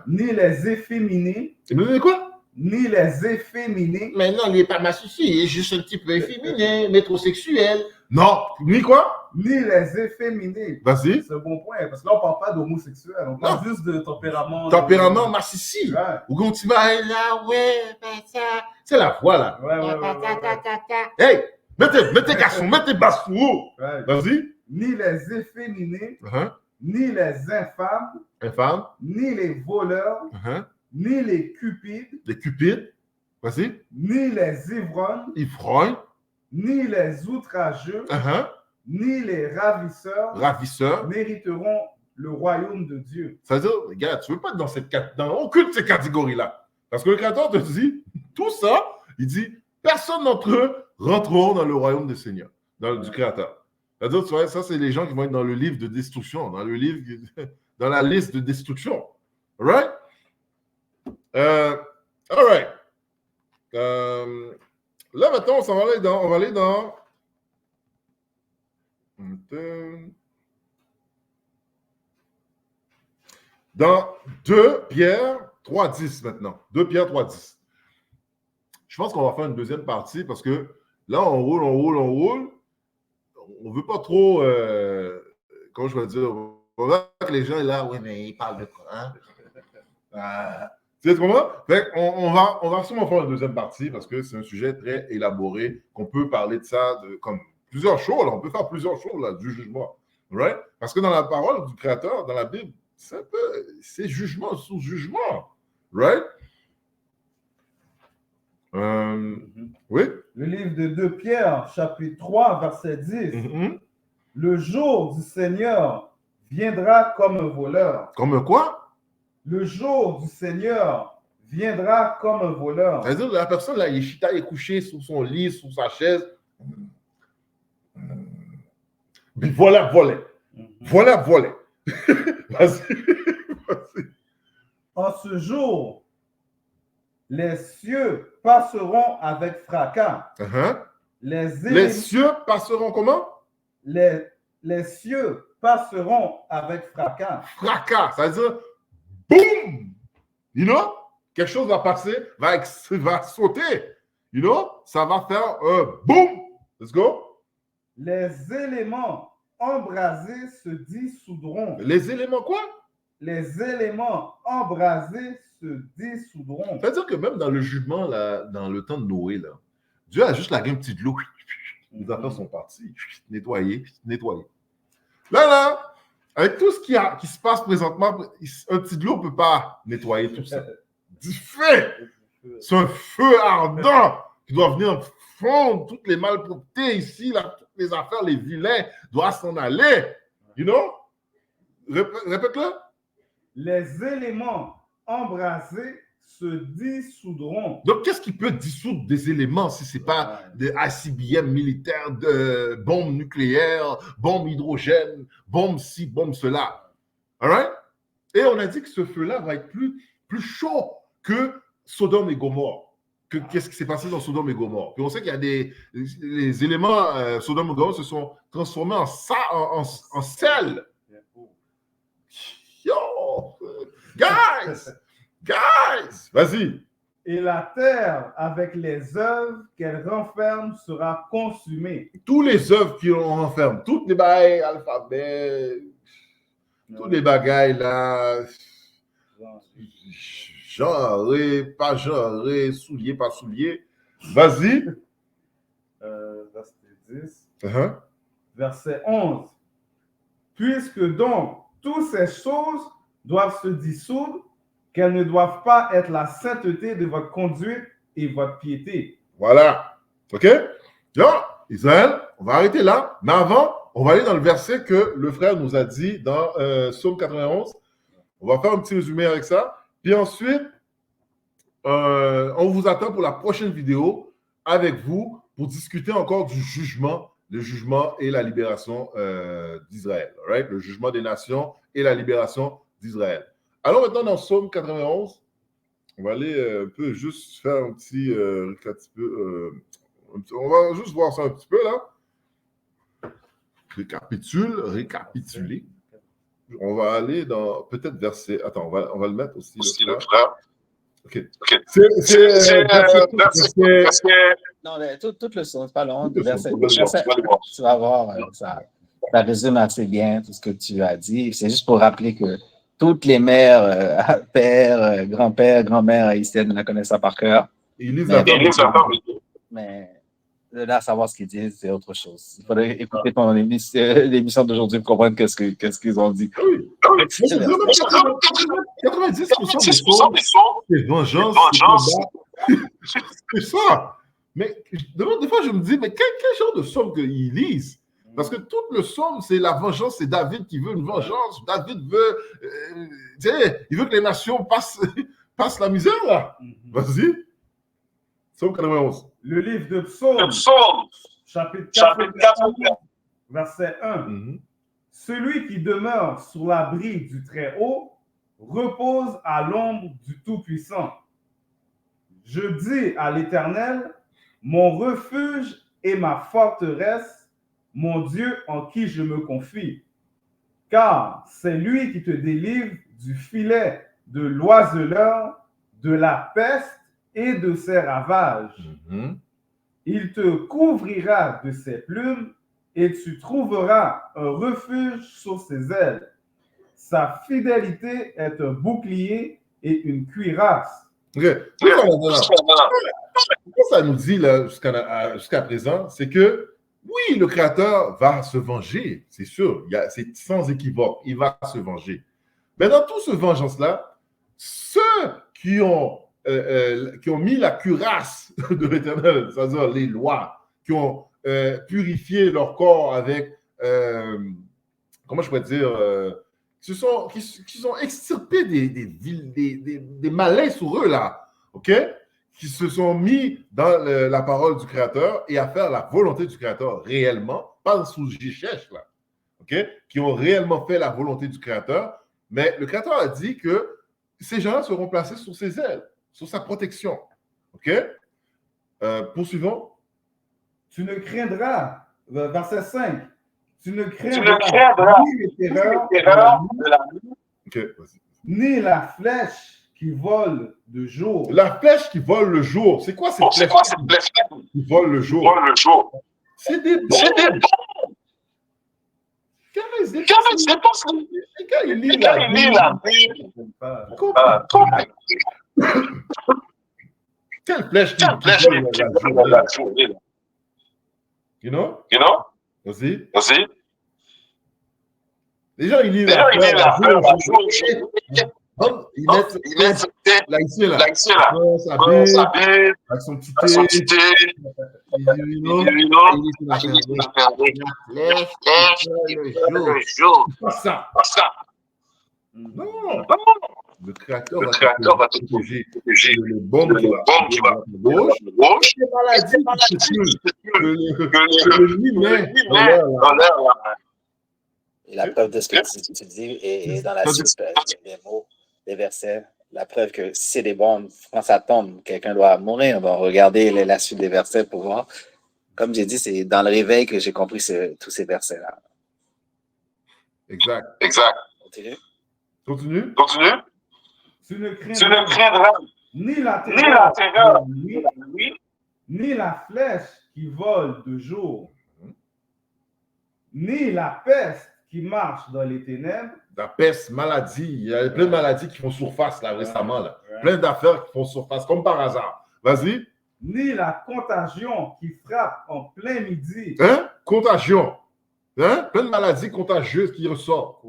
ni les efféminés.
Mais quoi?
Ni les efféminés.
Mais non, il n'est pas massouci, il est juste un petit peu efféminé, métrosexuel.
Non, ni quoi?
Ni les efféminés.
Vas-y.
C'est un bon point, parce que là, on ne parle pas d'homosexuel, on parle juste de tempérament.
Tempérament massissi.
Ouais.
Ou quand tu vas là, ouais, ça. C'est la voix, là.
Ouais.
Hey, mettez garçons, mettez bassou.
Ouais.
Vas-y.
Ni les efféminés,
Uh-huh.
ni les infâmes,
Infâme.
ni les voleurs,
Uh-huh.
ni les cupides,
Les cupides. Vas-y.
ni les ivrognes,
Ivrognes.
ni les outrageux,
Uh-huh.
ni les ravisseurs
Ravisseurs.
mériteront le royaume de Dieu.
Ça veut dire, regarde, tu ne veux pas être dans aucune de ces catégories-là. Parce que le Créateur te dit, tout ça, il dit, personne d'entre eux rentreront dans le royaume du Seigneur, du Créateur. C'est-à-dire, tu vois, ça, c'est les gens qui vont être dans le livre de destruction, dans la liste de destruction. All right? All right. Là, maintenant, on va aller dans dans 2 Pierre 3:10 maintenant. 2 Pierre 3:10. Je pense qu'on va faire une deuxième partie parce que là, on roule. On ne veut pas trop, comment je vais dire, on voit que les gens sont là, oui, mais ils parlent de quoi, hein? Tu sais comment? On va sûrement faire une deuxième partie parce que c'est un sujet très élaboré, qu'on peut parler de ça comme plusieurs choses. On peut faire plusieurs choses là, du jugement. Right? Parce que dans la parole du Créateur, dans la Bible, c'est jugement sous jugement. Right? Oui.
Le livre de 2 Pierre, chapitre 3, verset 10. Le jour du Seigneur viendra comme un voleur.
Comme quoi?
Le jour du Seigneur viendra comme un voleur.
C'est-à-dire que la personne, là, Yeshita est couché sur son lit, sur sa chaise. Puis voilà, volé. Voilà, volé. Vas-y. Vas-y.
En ce jour, les cieux passeront avec fracas.
Les cieux passeront comment?
Les cieux passeront avec fracas.
Fracas, c'est-à-dire, boum! You know? Quelque chose va passer, va sauter. You know? Ça va faire un boum! Let's go.
Les éléments embrasés se dissoudront.
Les éléments quoi?
Les éléments embrasés se dissoudront.
C'est-à-dire que même dans le jugement, là, dans le temps de Noé, là, Dieu a juste lagué un petit de l'eau. Les affaires sont parties. Nettoyées. Là, avec tout ce qui se passe présentement, un petit de l'eau ne peut pas nettoyer tout ça. Du feu! C'est un feu ardent qui doit venir fondre toutes les malpropretés ici, là, toutes les affaires, les vilains doivent s'en aller. You know? Répète-le.
Les éléments embrasés se dissoudront.
Donc, qu'est-ce qui peut dissoudre des éléments si ce n'est pas des ICBM militaires, de bombes nucléaires, bombes hydrogène, bombes ci, bombes cela? All right? Et on a dit que ce feu-là va être plus chaud que Sodome et Gomorre. Qu'est-ce qui s'est passé dans Sodome et Gomorre? Puis on sait qu'il y a les éléments Sodome et Gomorre se sont transformés en sel. Yo! Guys! Vas-y!
Et la terre, avec les œuvres qu'elle renferme, sera consumée.
Tous les œuvres qui on renferme, toutes les bagailles, alphabet, tous les bagailles là, genré, pas genré, soulier, pas soulier. Vas-y!
Verset 10. Verset 11. Puisque donc toutes ces choses doivent se dissoudre, qu'elles ne doivent pas être la sainteté de votre conduite et votre piété.
Voilà. OK? Donc, Israël, on va arrêter là. Mais avant, on va aller dans le verset que le frère nous a dit dans Psaume 91. On va faire un petit résumé avec ça. Puis ensuite, on vous attend pour la prochaine vidéo avec vous pour discuter encore du jugement, le jugement et la libération d'Israël. Right? Le jugement des nations et la libération d'Israël. Allons maintenant dans Psaume 91. On va aller un peu juste faire un petit on va juste voir ça un petit peu là. Récapituler. On va aller dans peut-être verset. Attends, on va le mettre aussi le frère. OK.
Non, tout le son, c'est pas long. Verset, tu vas voir, ça résume assez bien tout ce que tu as dit. C'est juste pour rappeler que toutes les mères, pères, grands-pères, grand-mères haïtiennes la connaissent ça par cœur.
Ils lisent la Bible.
Mais là, savoir ce qu'ils disent, c'est autre chose. Il faudrait écouter ton l'émission d'aujourd'hui pour comprendre qu'est-ce qu'ils ont dit.
Oui. 90% des sons, c'est vengeance. C'est ça. Mais des fois, je me dis, mais quel genre de psaume qu'ils lisent? Parce que tout le psaume, c'est la vengeance, c'est David qui veut une vengeance. David veut, il veut que les nations passent la misère, là. Vas-y. Psaume 91.
Le livre de Psaume, chapitre 4, verset 1. Celui qui demeure sur l'abri du Très-Haut repose à l'ombre du Tout-Puissant. Je dis à l'Éternel, mon refuge et ma forteresse, mon Dieu en qui je me confie. Car c'est lui qui te délivre du filet de l'oiseleur, de la peste et de ses ravages. Il te couvrira de ses plumes et tu trouveras un refuge sur ses ailes. Sa fidélité est un bouclier et une cuirasse.
Ce que ça nous dit là jusqu'à présent, c'est que oui, le Créateur va se venger, c'est sûr, c'est sans équivoque, il va se venger. Mais dans toute ce vengeance-là, ceux qui ont qui ont mis la cuirasse de l'Éternel, c'est-à-dire les lois, qui ont purifié leur corps avec, comment je pourrais dire, qui sont extirpés des malins sur eux, là, OK? Qui se sont mis dans la parole du Créateur et à faire la volonté du Créateur réellement, pas sous Jichèche, là, OK? Qui ont réellement fait la volonté du Créateur, mais le Créateur a dit que ces gens-là seront placés sous ses ailes, sous sa protection, OK? Poursuivons.
Tu ne craindras, verset 5, tu ne craindras ni les terreurs de la nuit,
OK,
ni la flèche qui vole de jour.
La flèche qui vole le jour. C'est quoi cette flèche qui vole le jour? C'est des bombes. Quand il lit la Bible, quelle flèche qui vole la jour? You know? Vas-y. Les gens, ils lisent la jour. Ils mettent là, ici, là. Ça bête, avec son petit thé. Il dit, la flèche, le ça. Non. Le Créateur va te protéger le bombes qui va à gauche, les maladies que lui met dans l'air.
Et la preuve de ce que tu dis est dans la suite des mots, des versets. La preuve que si c'est des bombes, quand ça tombe, quelqu'un doit mourir. On va regarder la suite des versets pour voir. Comme j'ai dit, c'est dans le réveil que j'ai compris tous ces versets-là.
Exact. Continue.
Tu ne craindras ni la terreur de la nuit, ni la flèche qui vole de jour, ni la peste qui marche dans les ténèbres.
La peste, maladie. Il y a plein de maladies qui font surface là récemment. Là. Plein d'affaires qui font surface, comme par hasard. Vas-y.
Ni la contagion qui frappe en plein midi.
Contagion. Plein de maladies contagieuses qui ressortent.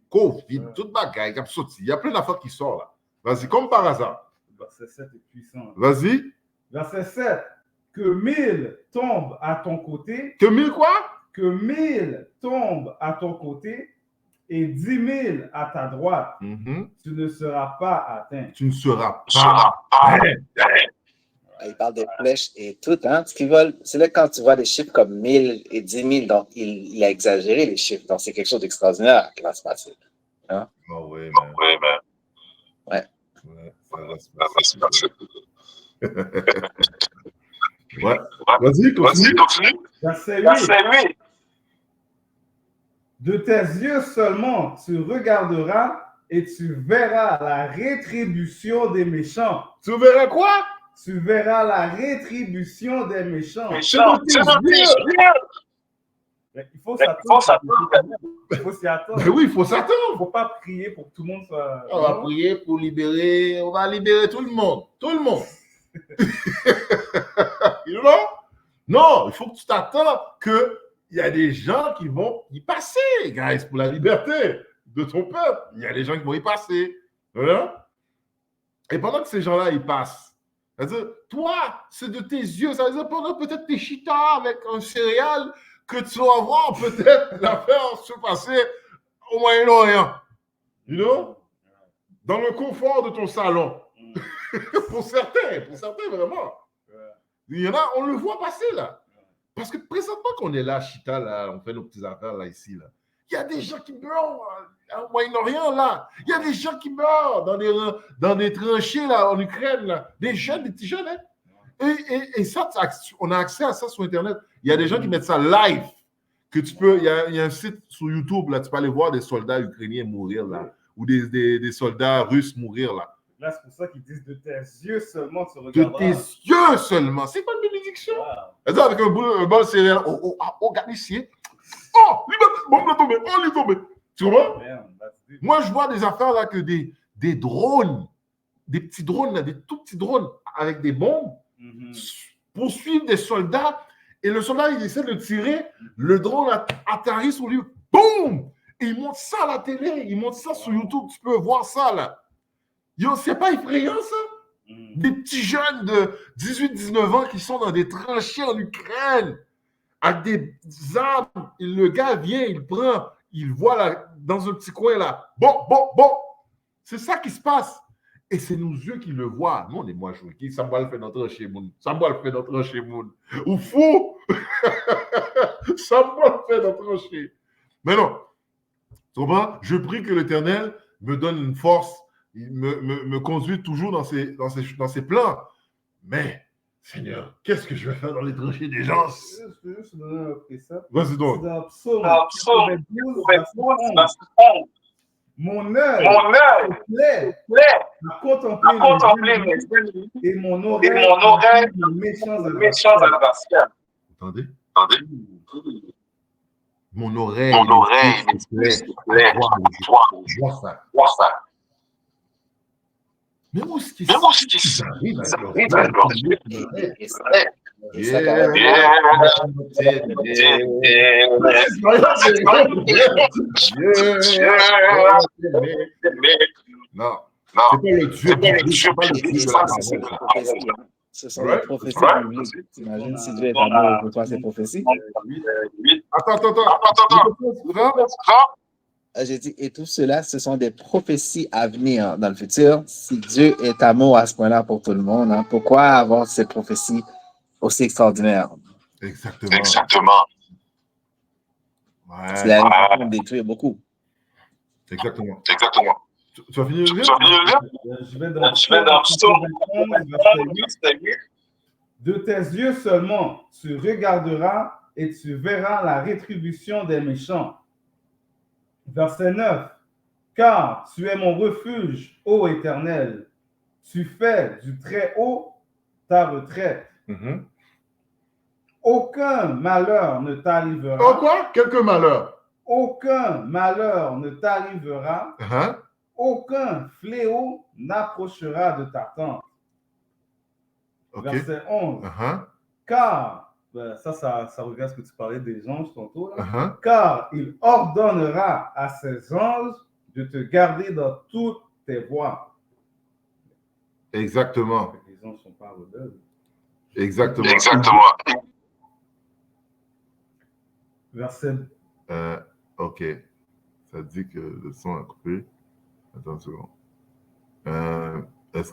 Covid, toute bagaille. Il y a plein d'affaires qui sortent là. Vas-y, comme par hasard.
Verset 7 est puissant.
Vas-y.
Verset 7. Que 1000 tombent à ton côté.
Que 1000 quoi?
Que 1000 tombent à ton côté et 10 000 à ta droite. Tu ne seras pas atteint.
Tu ne seras pas atteint.
Il parle de flèches et tout. Hein? Ce qui vole, c'est là quand tu vois des chiffres comme 1000 et 10 000, donc il a exagéré les chiffres. Donc c'est quelque chose d'extraordinaire qui va se passer. Hein?
Oh oui,
man. Ouais.
Ça va se passer. Ouais. Vas-y, continue.
Verset 8. De tes yeux seulement, tu regarderas et tu verras la rétribution des méchants.
Tu verras quoi?
Tu verras la rétribution des méchants.
C'est dans tes yeux.
Il faut s'attendre. Il faut s'y attendre.
Mais oui, il faut s'attendre.
Il ne faut pas prier pour que tout le monde soit...
On va prier pour libérer. On va libérer tout le monde. Tout le monde. You know? Non, il faut que tu t'attends qu'il y a des gens qui vont y passer, guys, pour la liberté de ton peuple. Il y a des gens qui vont y passer. Voilà. Et pendant que ces gens-là y passent, c'est-à-dire, toi, c'est de tes yeux. Ça veut dire pendant peut-être tes chitas avec un céréal que tu vas voir peut-être l'affaire se passer au Moyen-Orient. You know? Dans le confort de ton salon. Pour certains, vraiment. Il y en a, on le voit passer là. Parce que présentement qu'on est là, Chita, là, on fait nos petites affaires là, ici, là. Il y a des gens qui meurent au Moyen-Orient, là. Il y a des gens qui meurent dans des tranchées, là, en Ukraine, là. Des jeunes, des petits jeunes, hein. Et ça, on a accès à ça sur Internet. Il y a des gens qui mettent ça live. Que tu peux, il y a un site sur YouTube, là, tu peux aller voir des soldats ukrainiens mourir, là. Ou des soldats russes mourir, là.
Là, c'est pour ça qu'ils disent de tes yeux seulement, tu regarderas.
De tes yeux seulement. C'est pas une bénédiction. Wow. Avec un bol de céréales. Oh, regarde ici. Oh, il est tombé. Tu vois? Moi, je vois des affaires là que des drones, des petits drones, là, des tout petits drones avec des bombes poursuivent des soldats et le soldat, il essaie de tirer. Le drone atterrit sur lui. Boum! Et il montre ça à la télé. Il montre ça sur YouTube. Tu peux voir ça là. Yo, c'est pas effrayant, ça? Des petits jeunes de 18-19 ans qui sont dans des tranchées en Ukraine, avec des armes. Et le gars vient, il prend, il voit là, dans un petit coin là. Bon. C'est ça qui se passe. Et c'est nos yeux qui le voient. Nous, on est moins choqués. Ça va le faire notre chez Moun. Ça va le faire notre chez Moun. Ou fou! Ça va le faire notre chez. Mais non. Tu comprends? Je prie que l'Éternel me donne une force, il me conduit toujours dans ses plans. Mais, Seigneur, qu'est-ce que je vais faire dans les tranchées des gens?
Je peux juste donner un précepte.
Vas-y donc.
Dans Psaume 92, mon œil est clair à contempler mes ennemis et mon oreille les méchants adversaires.
Attendez. Mon oreille est claire. Vois ça. Mais où est-ce qu'ils arrivent à leur dire? Non, c'est pas le Dieu de la parole.
Ce sont des prophéties bibliques. T'imagines si Dieu est amour pour toi, ces prophéties?
Attends.
J'ai dit, et tout cela, ce sont des prophéties à venir dans le futur. Si Dieu est amour à ce point-là pour tout le monde, hein, pourquoi avoir ces prophéties aussi extraordinaires?
Exactement.
C'est la vie pour détruire beaucoup.
Exactement. Tu as fini de lire?
Je vais dans Psaume 91, verset 8. De tes yeux seulement, tu regarderas et tu verras la rétribution des méchants. Verset 9. Car tu es mon refuge, ô Éternel. Tu fais du très haut ta retraite. Aucun malheur ne t'arrivera.
Oh quoi? Quelques malheurs.
Aucun malheur ne t'arrivera. Aucun fléau n'approchera de ta tente.
Okay.
Verset 11. Car, ça revient à ce que tu parlais des anges tantôt, là. Car il ordonnera à ses anges de te garder dans toutes tes voies.
Exactement.
Les anges ne sont pas rebelles.
Exactement.
Verset.
Ok. Ça dit que le son a coupé. Attends une seconde. Est-ce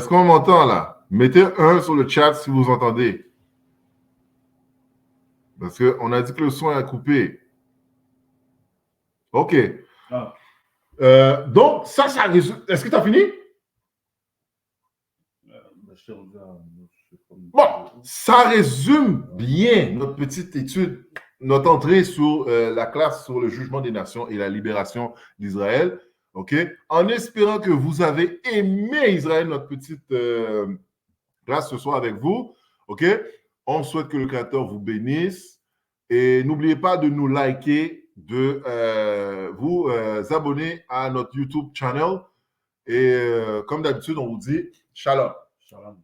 qu'on m'entend là? Mettez 1 sur le chat si vous entendez. Parce qu'on a dit que le son a coupé. Ok. Donc, ça résume. Est-ce que tu as fini? Bon, ça résume bien notre petite étude, notre entrée sur la classe sur le jugement des nations et la libération d'Israël. OK? En espérant que vous avez aimé Israël, notre petite classe ce soir avec vous. OK? On souhaite que le Créateur vous bénisse. Et n'oubliez pas de nous liker, de vous abonner à notre YouTube channel. Et comme d'habitude, on vous dit Shalom.
Shalom.